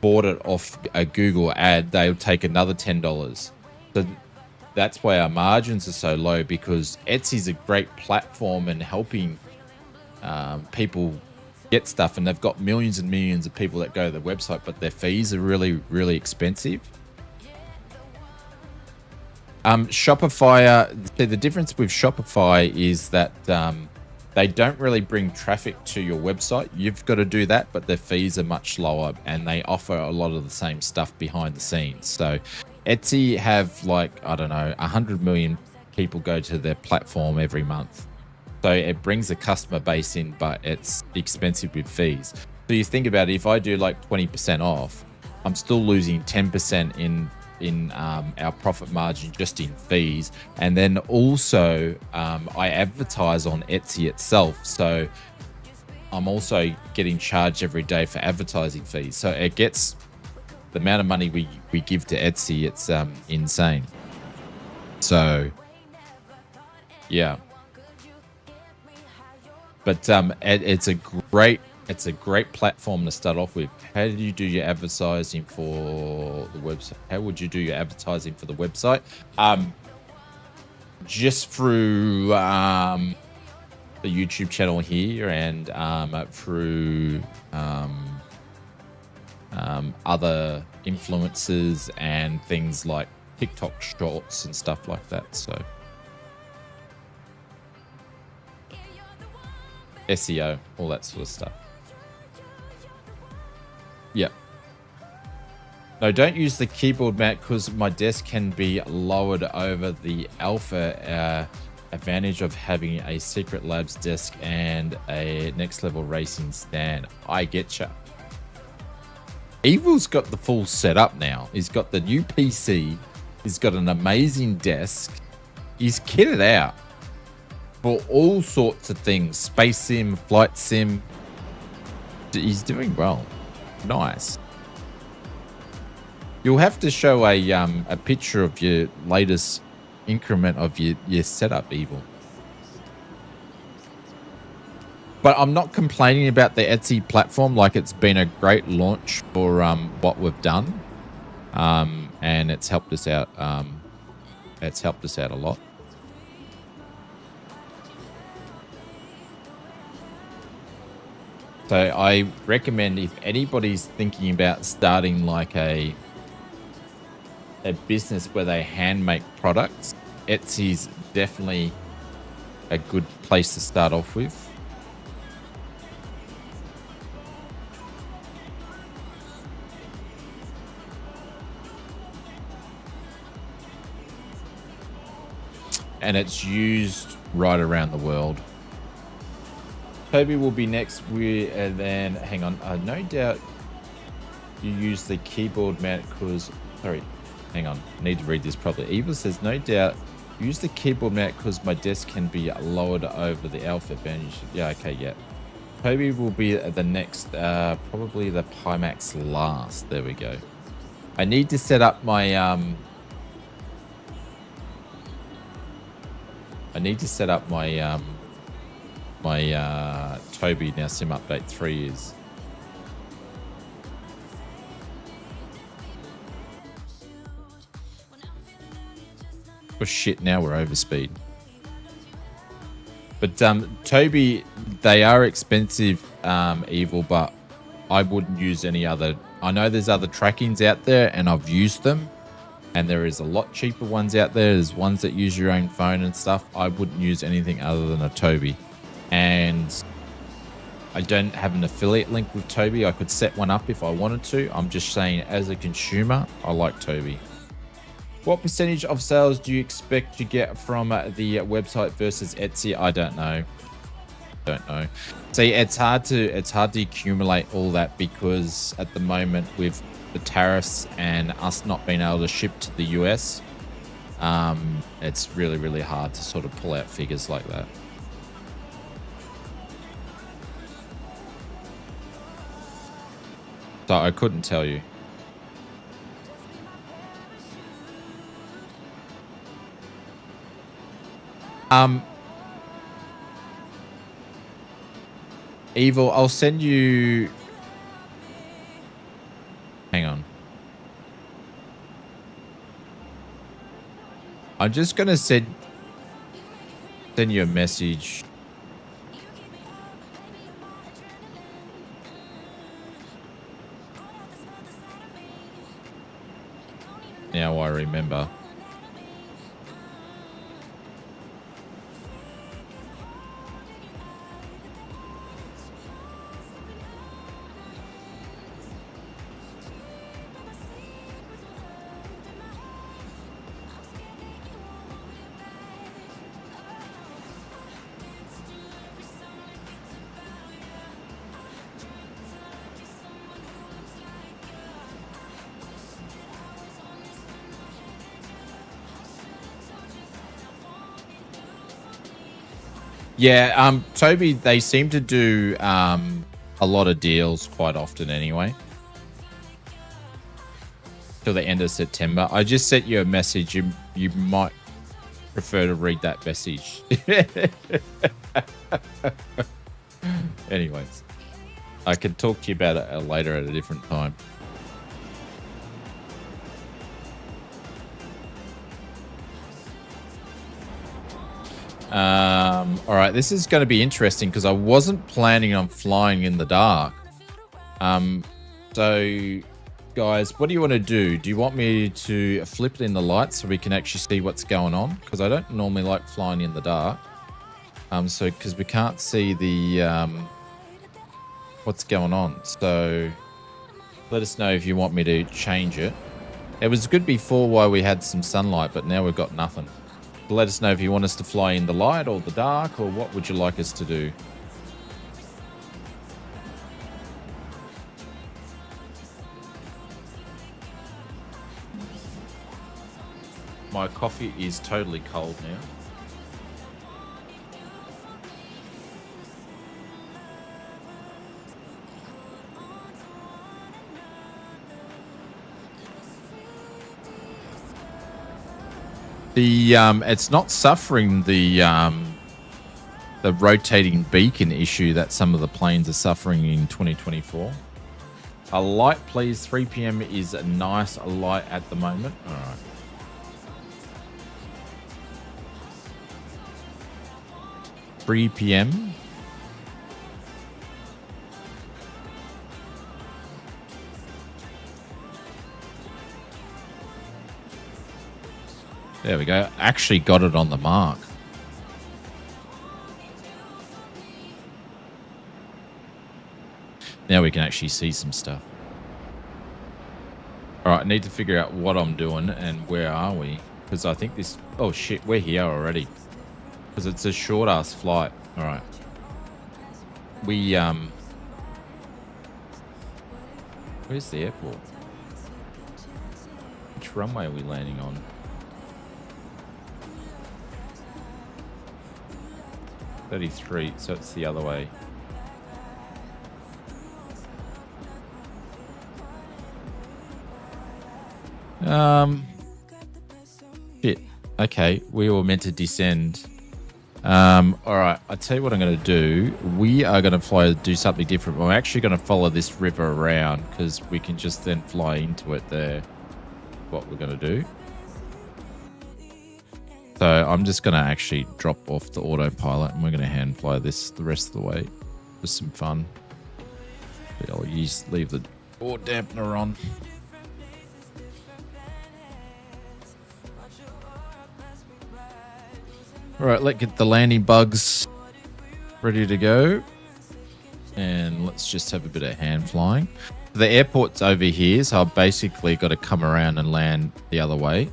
S3: bought it off a Google ad, they'll take another $10. So that's why our margins are so low, because Etsy's a great platform and helping people get stuff, and they've got millions and millions of people that go to the website, but their fees are really, really expensive. Shopify, the difference with Shopify is that they don't really bring traffic to your website. You've got to do that, but their fees are much lower, and they offer a lot of the same stuff behind the scenes. So Etsy have, like, I don't know, 100 million people go to their platform every month. So it brings a customer base in, but it's expensive with fees. So you think about it, if I do like 20% off, I'm still losing 10% in our profit margin just in fees. And then also I advertise on Etsy itself, so I'm also getting charged every day for advertising fees. So it gets the amount of money we give to Etsy, it's insane. So yeah, but it's a great platform to start off with. How do you do your advertising for the website? How would you do your advertising for the website? Just through the YouTube channel here, and through other influencers and things like TikTok shorts and stuff like that. So SEO, all that sort of stuff. Yep. No, don't use the keyboard mount because my desk can be lowered over the alpha. Advantage of having a Secret Labs desk and a next level racing stand. I getcha. Evil's got the full setup now. He's got the new PC. He's got an amazing desk. He's kitted out for all sorts of things. Space sim, flight sim. He's doing well. Nice. You'll have to show a picture of your latest increment of your setup, Evil. But I'm not complaining about the Etsy platform. Like, it's been a great launch for what we've done, and it's helped us out. It's helped us out a lot. So I recommend, if anybody's thinking about starting like a business where they hand make products, Etsy's definitely a good place to start off with. And it's used right around the world. Toby will be next. And then, hang on. No doubt you use the keyboard mount because, sorry, hang on. I need to read this properly. Eva says, no doubt use the keyboard mount because my desk can be lowered over the alpha advantage. Yeah, okay, yeah. Toby will be the next, probably the Pimax last. There we go. I need to set up my, Toby now sim update 3 is. Oh shit, now we're over speed. But Toby, they are expensive, Evil, but I wouldn't use any other. I know there's other trackings out there and I've used them, and there is a lot cheaper ones out there. There's ones that use your own phone and stuff. I wouldn't use anything other than a Toby. And I don't have an affiliate link with Toby. I could set one up if I wanted to. I'm just saying, as a consumer, I like Toby. What percentage of sales do you expect to get from the website versus Etsy? I don't know. See, it's hard to accumulate all that, because at the moment with the tariffs and us not being able to ship to the US, it's really, really hard to sort of pull out figures like that. So I couldn't tell you. Evil, I'll send you. Hang on. I'm just gonna send you a message. Now I remember. Yeah, Toby, they seem to do a lot of deals quite often anyway. Till the end of September. I just sent you a message. You might prefer to read that message. Anyways, I can talk to you about it later at a different time. All right, this is going to be interesting because I wasn't planning on flying in the dark. So, guys, what do you want to do? Do you want me to flip it in the light so we can actually see what's going on? Because I don't normally like flying in the dark. So because we can't see the what's going on. So let us know if you want me to change it. It was good before while we had some sunlight, but now we've got nothing. Let us know if you want us to fly in the light or the dark, or what would you like us to do? My coffee is totally cold now. The it's not suffering the rotating beacon issue that some of the planes are suffering in 2024. A light, please. 3 p.m. is a nice light at the moment. All right. $3 p.m. There we go. Actually got it on the mark. Now we can actually see some stuff. All right, I need to figure out what I'm doing and where are we? Because I think this... Oh, shit, we're here already. Because it's a short-ass flight. All right. We, Where's the airport? Which runway are we landing on? .33, so it's the other way. Shit. Okay, we were meant to descend. All right, I'll tell you what I'm going to do. We are going to do something different. We're actually going to follow this river around because we can just then fly into it there. What we're going to do. So I'm just going to actually drop off the autopilot and we're going to hand fly this the rest of the way. Just some fun. I'll leave the door dampener on. All right, let's get the landing bugs ready to go. And let's just have a bit of hand flying. The airport's over here, so I've basically got to come around and land the other way.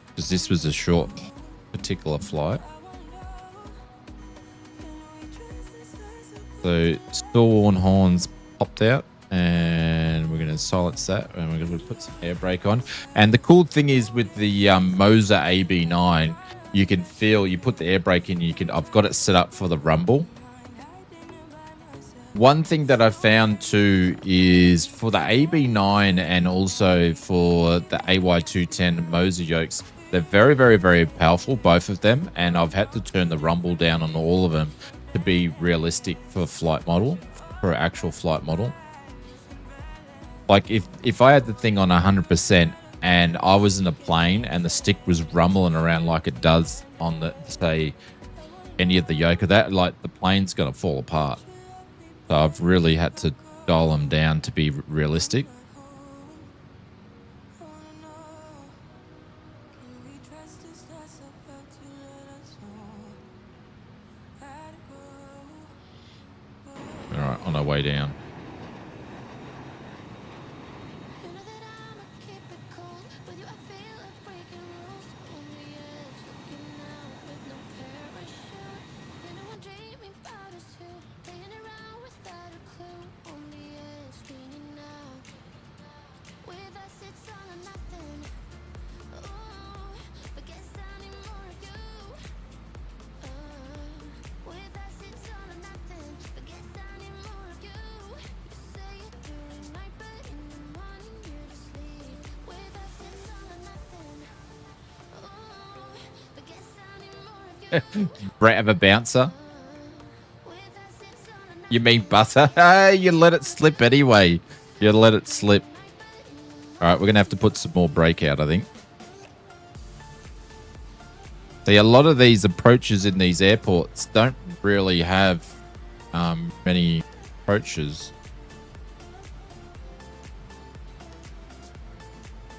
S3: Because this was a short particular flight. So stall horns popped out and we're going to silence that and we're going to put some air brake on. And the cool thing is with the Moser AB9, you can feel, you put the air brake in, I've got it set up for the rumble. One thing that I found too is for the AB9 and also for the AY210 Moser yokes, they're very, very, very powerful, both of them. And I've had to turn the rumble down on all of them to be realistic for flight model, for actual flight model. Like if I had the thing on 100% and I was in a plane and the stick was rumbling around like it does on the, say, any of the yoke of that, like the plane's going to fall apart. So I've really had to dial them down to be realistic. All right, on our way down. Brett have a bouncer. You mean butter? You let it slip anyway. You let it slip. All right, we're going to have to put some more brake out, I think. See, a lot of these approaches in these airports don't really have many approaches.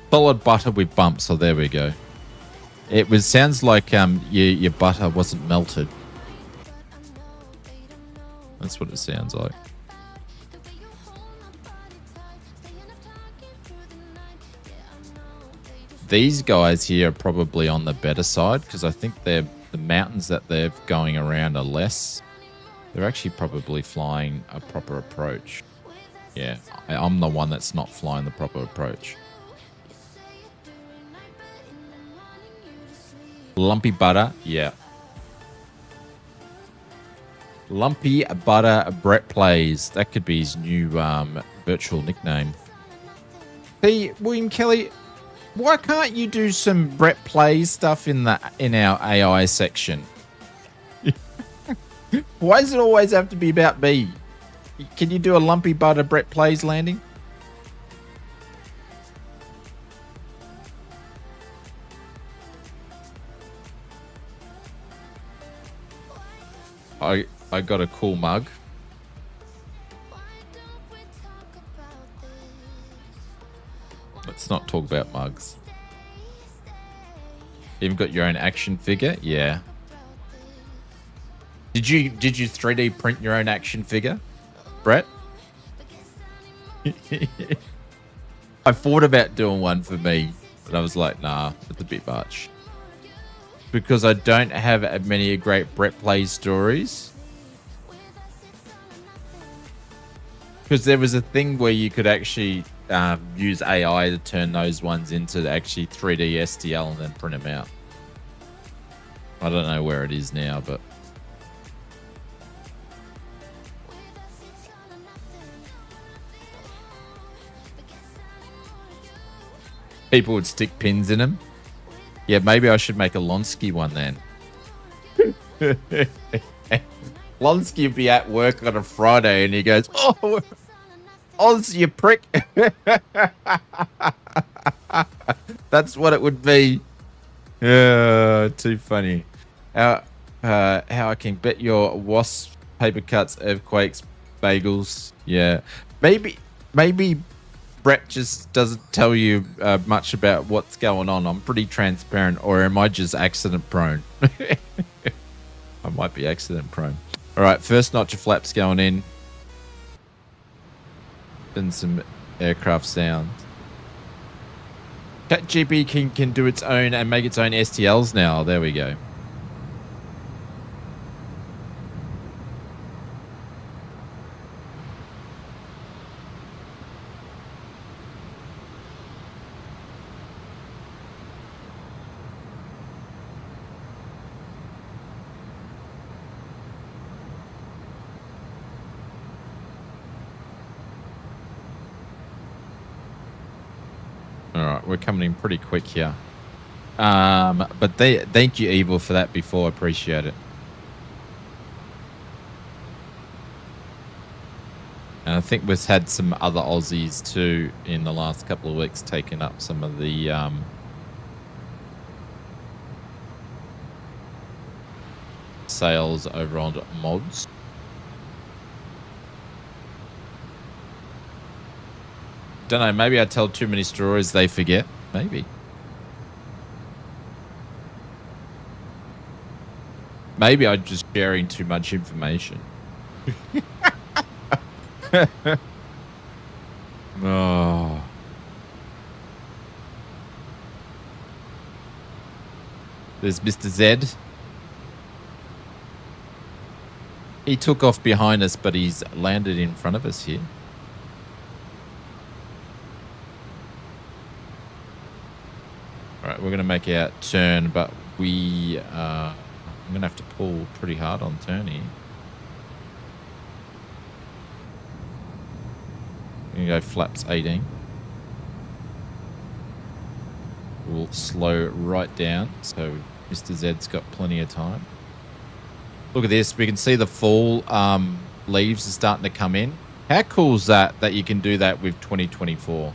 S3: Solid butter with bumps, so there we go. It was sounds like your butter wasn't melted. That's what it sounds like. These guys here are probably on the better side because I think the mountains that they're going around are less. They're actually probably flying a proper approach. Yeah, I'm the one that's not flying the proper approach. Lumpy butter, yeah. Lumpy butter Brett plays. That could be his new virtual nickname. Hey, William Kelly, why can't you do some Brett plays stuff in our AI section? Why does it always have to be about me? Can you do a lumpy butter Brett plays landing? I got a cool mug. Let's not talk about mugs. You've got your own action figure? Yeah. Did you 3D print your own action figure, Brett? I thought about doing one for me, but I was like, nah, it's a bit much. Because I don't have many great Brett Play stories. Because there was a thing where you could actually use AI to turn those ones into actually 3D STL and then print them out. I don't know where it is now, but... people would stick pins in them. Yeah, maybe I should make a Lonsky one then. Lonsky would be at work on a Friday and he goes, "Oh, Oz, you prick." That's what it would be. Yeah, too funny. How I can bet your wasps, paper cuts, earthquakes, bagels. Yeah, maybe Brett just doesn't tell you much about what's going on. I'm pretty transparent, or am I just accident prone? I might be accident prone. All right, first notch of flaps going in. And some aircraft sounds. ChatGPT can do its own and make its own STLs now. There we go. We're coming in pretty quick here. But thank you, Evil, for that before. I appreciate it. And I think we've had some other Aussies too in the last couple of weeks taking up some of the sales over on mods. Don't know, maybe I tell too many stories they forget. Maybe. Maybe I'm just sharing too much information. Oh. There's Mr. Z. He took off behind us, but he's landed in front of us here. All right, we're going to make our turn, but I'm going to have to pull pretty hard on turn here. We're going to go flaps 18. We'll slow right down, so Mr. Z's got plenty of time. Look at this. We can see the fall leaves are starting to come in. How cool is that you can do that with 2024?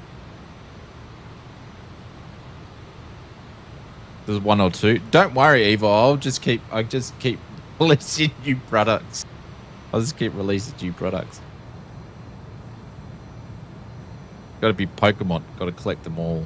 S3: There's one or two. Don't worry, Eva. I just keep releasing new products. I'll just keep releasing new products. Got to be Pokemon. Got to collect them all.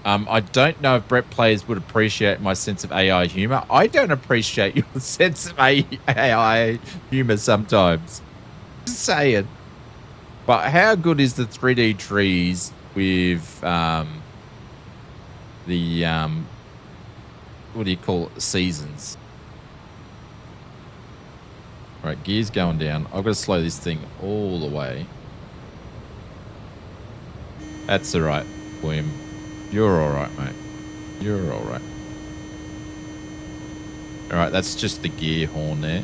S3: I don't know if Brett players would appreciate my sense of AI humor. I don't appreciate your sense of AI humor sometimes. Just saying. But how good is the 3D trees with the what do you call it? Seasons. All right, gears going down. I've got to slow this thing all the way. That's all right, William. You're all right, mate. You're all right. All right, that's just the gear horn there.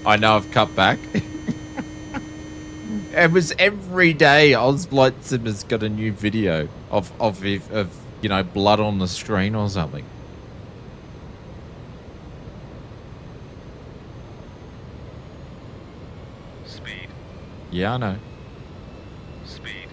S3: I know I've cut back. It was every day Oz Blightzim has got a new video of you know, blood on the screen or something. Yeah, I know.
S9: Speed.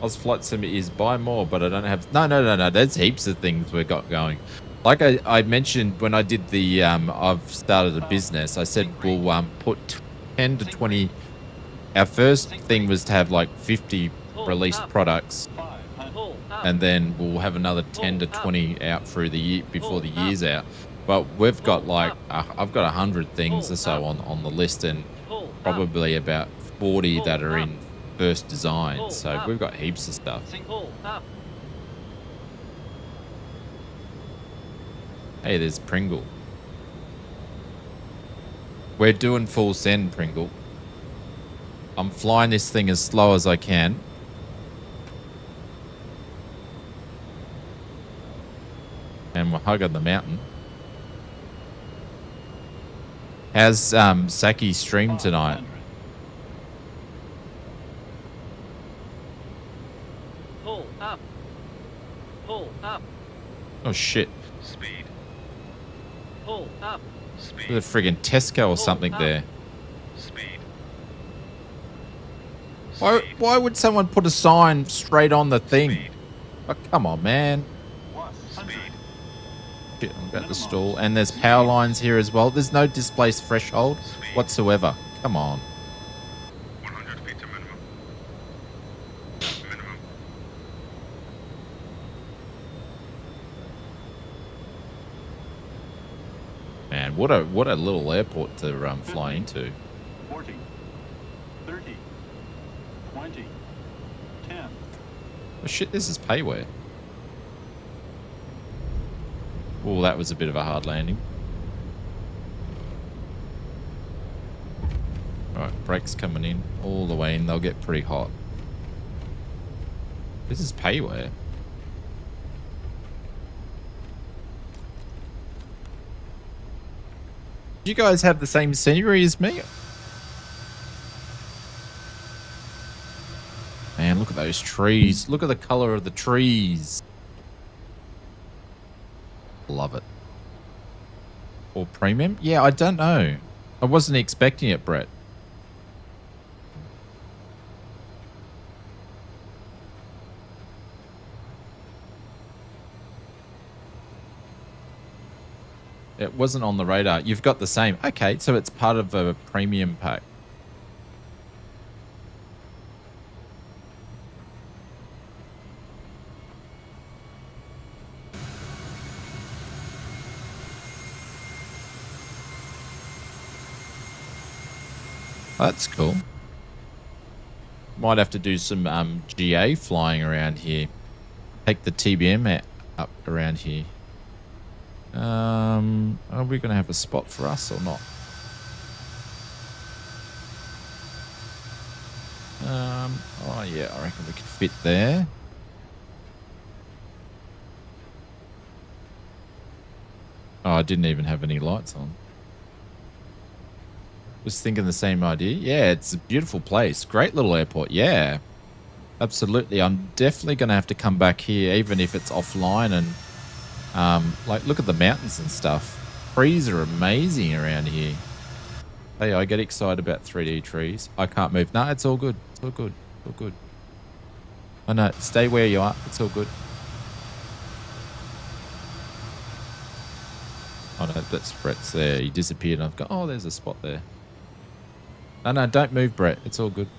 S3: Ozflight Sim is buy more, but I don't have... No. There's heaps of things we've got going. Like I mentioned when I did the... I've started a business. I said we'll put 10 to 20... Our first thing was to have like 50 released products. And then we'll have another 10 to 20 out through the year before the year's out. But we've got like, I've got 100 things or so on the list, and probably about 40 that are in first design. So we've got heaps of stuff. Hey, there's Pringle. We're doing full send, Pringle. I'm flying this thing as slow as I can. And we're hugging the mountain. How's Saki stream tonight?
S6: Pull up. Pull up.
S3: Oh shit.
S9: Speed.
S6: Pull up.
S9: Speed.
S3: There's a friggin' Tesco or something there.
S9: Speed.
S3: Why would someone put a sign straight on the thing?
S9: Speed.
S3: Oh, come on, man.
S9: Speed.
S3: Shit, I'm about to stall. And there's power lines here as well. There's no displaced threshold whatsoever. Come on.
S9: 100 feet to minimum. Minimum.
S3: Man, what a little airport to fly into.
S10: 40, 30, 20, 10.
S3: Oh shit, this is payware. Oh, that was a bit of a hard landing. Alright, brakes coming in all the way in. They'll get pretty hot. This is payware. Do you guys have the same scenery as me? Man, look at those trees. Look at the color of the trees. Love it. Or premium? Yeah, I don't know. I wasn't expecting it, Brett. It wasn't on the radar. You've got the same. Okay, so it's part of a premium pack. That's cool. Might have to do some GA flying around here. Take the TBM up around here. Are we going to have a spot for us or not? Oh yeah, I reckon we could fit there. Oh, I didn't even have any lights on. Was thinking the same idea. Yeah, it's a beautiful place. Great little airport. Yeah, absolutely. I'm definitely going to have to come back here, even if it's offline. And like, look at the mountains and stuff. Trees are amazing around here. Hey, I get excited about 3D trees. I can't move. No, it's all good. It's all good. It's all good. Oh no, stay where you are. It's all good. Oh no, that's Brett's there. He disappeared. And I've got, oh, there's a spot there. No, no, don't move, Brett. It's all good.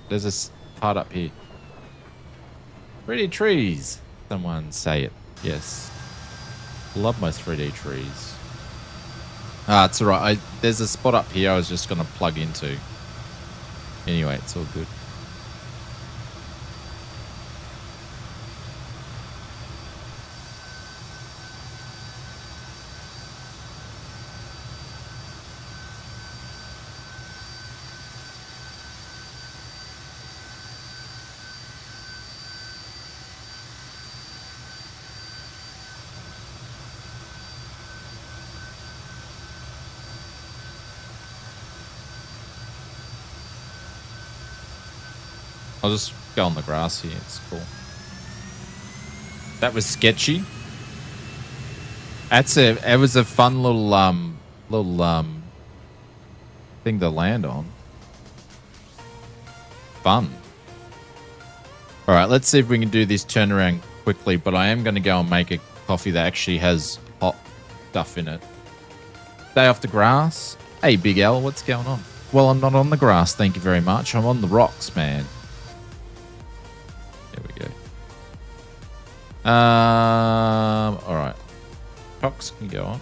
S3: There's this part up here. Pretty trees. Someone say it. Yes. Love my 3D trees. Ah, it's all right. There's a spot up here I was just going to plug into. Anyway, it's all good. I'll just go on the grass here. It's cool. That was sketchy. It was a fun little thing to land on. Fun. All right, let's see if we can do this turnaround quickly. But I am going to go and make a coffee that actually has hot stuff in it. Stay off the grass. Hey, Big L, what's going on? Well, I'm not on the grass, thank you very much. I'm on the rocks, man. There we go. All right. Cox can go on.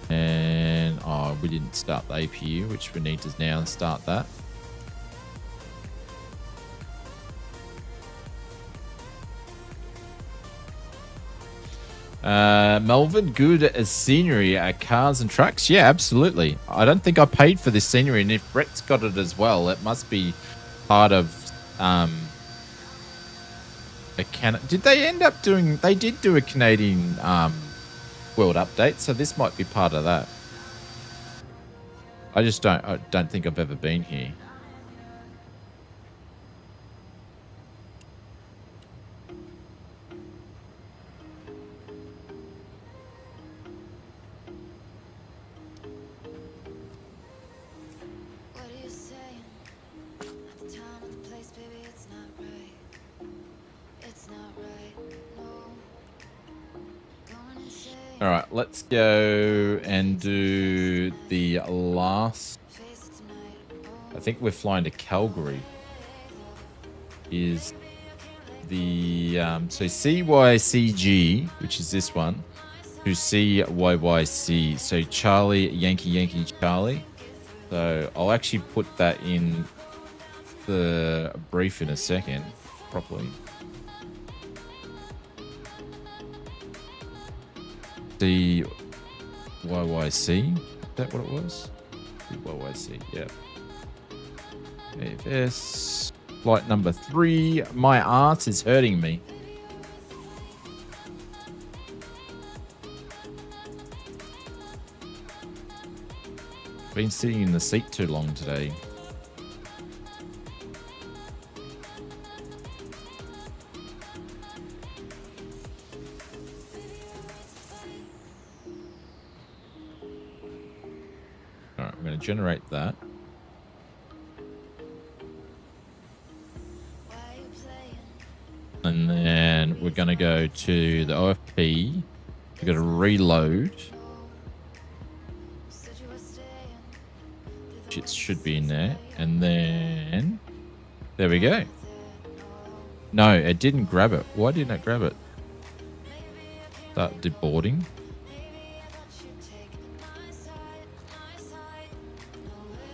S3: And oh, we didn't start the APU, which we need to now start that. Melvin, good scenery, cars and trucks. Yeah, absolutely. I don't think I paid for this scenery, and if Brett's got it as well, it must be part of a did they end up doing, they did do a Canadian world update, so this might be part of that. I don't think I've ever been here. All right, let's go and do the last. I think we're flying to Calgary. Is the so CYCG, which is this one, to CYYC. So Charlie Yankee Yankee Charlie. So I'll actually put that in the brief in a second, properly. CYYC, is that what it was? CYYC, yeah. AFS, flight number 3. My arse is hurting me. Been sitting in the seat too long today. Alright, I'm going to generate that. And then we're going to go to the OFP We got to reload. It should be in there. And then there we go. No, it didn't grab it. Why didn't it grab it? Start deboarding.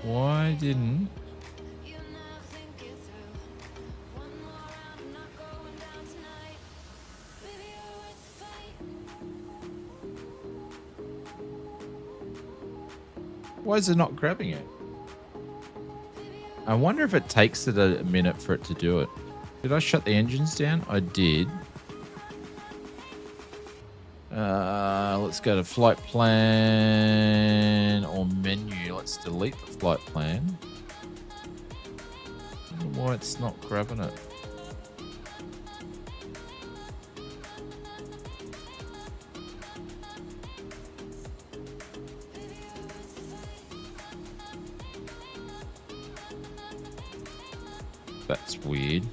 S3: Why didn't? Why is it not grabbing it? I wonder if it takes it a minute for it to do it. Did I shut the engines down? I did. Let's go to flight plan or menu. Let's delete the flight plan. I don't know why it's not grabbing it. That's weird.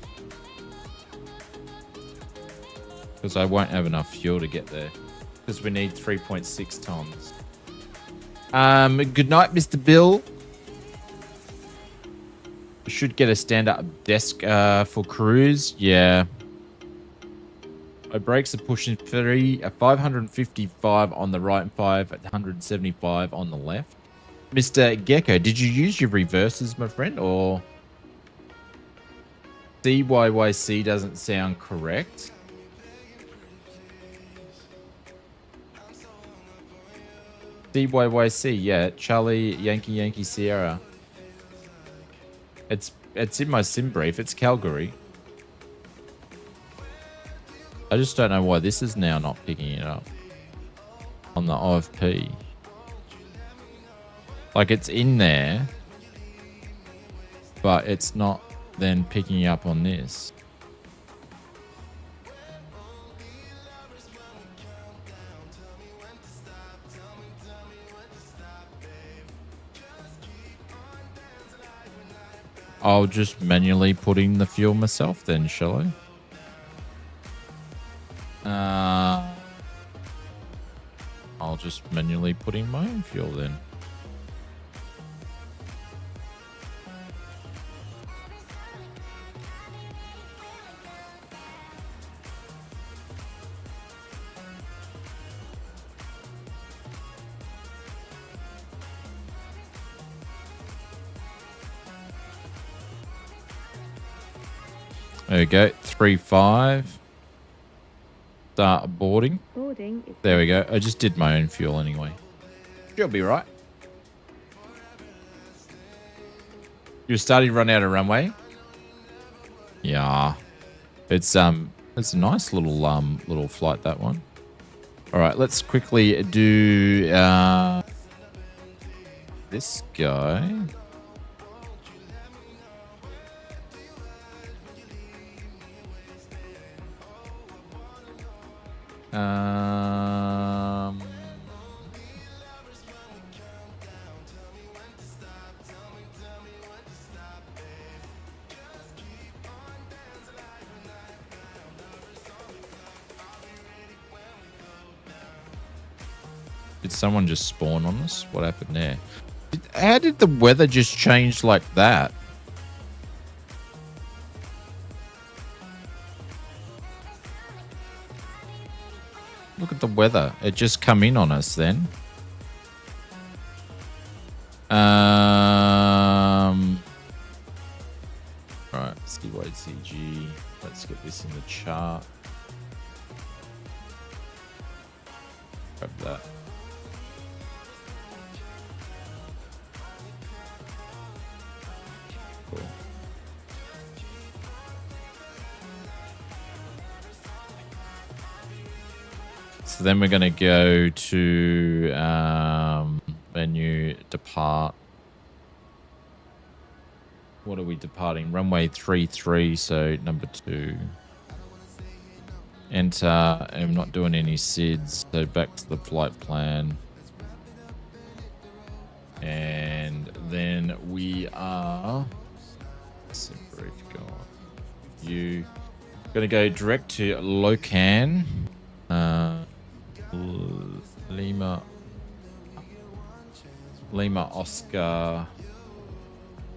S3: Because I won't have enough fuel to get there. Because we need 3.6 tons. Good night, Mr. Bill. Should get a stand-up desk for cruise. Yeah. My brakes are pushing 555 on the right and 575 on the left. Mr. Gecko, did you use your reverses, my friend, or... CYYC doesn't sound correct. CYYC, yeah. Charlie Yankee Sierra. It's in my sim brief. It's Calgary. I just don't know why this is now not picking it up on the OFP. Like, it's in there, but it's not then picking up on this. I'll just manually put in the fuel myself then, shall I? I'll just manually put in my own fuel then. There we go. 3.5. Start boarding. There we go. I just did my own fuel anyway. You'll be right. You're starting to run out of runway? Yeah. It's a nice little flight, that one. All right, let's quickly do this guy. Did someone just spawn on us? What happened there? How did the weather just change like that? Look at the weather. It just come in on us then. Right, CYCG. Let's get this in the chart. Grab that. Cool. So then we're going to go to menu, depart. What are we departing? Runway 33, so number 2. Enter. I'm not doing any SIDs, so back to the flight plan. And then we are... You going to go direct to Locan. Lima Oscar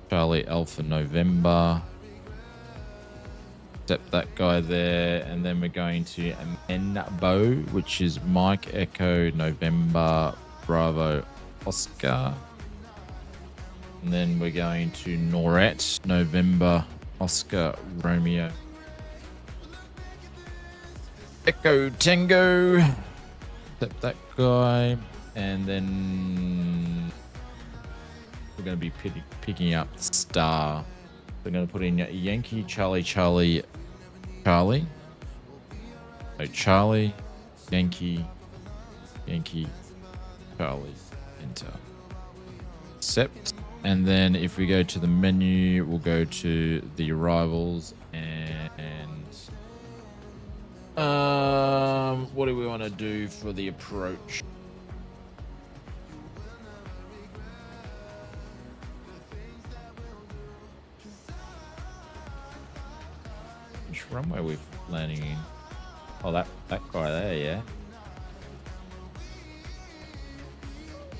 S3: Charlie Alpha November. Accept that guy there, and then we're going to Menbo, which is Mike Echo November Bravo Oscar. And then we're going to Noret November Oscar Romeo Echo Tango. Accept that guy, and then we're going to be picking up Star. We're going to put in Yankee Charlie Charlie Charlie. So Charlie Yankee Charlie, enter, accept. And then if we go to the menu, we'll go to the arrivals and what do we want to do for the approach? Which runway we're landing in? Oh, that guy there, yeah.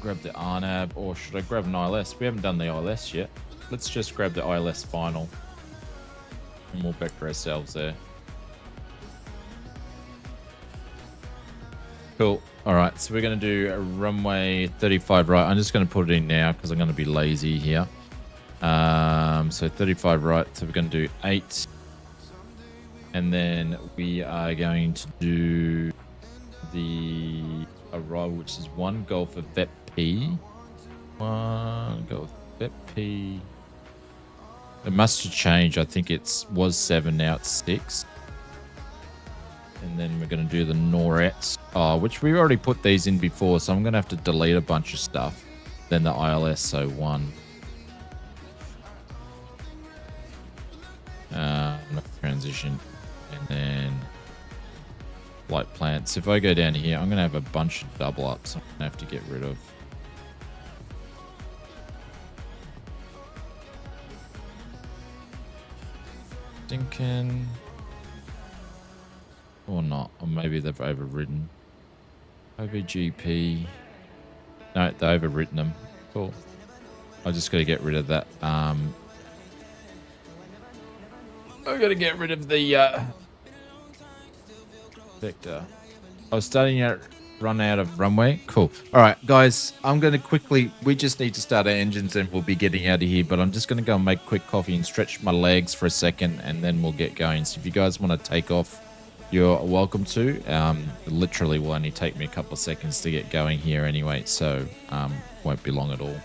S3: Grab the RNAV, or should I grab an ILS? We haven't done the ILS yet. Let's just grab the ILS final, and we'll vector ourselves there. Cool. All right, so we're going to do a runway 35 right. I'm just going to put it in now because I'm going to be lazy here. So 35 right. So we're going to do 8. And then we are going to do the arrival, which is 1 Golf of Vet P. 1 Golf Vet P. It must have changed. I think it was 7, now it's 6. And then we're going to do the Noret, which we already put these in before, so I'm going to have to delete a bunch of stuff. Then the ILS, so 1. Transition. And then flight plants. If I go down here, I'm going to have a bunch of double ups I'm going to have to get rid of. Thinking. Or not. Or maybe they've overridden. OVGP. No, they've overwritten them. Cool. I just got to get rid of that. I've got to get rid of the vector. I was starting to run out of runway. Cool. All right, guys, I'm going to quickly, we just need to start our engines and we'll be getting out of here, but I'm just going to go and make quick coffee and stretch my legs for a second, and then we'll get going. So if you guys want to take off, you're welcome to. Literally will only take me a couple of seconds to get going here anyway, so won't be long at all.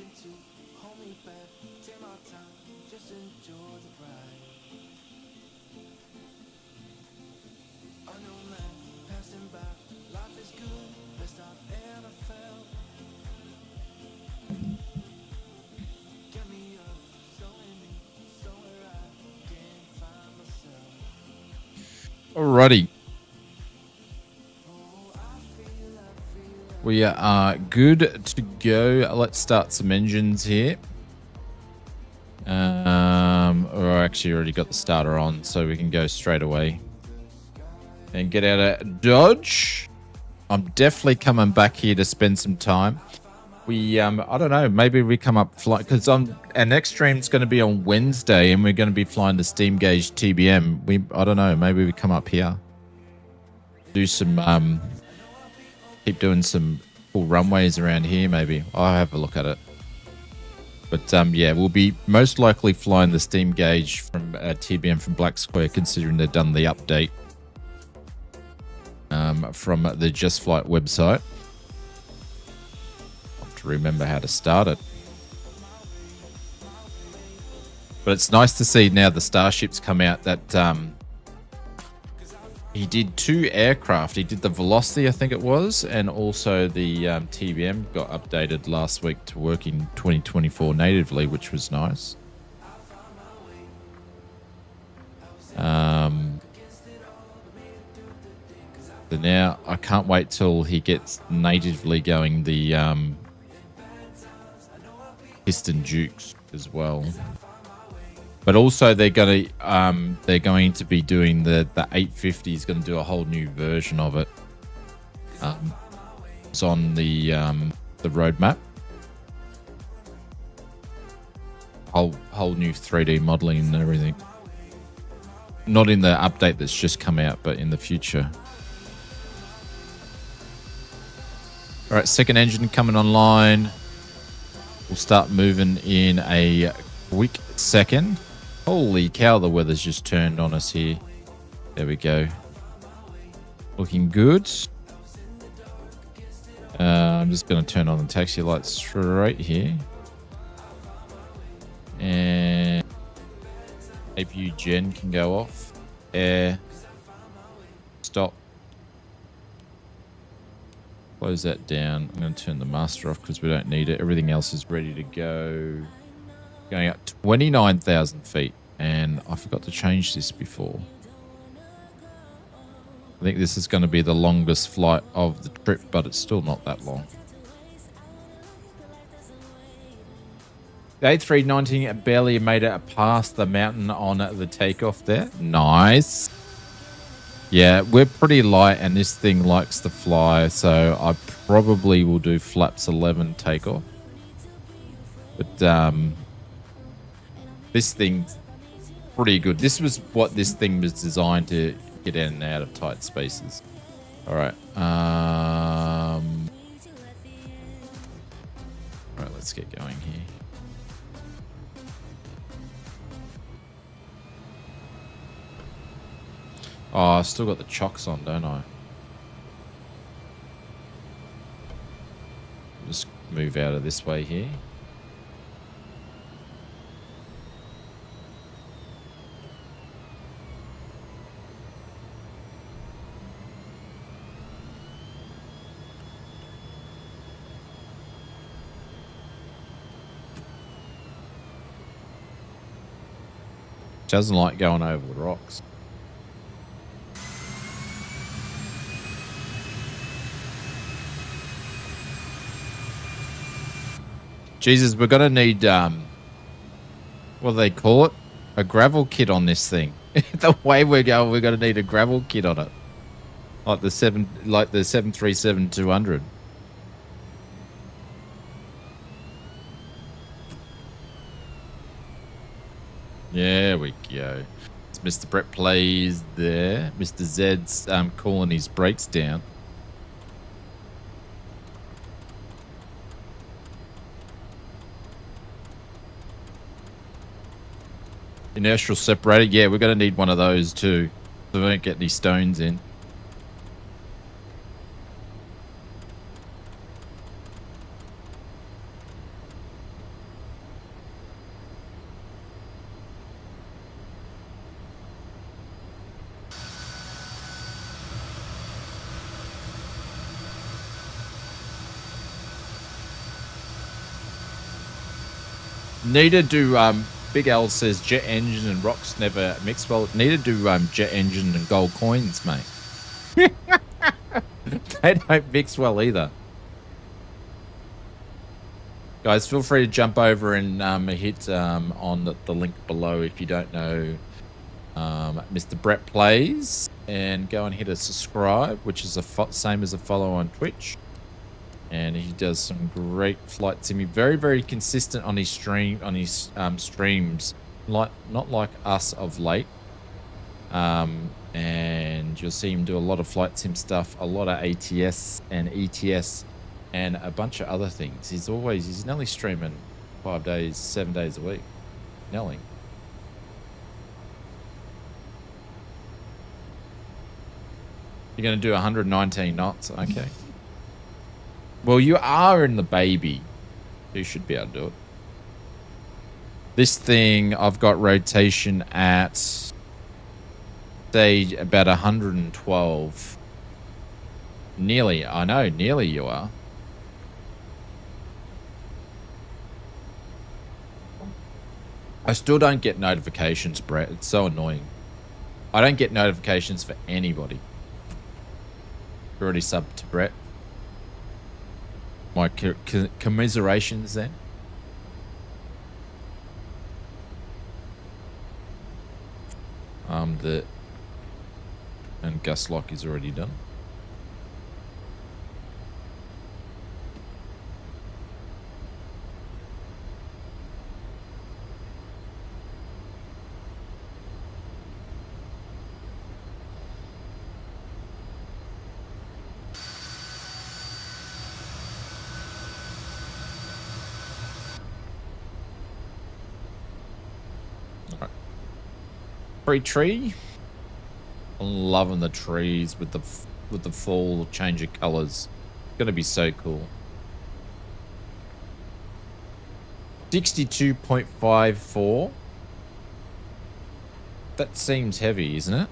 S1: nothing to hold me back. Take my time, just enjoy the ride. Unknown land, passing by. Life is good, best I've ever felt. Get me up, showing me somewhere I can find myself.
S3: Alrighty. We are good to go. Let's start some engines here. Or actually already got the starter on, so we can go straight away and get out of Dodge. I'm definitely coming back here to spend some time. We I don't know, maybe we come up fly, because our next stream's going to be on Wednesday, and we're going to be flying the steam gauge TBM. I don't know, maybe we come up here, do some keep doing some cool runways around here. Maybe I'll have a look at it. But yeah, we'll be most likely flying the steam gauge from TBM from Black Square, considering they've done the update from the Just Flight website. I have to remember how to start it. But it's nice to see now the Starships come out that he did 2 aircraft. He did the Velocity, I think it was, and also the TBM got updated last week to work in 2024 natively, which was nice. So now I can't wait till he gets natively going the Piston Dukes as well. But also they're going to be doing the 850 is going to do a whole new version of it. It's on the roadmap. Whole new 3D modeling and everything. Not in the update that's just come out, but in the future. All right, second engine coming online. We'll start moving in a quick second. Holy cow, the weather's just turned on us here. There we go. Looking good. I'm just going to turn on the taxi lights straight here. And APU gen can go off. Air. Stop. Close that down. I'm going to turn the master off because we don't need it. Everything else is ready to go. Going up 29,000 feet, and I forgot to change this before. I think this is going to be the longest flight of the trip, but it's still not that long. The A319 barely made it past the mountain on the takeoff there. Nice. Yeah, we're pretty light, and this thing likes to fly, so I probably will do flaps 11 takeoff. But this thing's pretty good. This was what this thing was designed to get in and out of tight spaces. All right. All right, let's get going here. Oh, I've still got the chocks on, don't I? Just move out of this way here. Doesn't like going over the rocks. Jesus, we're gonna need what do they call it? A gravel kit on this thing. The way we're going, we're gonna need a gravel kit on it, like the 737-200. There we go. It's Mr. Brett plays there. Mr. Zed's calling his brakes down. Inertial separator. Yeah, we're going to need one of those too, so we don't get any stones in. Neither do Big L says jet engine and rocks never mix well. Neither do jet engine and gold coins, mate. They don't mix well either. Guys, feel free to jump over and hit on the link below if you don't know Mr. Brett Plays, and go and hit a subscribe, which is the same as a follow on Twitch. And he does some great flight sim. Very, very consistent on his streams, not like us of late. And you'll see him do a lot of flight sim stuff, a lot of ATS and ETS, and a bunch of other things. He's Nelly streaming 5 days, 7 days a week. Nelly. You're going to do 119 knots. Okay. Well, you are in the baby. You should be able to do it. This thing, I've got rotation at, say, about 112. Nearly. I know, nearly you are. I still don't get notifications, Brett. It's so annoying. I don't get notifications for anybody. You're already subbed to Brett. My commiserations then. And Gus Lock is already done. Free tree. I'm loving the trees with the full change of colors. It's gonna be so cool. 62.54. That seems heavy, isn't it?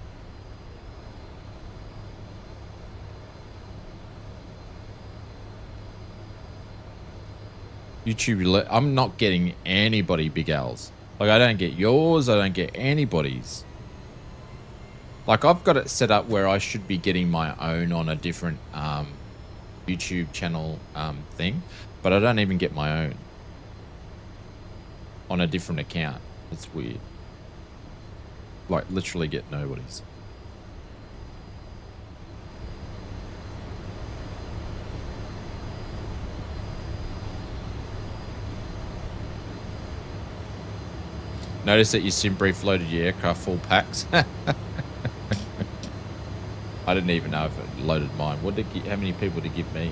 S3: YouTube, I'm not getting anybody Big L's. Like, I don't get yours, I don't get anybody's. Like, I've got it set up where I should be getting my own on a different YouTube channel thing, but I don't even get my own on a different account. It's weird. Like, literally get nobody's. Notice that you sim brief loaded your aircraft full packs. I didn't even know if it loaded mine. How many people did it give me?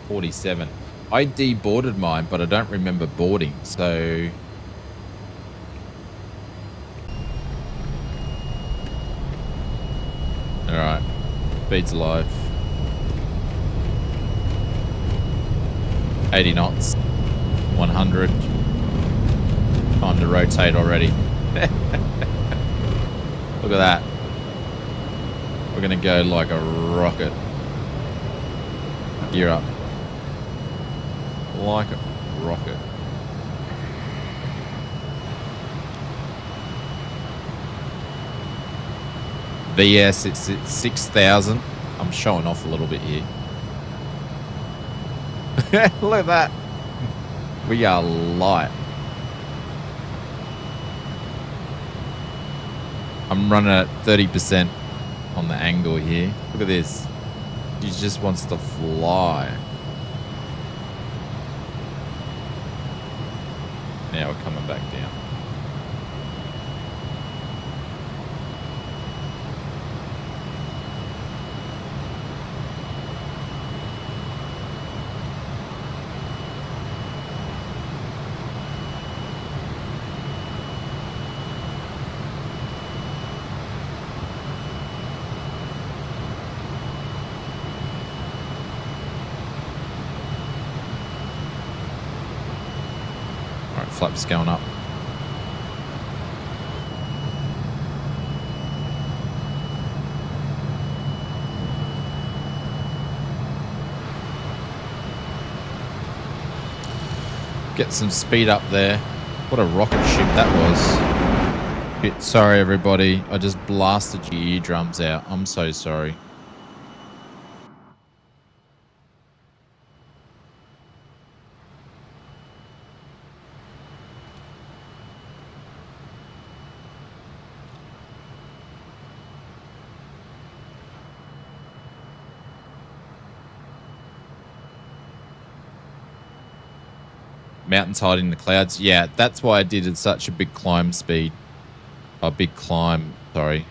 S3: 47. I deboarded mine, but I don't remember boarding, so... Alright. Speed's alive. 80 knots. 100. Time to rotate already. Look at that. We're gonna go like a rocket. Gear up. Like a rocket. VS, it's at 6,000. I'm showing off a little bit here. Look at that. We are light. I'm running at 30% on the angle here. Look at this. He just wants to fly. Now we're coming back down. Flaps going up. Get some speed up there. What a rocket ship that was. Shit, sorry everybody. I just blasted your eardrums out. I'm so sorry. Mountains hiding in the clouds. Yeah, that's why I did it such a big climb speed. A big climb, sorry.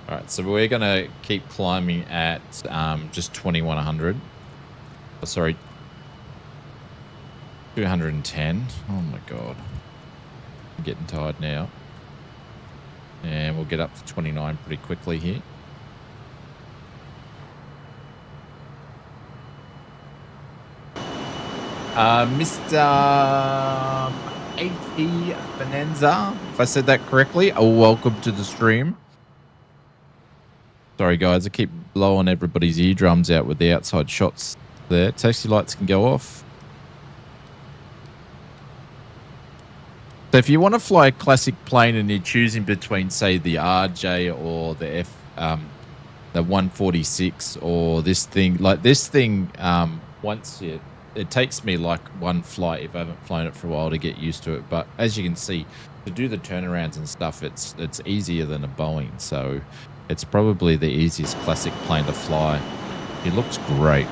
S3: All right, so we're going to keep climbing at just 2100. Oh, sorry. 210. Oh my god. I'm getting tired now. And we'll get up to 29 pretty quickly here. Mr. 80 Bonanza, if I said that correctly, welcome to the stream. Sorry guys, I keep blowing everybody's eardrums out with the outside shots there. Taxi lights can go off. So if you want to fly a classic plane and you're choosing between, say, the RJ or the the 146 or this thing, like this thing, once it takes me like one flight if I haven't flown it for a while to get used to it. But as you can see, to do the turnarounds and stuff, it's easier than a Boeing. So it's probably the easiest classic plane to fly. It looks great.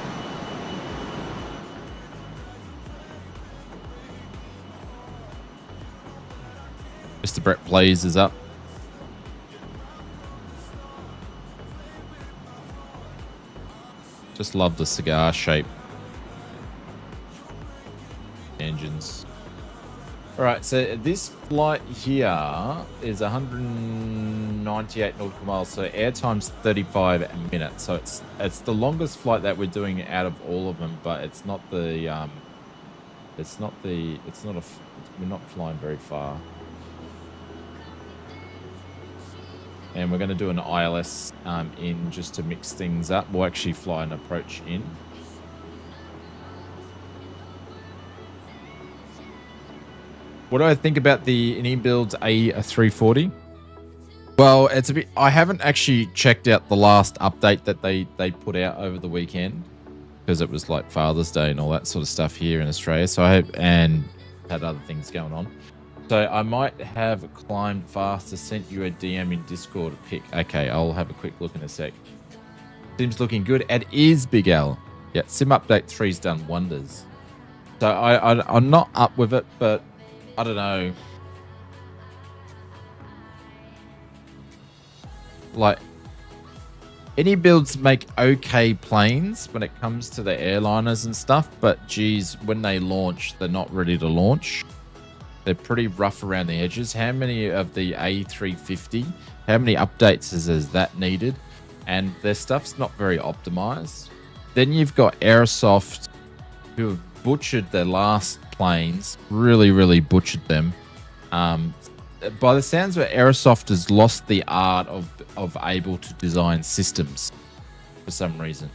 S3: Mr. Brett Blaze is up. Just love the cigar shape. Engines. All right, so this flight here is 198 nautical miles, so airtime's 35 minutes. So it's the longest flight that we're doing out of all of them, but it's not the we're not flying very far. And we're going to do an ILS in just to mix things up. We'll actually fly an approach in. What do I think about the in-build A340? Well, it's a bit. I haven't actually checked out the last update that they put out over the weekend because it was like Father's Day and all that sort of stuff here in Australia. So I hope, and had other things going on. So I might have climbed faster, sent you a DM in Discord pic. Okay, I'll have a quick look in a sec. Sim's looking good. It is Big L. Yeah, Sim Update 3's done wonders. So I'm not up with it, but I don't know. Like, any builds make okay planes when it comes to the airliners and stuff, but geez, when they launch, they're not ready to launch. They're pretty rough around the edges. How many of the A350, how many updates is that needed? And their stuff's not very optimized. Then you've got Airsoft, who have butchered their last planes, really butchered them. By the sounds of it, Airsoft has lost the art of able to design systems for some reason.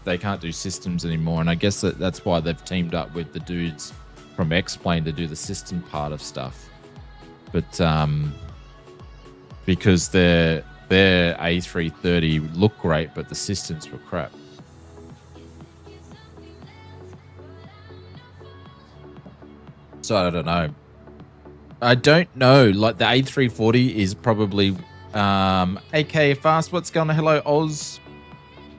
S3: They can't do systems anymore, and I guess that's why they've teamed up with the dudes from X-Plane to do the system part of stuff. But because their A330 looked great, but the systems were crap. So I don't know. Like the A340 is probably AK fast. What's going on? Hello, Oz.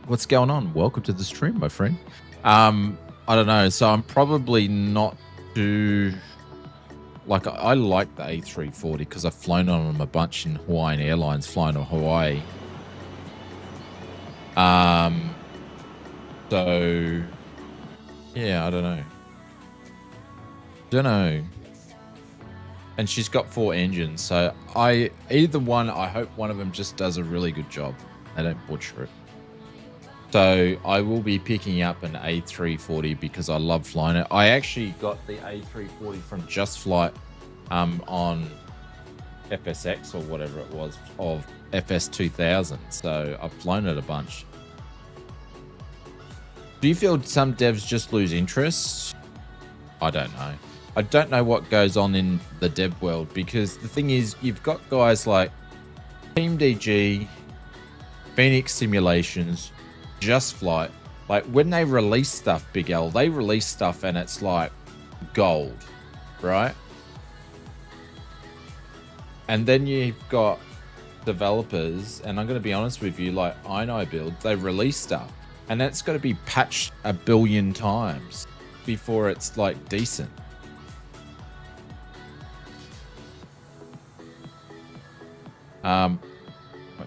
S3: What's going on? Welcome to the stream, my friend. I don't know. So I'm probably not too... Like, I like the A340 because I've flown on them a bunch in Hawaiian Airlines, flying to Hawaii. So, yeah, I don't know. And she's got 4 engines, so either one, I hope one of them just does a really good job. They don't butcher it. So I will be picking up an A340 because I love flying it. I actually got the A340 from Just Flight on FSX or whatever it was of FS 2000. So I've flown it a bunch. Do you feel some devs just lose interest? I don't know. I don't know what goes on in the dev world, because the thing is, you've got guys like Team DG, Phoenix Simulations, Just Flight. Like when they release stuff, Big L, they release stuff and it's like gold, right? And then you've got developers, and I'm going to be honest with you, like I Build, they release stuff and that's got to be patched 1 billion times before it's like decent. My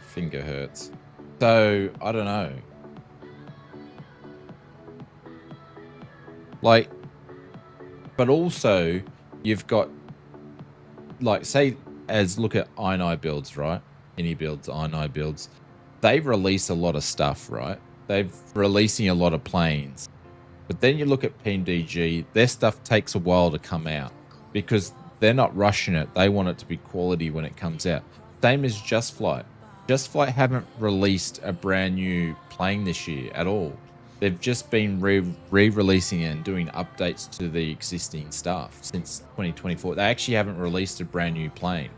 S3: finger hurts. So I don't know. Like, but also you've got, like, say, as look at I Builds, right? Any builds, I Builds, they release a lot of stuff, right? They're releasing a lot of planes. But then you look at PMDG, their stuff takes a while to come out because they're not rushing it. They want it to be quality when it comes out. Same as Just Flight. Just Flight haven't released a brand new plane this year at all. They've just been re-releasing it and doing updates to the existing stuff since 2024. They actually haven't released a brand new plane.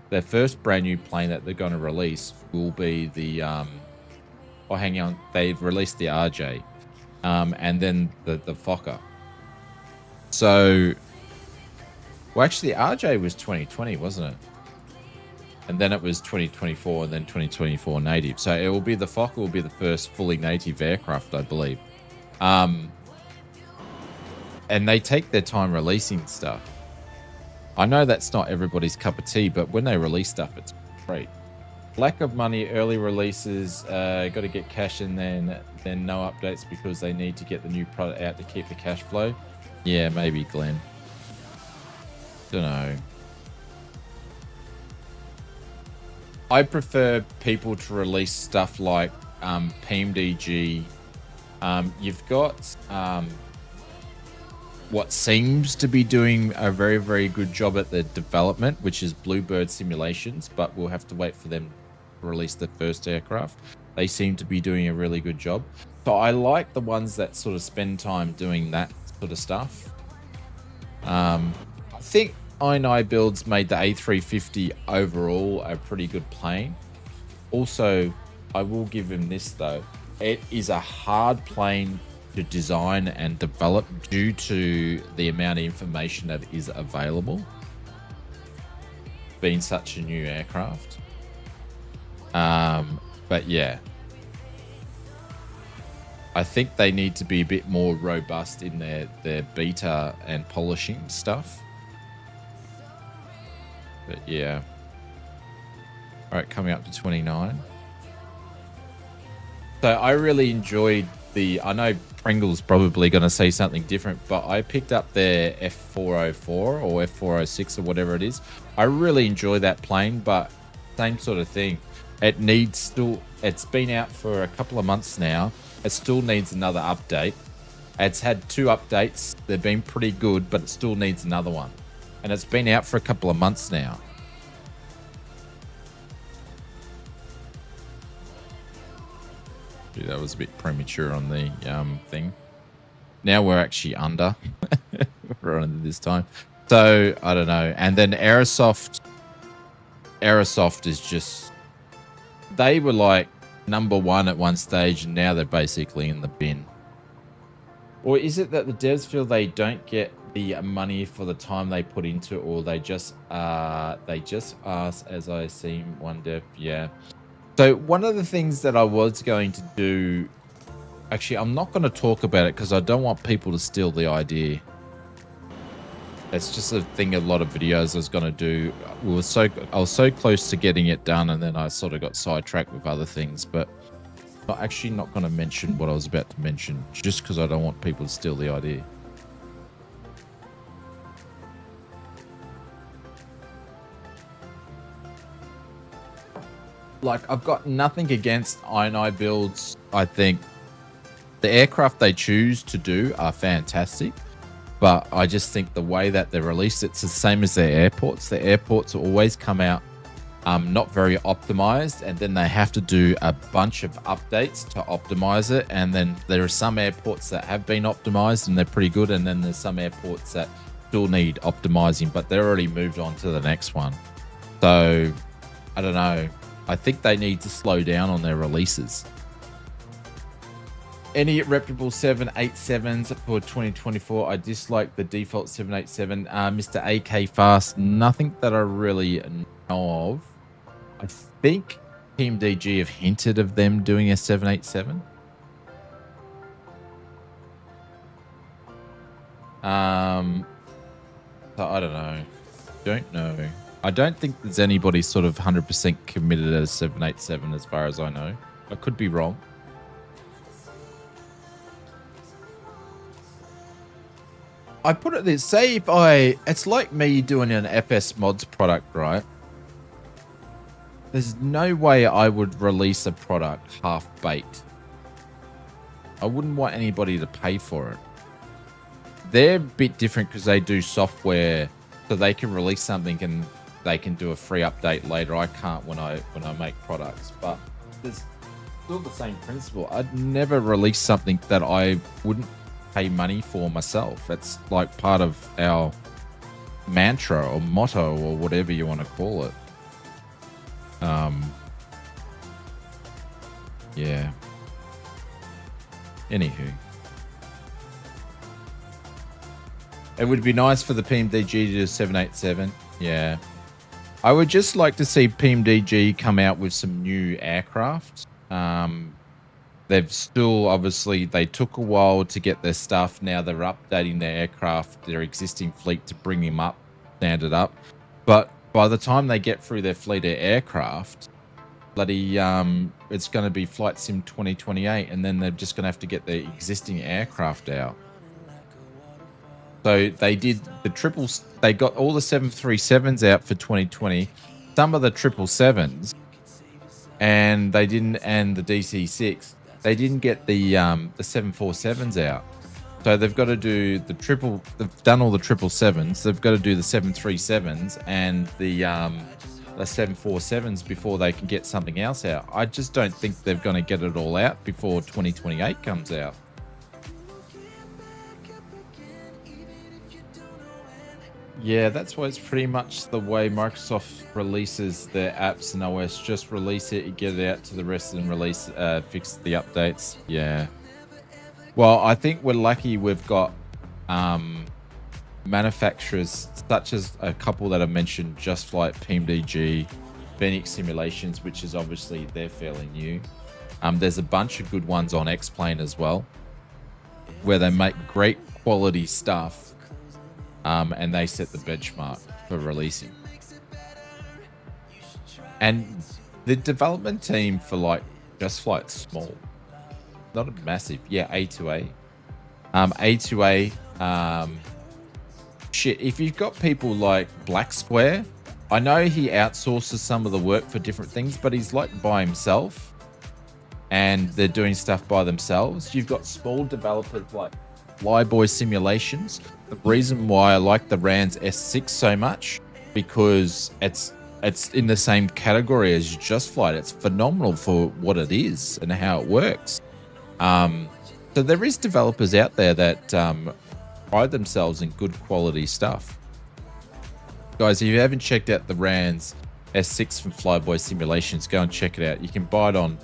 S3: Their first brand new plane that they're going to release will be the... oh, hang on. They've released the RJ. And then the FOKKER. So... Well, actually, the RJ was 2020, wasn't it? And then it was 2024 and then 2024 native. So it will be the FOKKER will be the first fully native aircraft, I believe. And they take their time releasing stuff. I know that's not everybody's cup of tea, but when they release stuff, it's great. Lack of money, early releases, got to get cash in then no updates because they need to get the new product out to keep the cash flow. Yeah, maybe, Glenn. Don't know. I prefer people to release stuff like PMDG. You've got what seems to be doing a very, very good job at the development, which is Bluebird Simulations, but we'll have to wait for them to release the first aircraft. They seem to be doing a really good job. So I like the ones that sort of spend time doing that sort of stuff. I think I Builds made the A350 overall a pretty good plane. Also, I will give him this though. It is a hard plane to design and develop due to the amount of information that is available. Being such a new aircraft. But yeah. I think they need to be a bit more robust in their beta and polishing stuff. But yeah. All right, coming up to 29. So I really enjoyed I know Pringle's probably going to say something different, but I picked up their F404 or F406 or whatever it is. I really enjoy that plane, but same sort of thing. It needs still, it's been out for a couple of months now. It still needs another update. It's had 2 updates. They've been pretty good, but it still needs another one. And it's been out for a couple of months now. That was a bit premature on the thing. Now we're actually under. We're under this time. So, I don't know. And then Aerosoft is just... They were like #1 at one stage, and now they're basically in the bin. Or is it that the devs feel they don't get the money for the time they put into it, or they just ask, as I seen one dev, yeah. So one of the things that I was going to do, actually, I'm not going to talk about it because I don't want people to steal the idea. It's just a thing. A lot of videos I was going to do. I was so close to getting it done, and then I sort of got sidetracked with other things. But I'm actually not going to mention what I was about to mention, just because I don't want people to steal the idea. Like, I've got nothing against I Builds. I think The aircraft they choose to do are fantastic, but I just think the way that they're released, it's the same as their airports. The airports always come out not very optimized, and then they have to do a bunch of updates to optimize it. And then there are some airports that have been optimized and they're pretty good, and then there's some airports that still need optimizing, but they're already moved on to the next one. So I don't know. I think they need to slow down on their releases. Any reputable 787s for 2024? I dislike the default 787. Mr. AK Fast, nothing that I really know of. I think Team DG have hinted of them doing a 787. So I don't know. I don't think there's anybody sort of 100% committed as 787 as far as I know. I could be wrong. I put it this, say if it's like me doing an FS Mods product, right? There's no way I would release a product half-baked. I wouldn't want anybody to pay for it. They're a bit different because they do software, so they can release something and they can do a free update later. I can't when I make products, but there's still the same principle. I'd never release something that I wouldn't pay money for myself. It's like part of our mantra or motto or whatever you want to call it. Yeah. Anywho, it would be nice for the PMDG to do 787. Yeah. I would just like to see PMDG come out with some new aircraft. They've still, obviously, they took a while to get their stuff. Now they're updating their aircraft, their existing fleet, to bring them up, standard up. But by the time they get through their fleet of aircraft, bloody, it's going to be Flight Sim 2028, and then they're just going to have to get their existing aircraft out. So they did the triples. They got all the 737s out for 2020, some of the 777s, and they didn't, and the DC-6. They didn't get the 747s out. So they've got to do the triple. They've done all the 777s. They've got to do the 737s and the 747s before they can get something else out. I just don't think they're going to get it all out before 2028 comes out. Yeah, that's why it's pretty much the way Microsoft releases their apps and OS. Just release it, you get it out to the rest and release, fix the updates. Yeah. Well, I think we're lucky we've got manufacturers such as a couple that I mentioned, Just Flight, PMDG, Phoenix Simulations, which is obviously they're fairly new. There's a bunch of good ones on X-Plane as well, where they make great quality stuff. And they set the benchmark for releasing. And the development team for like Just Flight's small, not a massive. Yeah, A2A. A2A. Shit, if you've got people like Black Square, I know he outsources some of the work for different things, but he's like by himself, and they're doing stuff by themselves. You've got small developers like Flyboy Simulations. The reason why I like the Rands S6 so much, because it's in the same category as Just Flight. It's phenomenal for what it is and how it works. So there is developers out there that pride themselves in good quality stuff. Guys, if you haven't checked out the Rands S6 from Flyboy Simulations, go and check it out. You can buy it on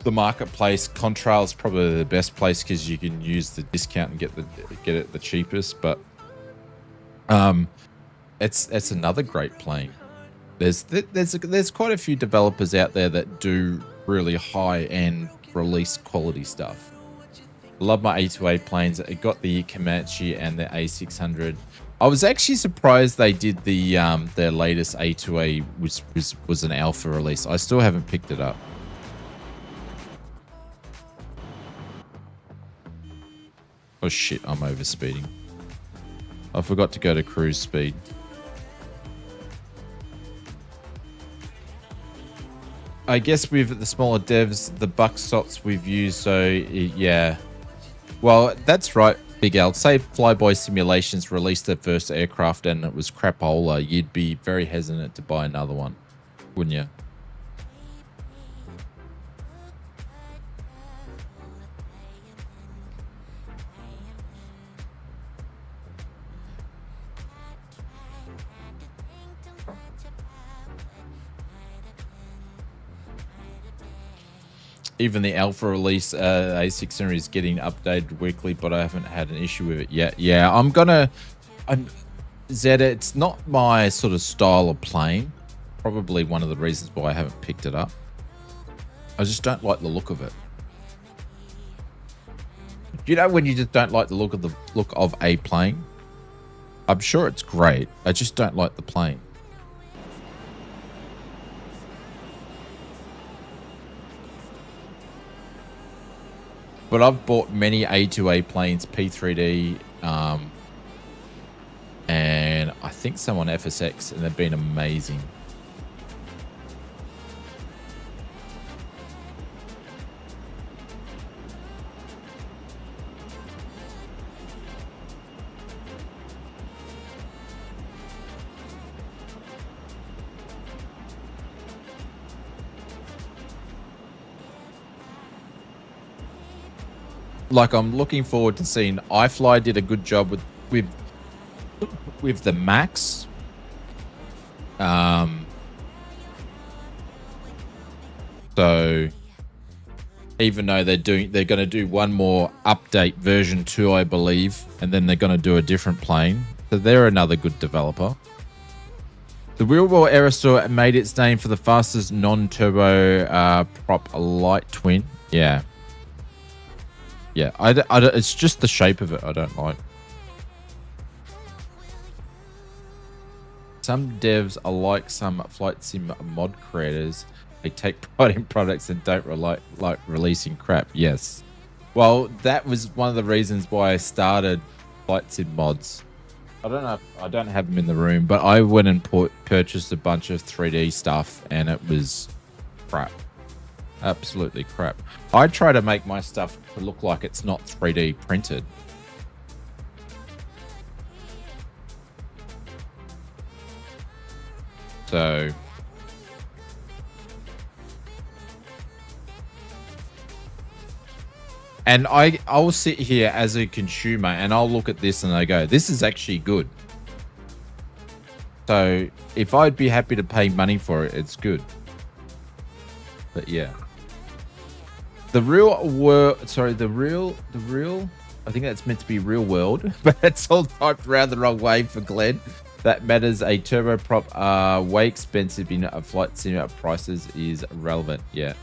S3: the marketplace. Contrail is probably the best place because you can use the discount and get it the cheapest. But it's another great plane. There's quite a few developers out there that do really high end release quality stuff. I love my A2A planes. I got the Comanche and the A600. I was actually surprised they did their latest A2A was an alpha release. I still haven't picked it up. Oh shit, I'm overspeeding. I forgot to go to cruise speed. I guess with the smaller devs, the buck stops we've used, so yeah. Well, that's right, Big L. Say Flyboy Simulations released their first aircraft and it was crapola, you'd be very hesitant to buy another one, wouldn't you? Even the alpha release A600 is getting updated weekly, but I haven't had an issue with it yet. Yeah, I'm Zeta, it's not my sort of style of plane. Probably one of the reasons why I haven't picked it up. I just don't like the look of it. You know when you just don't like the look of a plane? I'm sure it's great. I just don't like the plane. But I've bought many A2A planes, P3D, and I think some on FSX, and they've been amazing. Like, I'm looking forward to seeing iFly did a good job with the Max. So even though they're going to do one more update, version 2, I believe, and then they're going to do a different plane. So they're another good developer. The Real World Aerostar made its name for the fastest non-turbo prop light twin. Yeah. Yeah, it's just the shape of it I don't like. Some devs are like some flight sim mod creators. They take pride in products and don't like releasing crap. Yes. Well, that was one of the reasons why I started flight sim mods. I don't know. I don't have them in the room, but I went and purchased a bunch of 3D stuff, and it was crap. Absolutely crap. I try to make my stuff to look like it's not 3D printed. So and I'll sit here as a consumer and I'll look at this and I go, this is actually good. So if I'd be happy to pay money for it, it's good. But yeah. The real world, sorry, the real, I think that's meant to be real world, but it's all typed around the wrong way for Glenn. That matters. A turboprop way expensive in a flight sim prices is relevant. Yeah.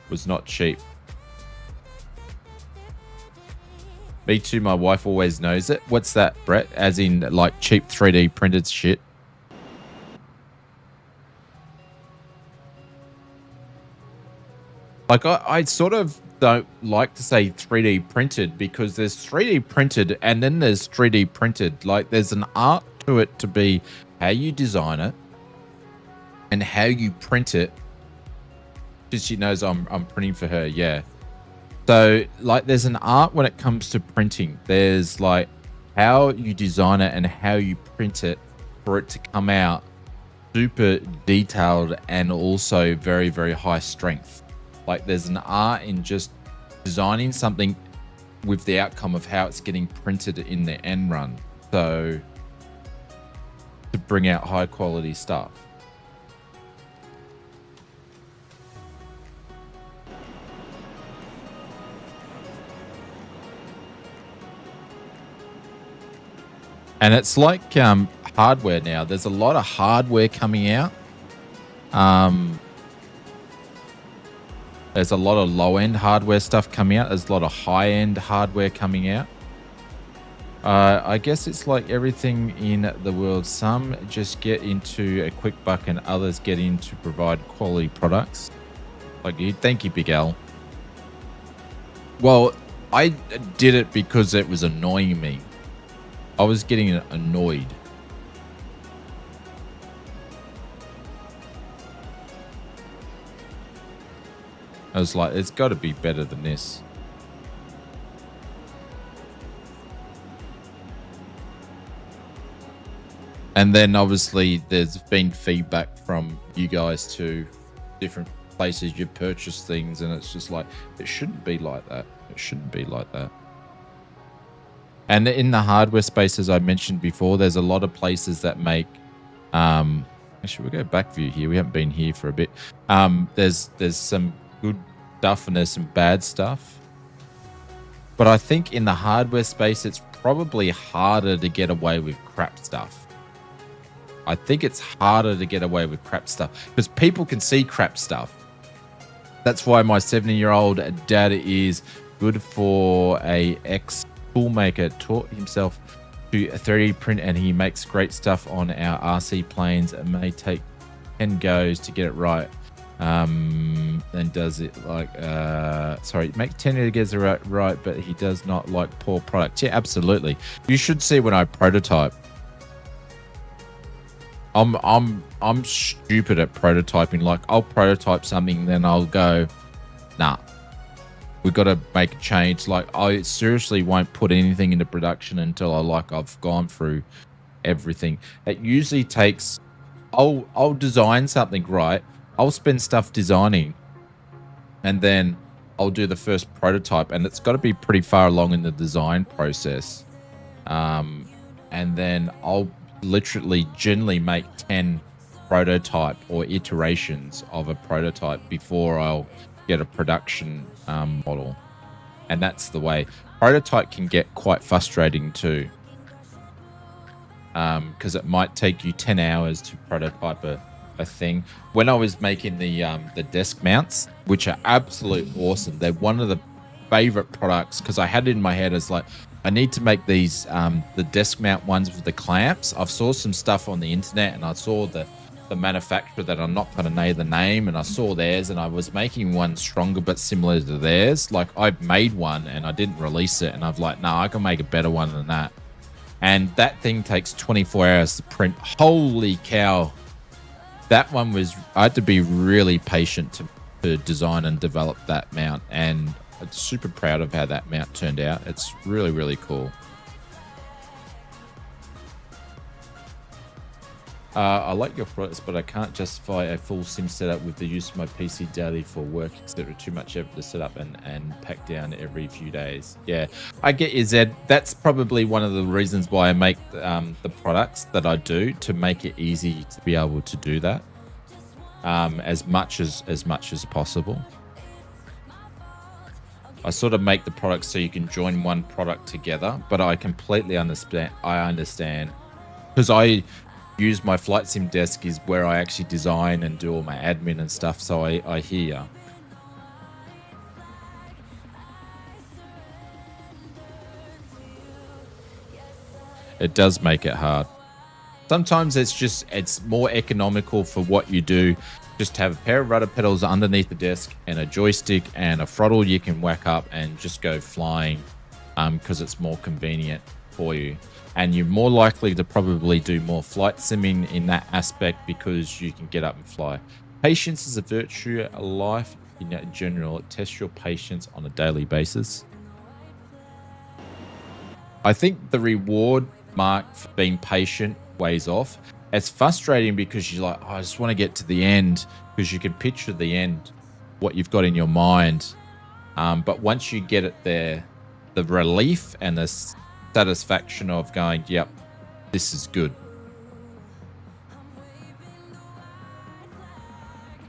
S3: Was not cheap. Me too, my wife always knows it. What's that, Brett? As in like cheap 3D printed shit? Like, I sort of don't like to say 3D printed because there's 3D printed and then there's 3D printed. Like, there's an art to it to be how you design it and how you print it. Because she knows I'm printing for her, yeah. So, like, there's an art when it comes to printing. There's, like, how you design it and how you print it for it to come out super detailed and also very, very high strength. Like, there's an art in just designing something with the outcome of how it's getting printed in the end run. So, to bring out high quality stuff. And it's like hardware now. There's a lot of hardware coming out. There's a lot of low-end hardware stuff coming out. There's a lot of high-end hardware coming out. I guess it's like everything in the world. Some just get into a quick buck and others get in to provide quality products. Like you. Thank you, Big L. Well, I did it because it was annoying me. I was getting annoyed. I was like, it's got to be better than this. And then obviously there's been feedback from you guys to different places you purchase things, and it's just like, it shouldn't be like that. It shouldn't be like that. And in the hardware space, as I mentioned before, there's a lot of places that make, actually we'll go back view here. We haven't been here for a bit. There's some good stuff and there's some bad stuff. But I think in the hardware space, it's probably harder to get away with crap stuff. I think it's harder to get away with crap stuff because people can see crap stuff. That's why my 70-year-old dad is good for a ex-toolmaker, taught himself to 3D print, and he makes great stuff on our RC planes. It may take 10 goes to get it right. Then does it like, sorry, make 10 goes right, but he does not like poor products. Yeah, absolutely. You should see when I prototype. I'm stupid at prototyping. Like, I'll prototype something, then I'll go, nah, we've got to make a change. Like, I seriously won't put anything into production until I've gone through everything. It usually takes, I'll design something, right? I'll spend stuff designing, and then I'll do the first prototype, and it's got to be pretty far along in the design process. And then I'll literally generally make 10 prototype or iterations of a prototype before I'll get a production model. And that's the way. Prototype can get quite frustrating too, because it might take you 10 hours to prototype a thing. When I was making the desk mounts, which are absolute awesome, they're one of the favorite products, because I had it in my head as like, I need to make these the desk mount ones with the clamps. I've saw some stuff on the internet, and I saw the manufacturer that I'm not going to know the name, and I saw theirs, and I was making one stronger but similar to theirs. Like, I've made one and I didn't release it, and I've like, no, I can make a better one than that. And that thing takes 24 hours to print. Holy cow. That one was, I had to be really patient to design and develop that mount, and I'm super proud of how that mount turned out. It's really, really cool. I like your products, but I can't justify a full sim setup with the use of my PC daily for work, etc. Too much effort to set up and pack down every few days. Yeah, I get you, Zed. That's probably one of the reasons why I make the products that I do, to make it easy to be able to do that as much as possible. I sort of make the products so you can join one product together, but I completely understand. I understand, because I use my flight sim desk is where I actually design and do all my admin and stuff. So I hear ya. It does make it hard. Sometimes it's more economical for what you do. Just have a pair of rudder pedals underneath the desk and a joystick and a throttle you can whack up and just go flying, because it's more convenient for you. And you're more likely to probably do more flight simming in that aspect because you can get up and fly. Patience is a virtue of life in general. It tests your patience on a daily basis. I think the reward mark for being patient weighs off. It's frustrating because you're like, oh, I just want to get to the end, because you can picture the end, what you've got in your mind. But once you get it there, the relief and the satisfaction of going, yep, this is good,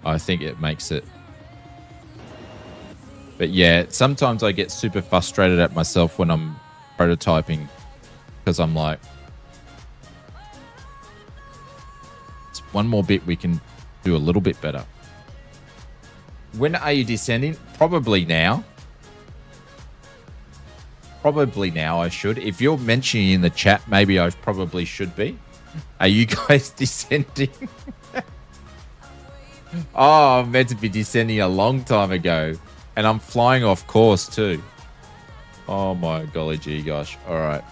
S3: I think it makes it. But yeah, sometimes I get super frustrated at myself when I'm prototyping, because I'm like, it's one more bit we can do a little bit better. When are you descending? Probably now. Probably now I should. If you're mentioning in the chat, maybe I probably should be. Are you guys descending? Oh, I'm meant to be descending a long time ago. And I'm flying off course too. Oh my golly gee gosh. All right.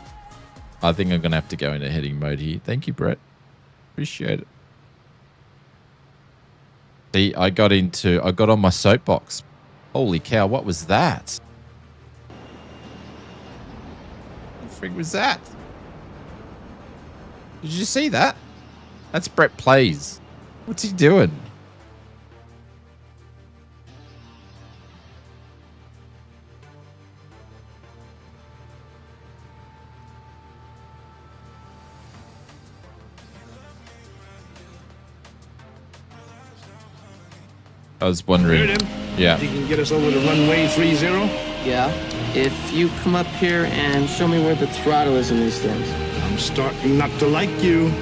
S3: I think I'm going to have to go into heading mode here. Thank you, Brett. Appreciate it. See, I got on my soapbox. Holy cow, what was that? What the frig was that? Did you see that? That's Brett Plays. What's he doing? I was wondering. Yeah.
S5: You can get us over to runway 30?
S11: Yeah. If you come up here and show me where the throttle is in these things.
S5: I'm starting not to like you.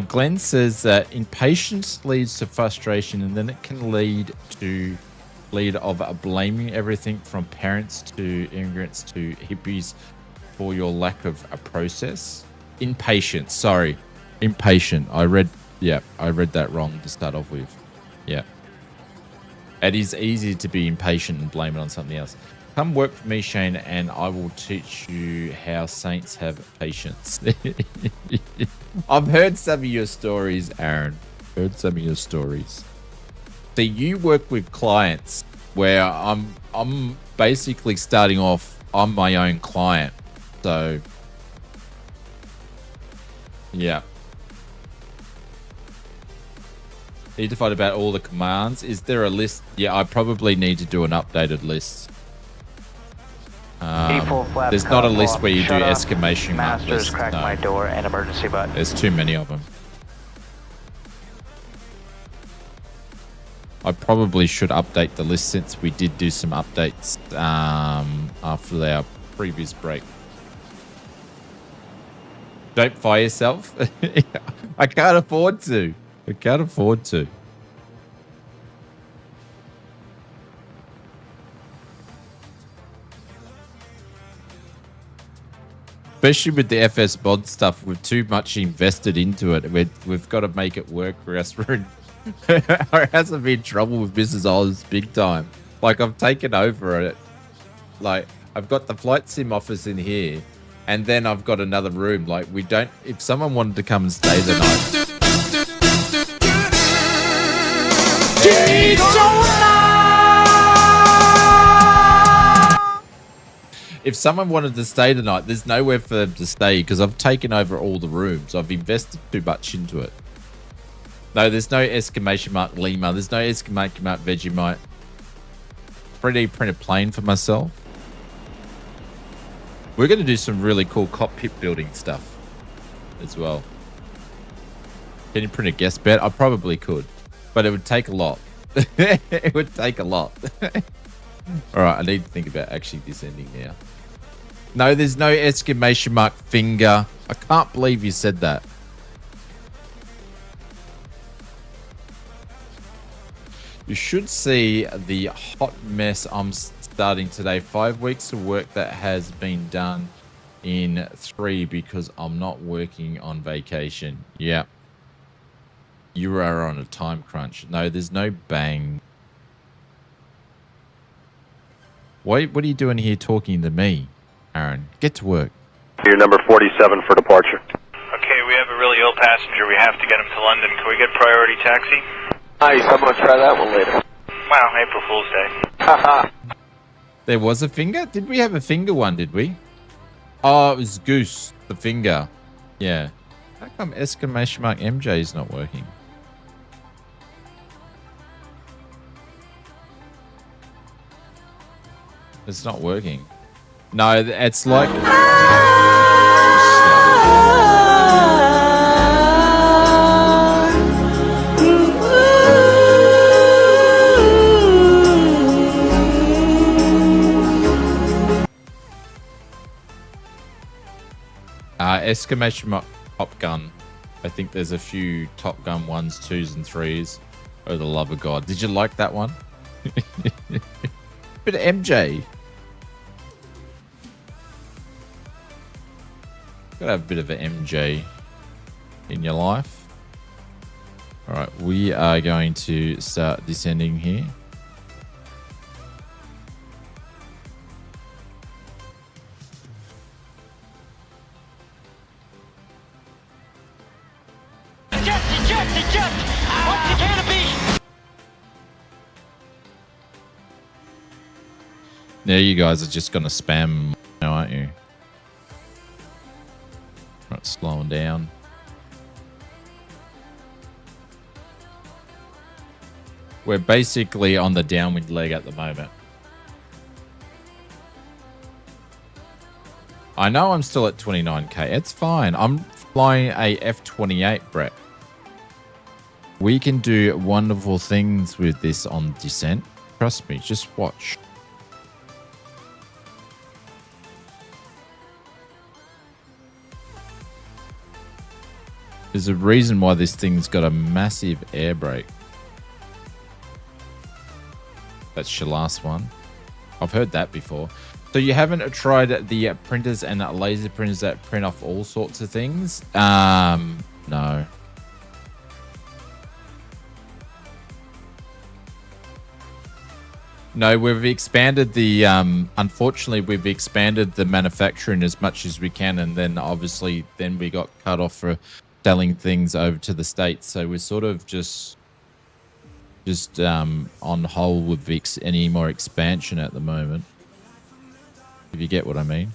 S3: Glenn says that impatience leads to frustration, and then it can lead of blaming everything from parents to immigrants to hippies for your lack of a process. Impatience. Sorry, impatient. I read that wrong to start off with. Yeah. It is easy to be impatient and blame it on something else. Come work for me, Shane, and I will teach you how saints have patience. I've heard some of your stories, Aaron. Heard some of your stories. So you work with clients where I'm basically starting off. I'm my own client. So yeah. Need to find about all the commands. Is there a list? Yeah, I probably need to do an updated list. There's not a list where you do exclamation mark
S6: Masters,
S3: list.
S6: crack
S3: No.
S6: my door, and emergency button.
S3: There's too many of them. I probably should update the list since we did do some updates after our previous break. Don't fire yourself. I can't afford to. I can't afford to. Especially with the FS mod stuff, we've too much invested into it. We've got to make it work for us. Or else I'll be in trouble with Mrs. Oz big time. Like, I've taken over it. Like, I've got the flight sim office in here, and then I've got another room. Like, we don't... If someone wanted to come and stay the night... If someone wanted to stay tonight, there's nowhere for them to stay because I've taken over all the rooms. I've invested too much into it. No, there's no exclamation mark Lima. There's no exclamation mark Vegemite. 3D print a plane for myself. We're going to do some really cool cockpit building stuff as well. Can you print a guest bed? I probably could, but it would take a lot. It would take a lot. All right, I need to think about actually this ending now. No, there's no exclamation mark finger. I can't believe you said that. You should see the hot mess I'm starting today. 5 weeks of work that has been done in 3 because I'm not working on vacation. Yeah. You are on a time crunch. No, there's no bang. What are you doing here talking to me, Aaron? Get to work.
S12: You're number 47 for departure.
S9: Okay, we have a really ill passenger. We have to get him to London. Can we get priority taxi?
S12: Nice, I'm going to try that one later.
S9: Wow, April Fool's Day.
S12: Haha.
S3: There was a finger? Did we have a finger one, did we? Oh, it was Goose, the finger. Yeah. How come exclamation mark MJ is not working? It's not working. No, it's like... exclamation mark Top Gun. I think there's a few Top Gun 1s, 2s, and 3s. Oh, the love of God. Did you like that one? Bit of MJ. Gotta have a bit of an MJ in your life. All right, we are going to start descending here. Yeah, you guys are just going to spam now, aren't you? Right, slowing down. We're basically on the downwind leg at the moment. I know I'm still at 29k. It's fine. I'm flying a F28, Brett. We can do wonderful things with this on descent. Trust me, just watch. There's a reason why this thing's got a massive air brake. That's your last one. I've heard that before. So you haven't tried the printers and laser printers that print off all sorts of things? No. No, we've expanded the, unfortunately, we've expanded the manufacturing as much as we can. And then obviously then we got cut off for selling things over to the States. So we're sort of just on hold with any more expansion at the moment. If you get what I mean.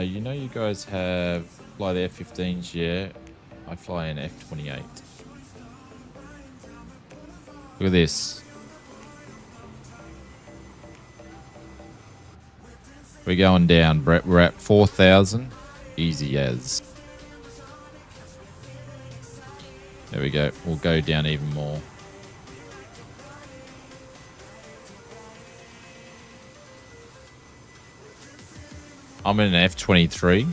S3: You know you guys have fly the F-15s, yeah? I fly an F-28. Look at this. We're going down, Brett. We're at 4,000. Easy as. There we go. We'll go down even more. I'm in an F-23.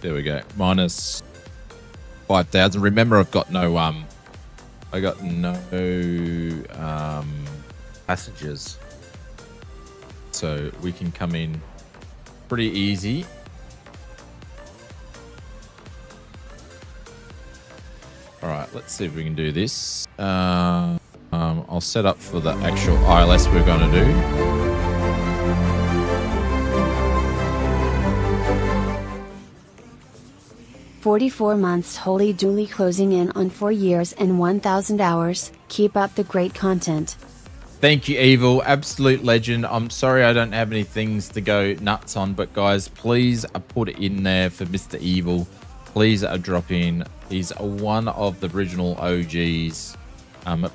S3: There we go. Minus 5,000. Remember, I've got no passengers, so we can come in pretty easy. All right, let's see if we can do this. I'll set up for the actual ILS we're going to do.
S4: 44 months holy duly closing in on 4 years and 1,000 hours. Keep up the great content.
S3: Thank you, Evil. Absolute legend. I'm sorry I don't have any things to go nuts on, but guys, please put it in there for Mr. Evil. Please drop in. He's one of the original OGs.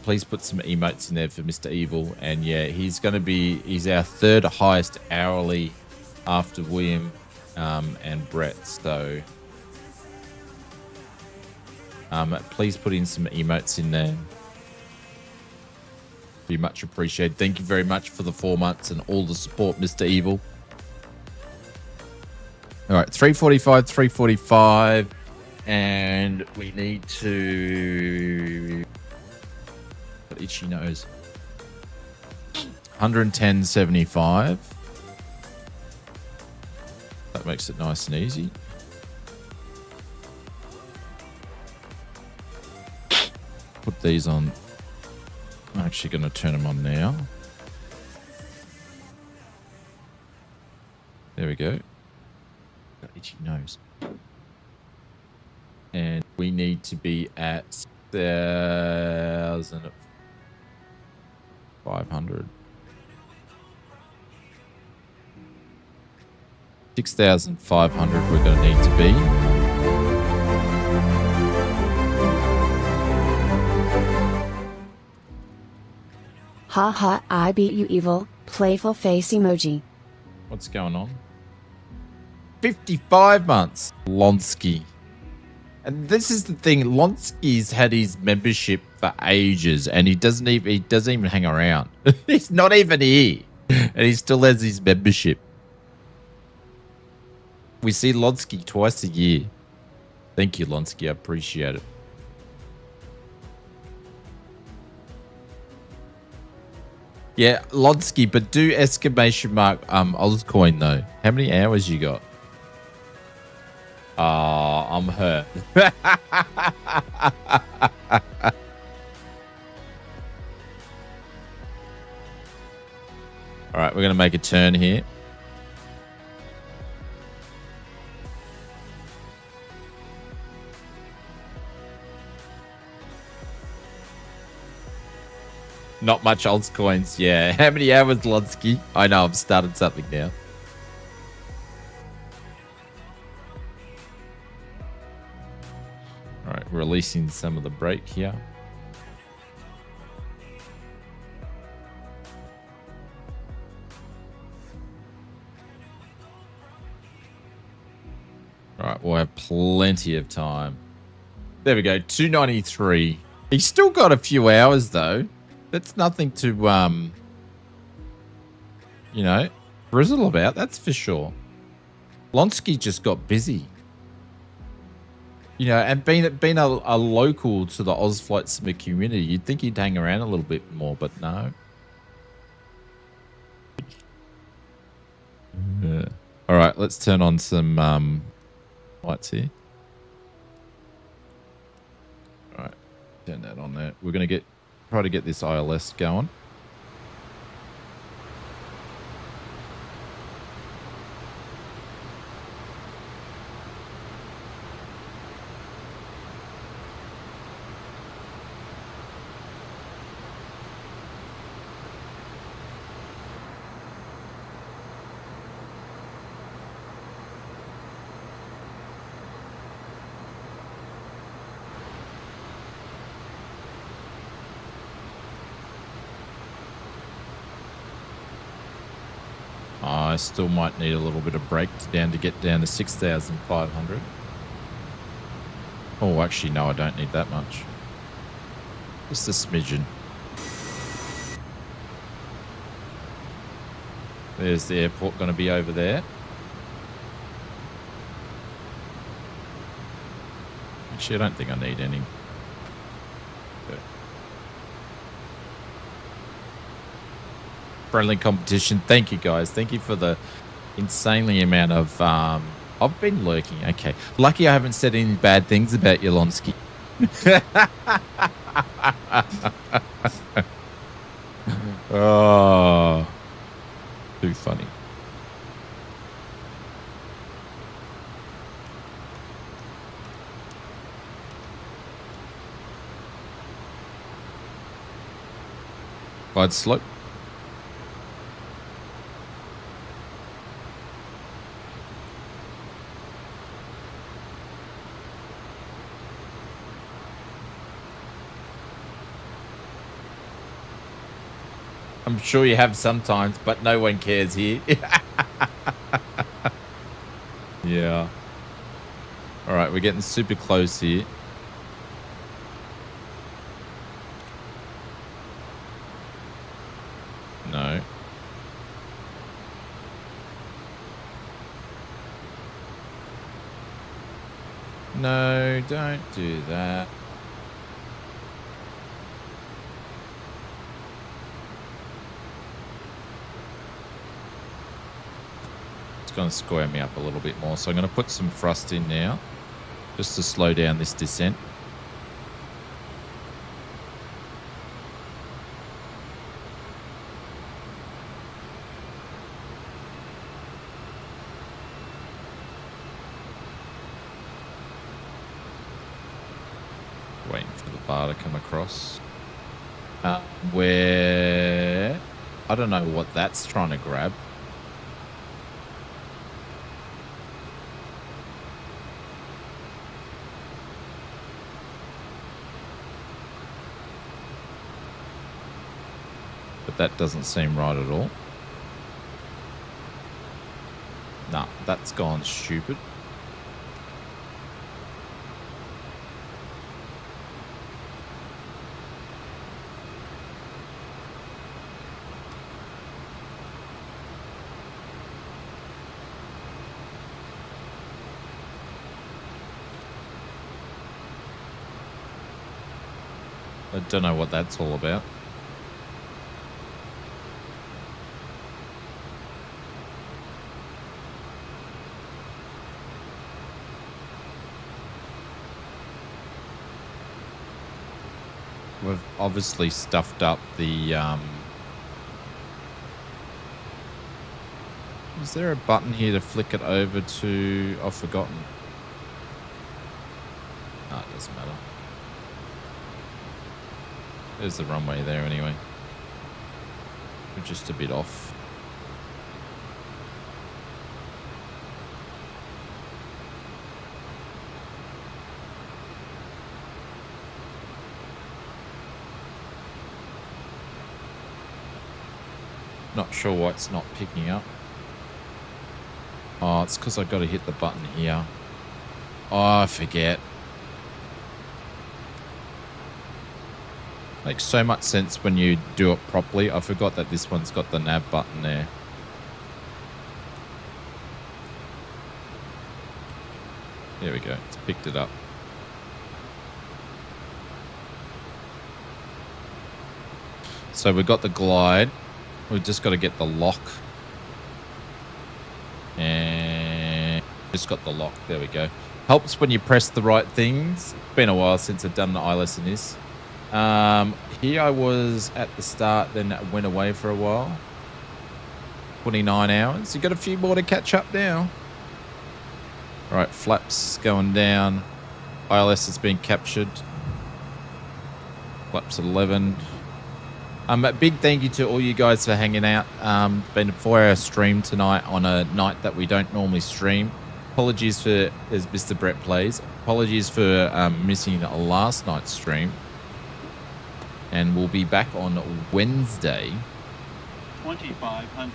S3: Please put some emotes in there for Mr. Evil. And yeah, he's our third highest hourly after William and Brett. So please put in some emotes in there. Be much appreciated. Thank you very much for the 4 months and all the support, Mr. Evil. All right, 345, 345. And we need to... Got itchy nose. 110.75. That makes it nice and easy. Put these on. I'm actually going to turn them on now. There we go. Got itchy nose. And we need to be at 6,500. 6,500 we're going to need to be.
S4: Ha ha, I beat you, Evil. Playful face emoji.
S3: What's going on? 55 months. Lonsky. And this is the thing. Lonsky's had his membership for ages, and he doesn't even hang around. He's not even here, and he still has his membership. We see Lonsky twice a year. Thank you, Lonsky. I appreciate it. Yeah, Lonsky, but do exclamation mark Ozcoin though. How many hours you got? I'm hurt. right, we're going to make a turn here. Not much altcoins, yeah. How many hours, Lonsky? I know, I've started something now. All right, releasing some of the brake here. All right, we'll have plenty of time. There we go, 293. He's still got a few hours, though. That's nothing to, you know, frizzle about, that's for sure. Lonsky just got busy. You know, and being a local to the Oz Flight Sim community, you'd think he'd hang around a little bit more, but no. Yeah. All right, let's turn on some lights here. All right, turn that on there. We're going to try to get this ILS going. I still might need a little bit of brake down to get down to 6,500. Oh, actually, no, I don't need that much. Just a smidgen. There's the airport going to be over there. Actually, I don't think I need any. Okay. Friendly competition. Thank you, guys. Thank you for the insanely amount of... I've been lurking. Okay. Lucky I haven't said any bad things about Yolonsky. Oh. Too funny. Glide slope. I'm sure you have sometimes, but no one cares here. Yeah. All right, we're getting super close here. No. No, don't do that. It's going to square me up a little bit more, so I'm going to put some thrust in now just to slow down this descent. Waiting for the bar to come across. Where... I don't know what that's trying to grab. But that doesn't seem right at all. Nah, that's gone stupid. I don't know what that's all about. We've obviously stuffed up the Is there a button here to flick it over to... I've forgotten. No, it doesn't matter. There's the runway there anyway. We're just a bit off. Not sure why it's not picking up. Oh, it's because I got to hit the button here. Oh, I forget. Makes so much sense when you do it properly. I forgot that this one's got the nav button there. There we go. It's picked it up. So we've got the glide. We've just got to get the lock. And just got the lock. There we go. Helps when you press the right things. It's been a while since I've done the ILS in this. Here I was at the start, then went away for a while. 29 hours. You got a few more to catch up now. All right, flaps going down. ILS has been captured. Flaps 11. A big thank you to all you guys for hanging out. Been a 4-hour stream tonight on a night that we don't normally stream. Apologies for, as Mr. Brett plays, apologies for missing last night's stream. And we'll be back on Wednesday.
S10: 2500.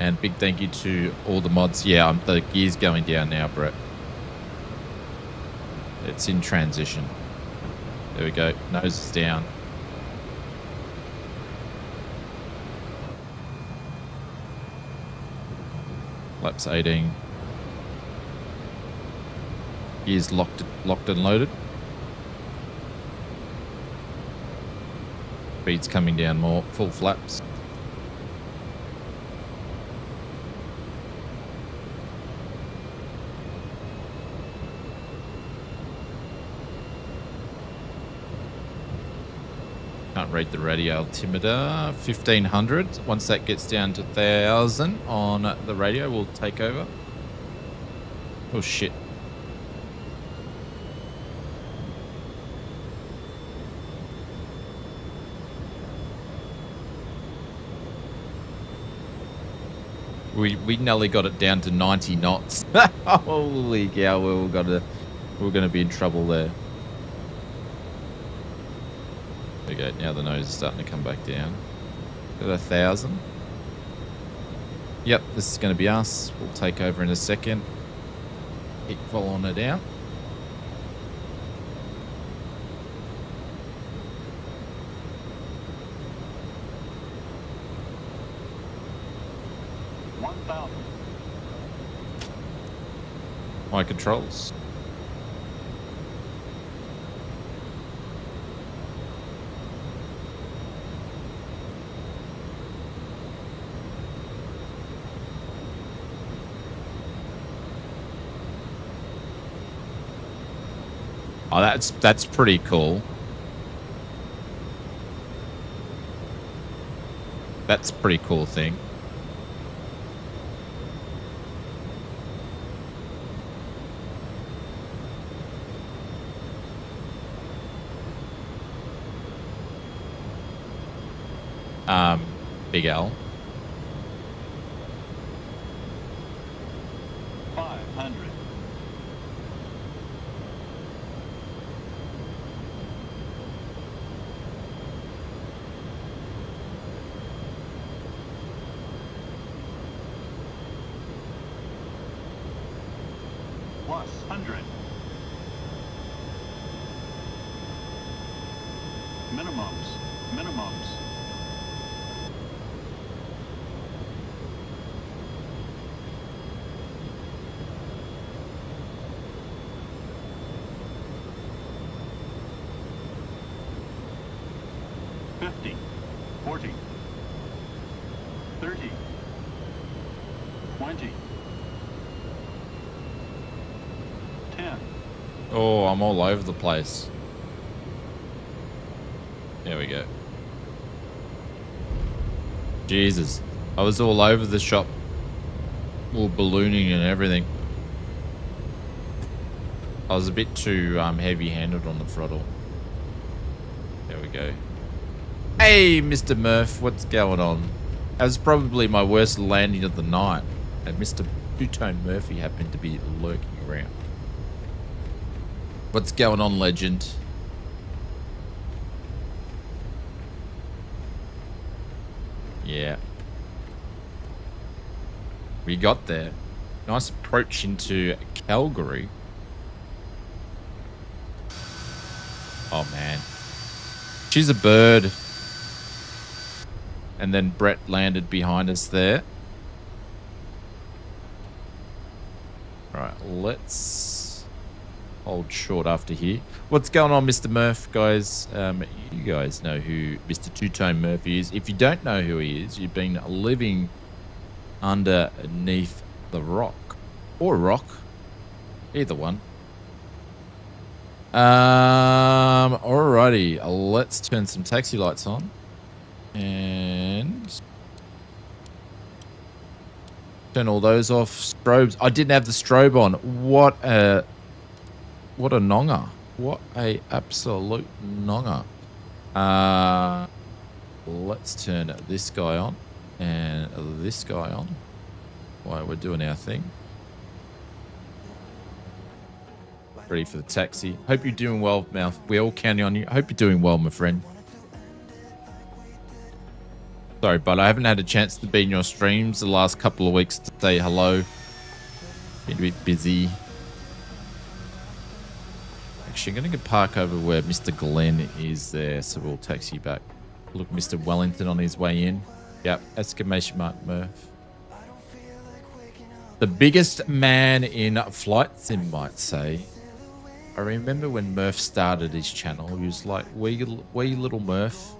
S3: And big thank you to all the mods. Yeah, the gear's going down now, Brett. It's in transition. There we go. Nose is down. Laps 18. Gears locked and loaded. Speed's coming down more. Full flaps. Can't read the radio altimeter. 1500. Once that gets down to 1000 on the radio, we'll take over. Oh shit. We nearly got it down to 90 knots. Holy cow, we're gonna be in trouble there. There we go. Now the nose is starting to come back down. Got 1000. Yep, this is going to be us. We'll take over in a second. Keep following it out. My controls. Oh, that's pretty cool. That's a pretty cool thing. Big L.
S10: 500. Plus 100. Minimums. $50, $40, $30, $20, $10.
S3: Oh, I'm all over the place. There we go. Jesus. I was all over the shop. All ballooning and everything. I was a bit too heavy-handed on the throttle. There we go. Hey, Mr. Murph, what's going on? That was probably my worst landing of the night. And Mr. Two-Tone Murphy happened to be lurking around. What's going on, legend? Yeah. We got there. Nice approach into Calgary. Oh, man. She's a bird. And then Brett landed behind us there. Alright, let's hold short after here. What's going on, Mr. Murph, guys? You guys know who Mr. Two-Tone Murphy is. If you don't know who he is, you've been living underneath the rock. Or rock. Either one. Alrighty, let's turn some taxi lights on. And turn all those off. Strobes. I didn't have the strobe on. What a nonger. What a absolute nonger. Let's turn this guy on and this guy on while we're doing our thing. Ready for the taxi. Hope you're doing well, Mouth. We're all counting on you. Hope you're doing well, my friend. Sorry, but I haven't had a chance to be in your streams the last couple of weeks to say hello. Been a bit busy. Actually, I'm going to park over where Mr. Glenn is there, so we'll taxi back. Look, Mr. Wellington on his way in. Yep, exclamation mark Murph. The biggest man in flight sim, might say. I remember when Murph started his channel, he was like wee little Murph.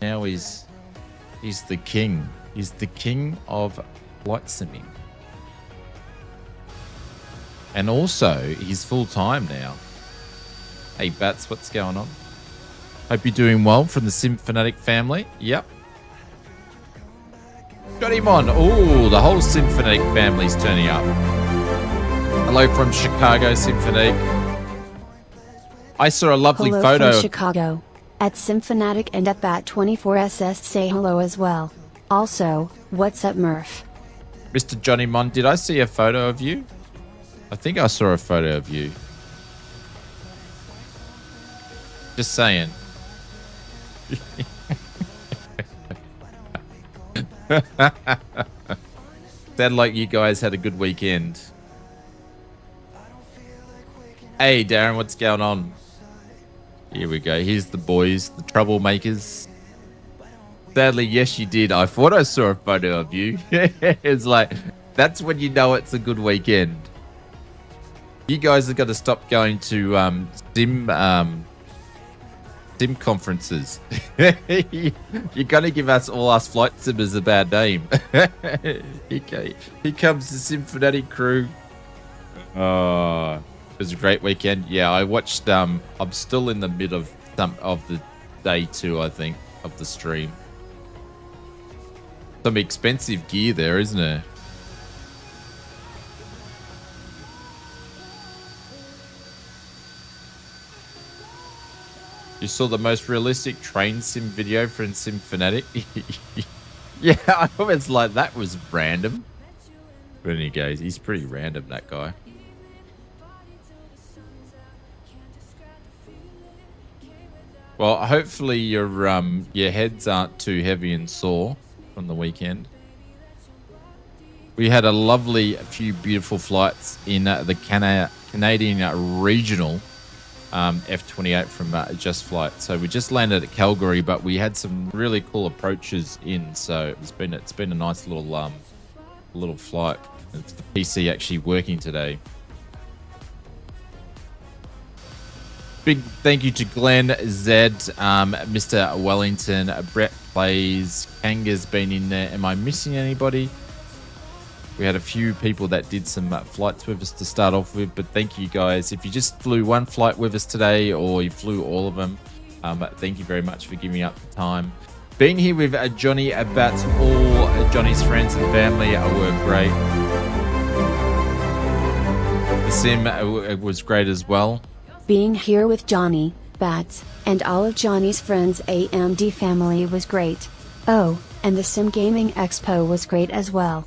S3: Now he's the king. He's the king of flight simming. And also, he's full-time now. Hey, Bats, what's going on? Hope you're doing well from the Sim Fanatic family. Yep. Got him on. Oh, the whole Sim Fanatic family's turning up. Hello from Chicago, Sim Fanatic. I saw a lovely
S4: hello
S3: photo.
S4: From Chicago. At Symphanatic and at Bat24SS say hello as well. Also, what's up, Murph?
S3: Mr. Johnny Mon, did I see a photo of you? I think I saw a photo of you. Just saying. Sounded like you guys had a good weekend. Hey, Darren, what's going on? Here we go. Here's the boys, the troublemakers. Sadly, yes, you did. I thought I saw a photo of you. It's like, that's when you know it's a good weekend. You guys have got to stop going to sim conferences. You're going to give all us flight simmers a bad name. Okay. Here comes the Sim Fanatic crew. Oh, it was a great weekend. Yeah, I watched. I'm still in the mid of the day 2, I think, of the stream. Some expensive gear there, isn't there? You saw the most realistic train sim video from Sim Fanatic? Yeah, I was like, that was random. But he goes, he's pretty random, that guy. Well, hopefully your heads aren't too heavy and sore from the weekend. We had a few beautiful flights in the Canadian regional F28 from Just Flight. So we just landed at Calgary, but we had some really cool approaches in. So it's been a nice little flight. It's the PC actually working today. Big thank you to Glenn, Zed, Mr. Wellington, Brett Plays, Kanga's been in there. Am I missing anybody? We had a few people that did some flights with us to start off with, but thank you guys. If you just flew one flight with us today or you flew all of them, Thank you very much for giving up the time. Being here with Johnny Bats, all Johnny's friends and family were great. The sim was great as well.
S4: Being here with Johnny, Bats, and all of Johnny's friends AMD family was great. Oh, and the Sim Gaming Expo was great as well.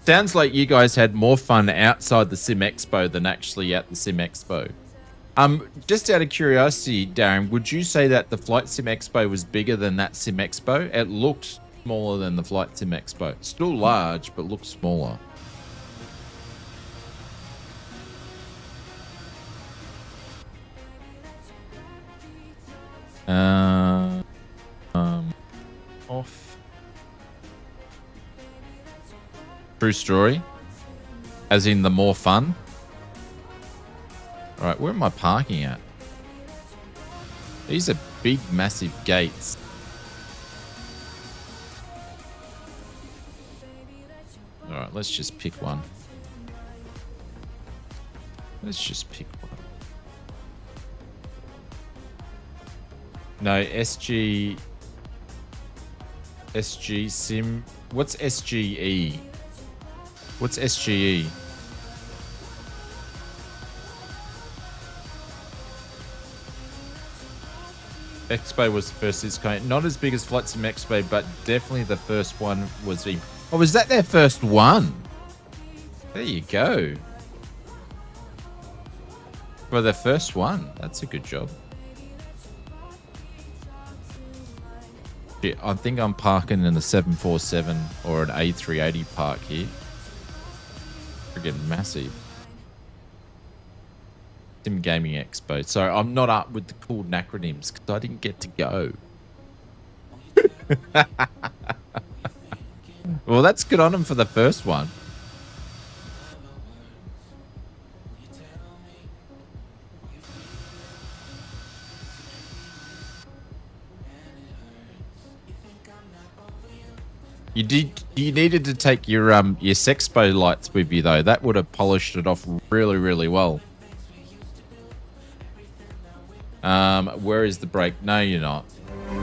S3: Sounds like you guys had more fun outside the Sim Expo than actually at the Sim Expo. Just out of curiosity, Darren, would you say that the Flight Sim Expo was bigger than that Sim Expo? It looked smaller than the Flight Sim Expo. Still large, but looked smaller. Off. True story. As in the more fun. All right, where am I parking at? These are big, massive gates. All right, let's just pick one. Let's just pick one. No, SG Sim. What's SGE? What's SGE? Expo was the first of its kind. Not as big as Flight Sim Expo, but definitely the first one was. Oh, was that their first one? There you go. For the first one, that's a good job. Shit, I think I'm parking in the 747 or an A380 park here. Friggin' massive. Sim Gaming Expo. So I'm not up with the cool acronyms because I didn't get to go. Well, that's good on them for the first one. You needed to take your Sexpo lights with you though. That would have polished it off really, really well. Where is the brake? No, you're not.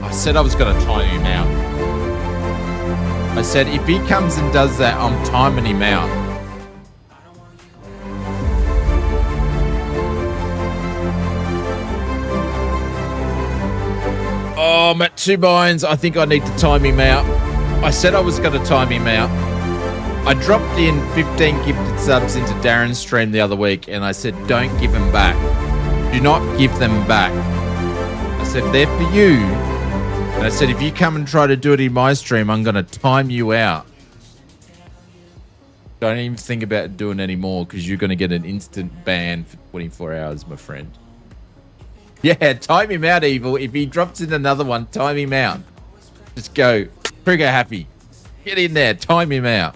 S3: I said I was going to time him out. I said if he comes and does that, I'm timing him out. Oh, I'm at 2 binds. I think I need to time him out. I said I was going to time him out. I dropped in 15 gifted subs into Darren's stream the other week, and I said, don't give them back. Do not give them back. I said, they're for you. And I said, if you come and try to do it in my stream, I'm going to time you out. Don't even think about doing it anymore because you're going to get an instant ban for 24 hours, my friend. Yeah, time him out, Evil. If he drops in another one, time him out. Just go. Trigger happy. Get in there. Time him out.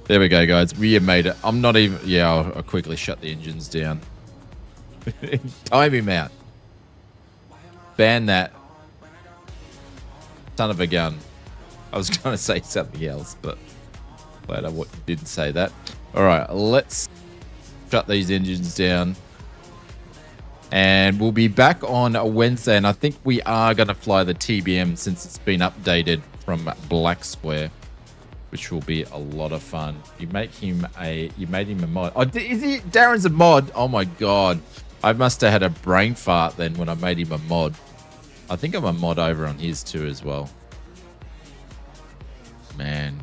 S3: There we go, guys. We have made it. I'm not even... Yeah, I'll quickly shut the engines down. Time him out. Ban that. Son of a gun. I was going to say something else, but glad I didn't say that. All right, let's shut these engines down. And we'll be back on a Wednesday, and I think we are going to fly the TBM since it's been updated from Black Square, which will be a lot of fun. You made him a mod. Oh, is he? Darren's a mod. Oh my god, I must have had a brain fart then when I made him a mod. I think I'm a mod over on his too as well. Man,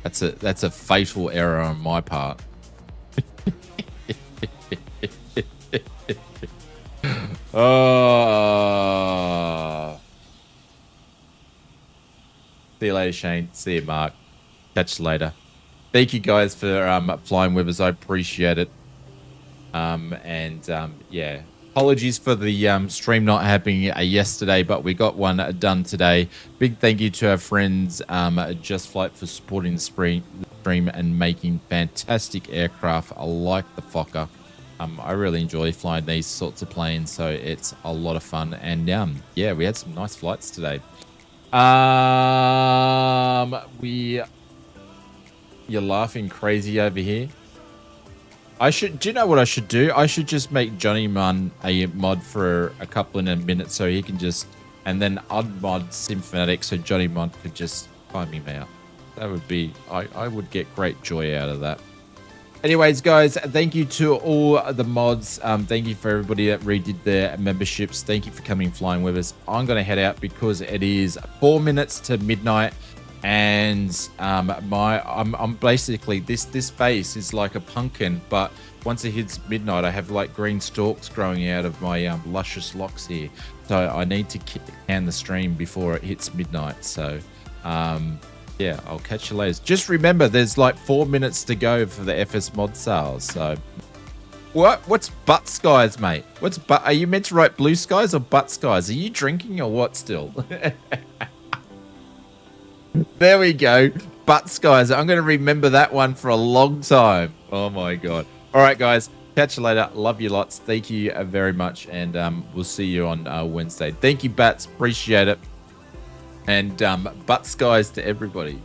S3: that's a fatal error on my part. Oh. See you later, Shane. See you, Mark. Catch you later. Thank you guys for flying with us. I appreciate it. Yeah, apologies for the stream not happening yesterday, but we got one done today. Big thank you to our friends Just Flight for supporting the stream and making fantastic aircraft. I like the FOKKER. I really enjoy flying these sorts of planes, so it's a lot of fun. And yeah, we had some nice flights today. You're laughing crazy over here. I should. Do you know what I should do? I should just make Johnny Munn a mod for a couple in a minute, so he can just, and then unmod Symphonic, so Johnny Munn could just find me out. That would be. I would get great joy out of that. Anyways, guys, thank you to all the mods. Thank you for everybody that redid their memberships. Thank you for coming flying with us. I'm going to head out because it is 4 minutes to midnight, and I'm basically this base is like a pumpkin, but once it hits midnight, I have like green stalks growing out of my luscious locks here. So I need to can the stream before it hits midnight. So yeah, I'll catch you later. Just remember, there's like 4 minutes to go for the FS mod sales. So, what's butt skies, mate? Are you meant to write blue skies or butt skies? Are you drinking or what still? There we go, butt skies. I'm going to remember that one for a long time. Oh my god. All right, guys, catch you later. Love you lots. Thank you very much, and we'll see you on Wednesday. Thank you, Bats. Appreciate it. And butt skies to everybody.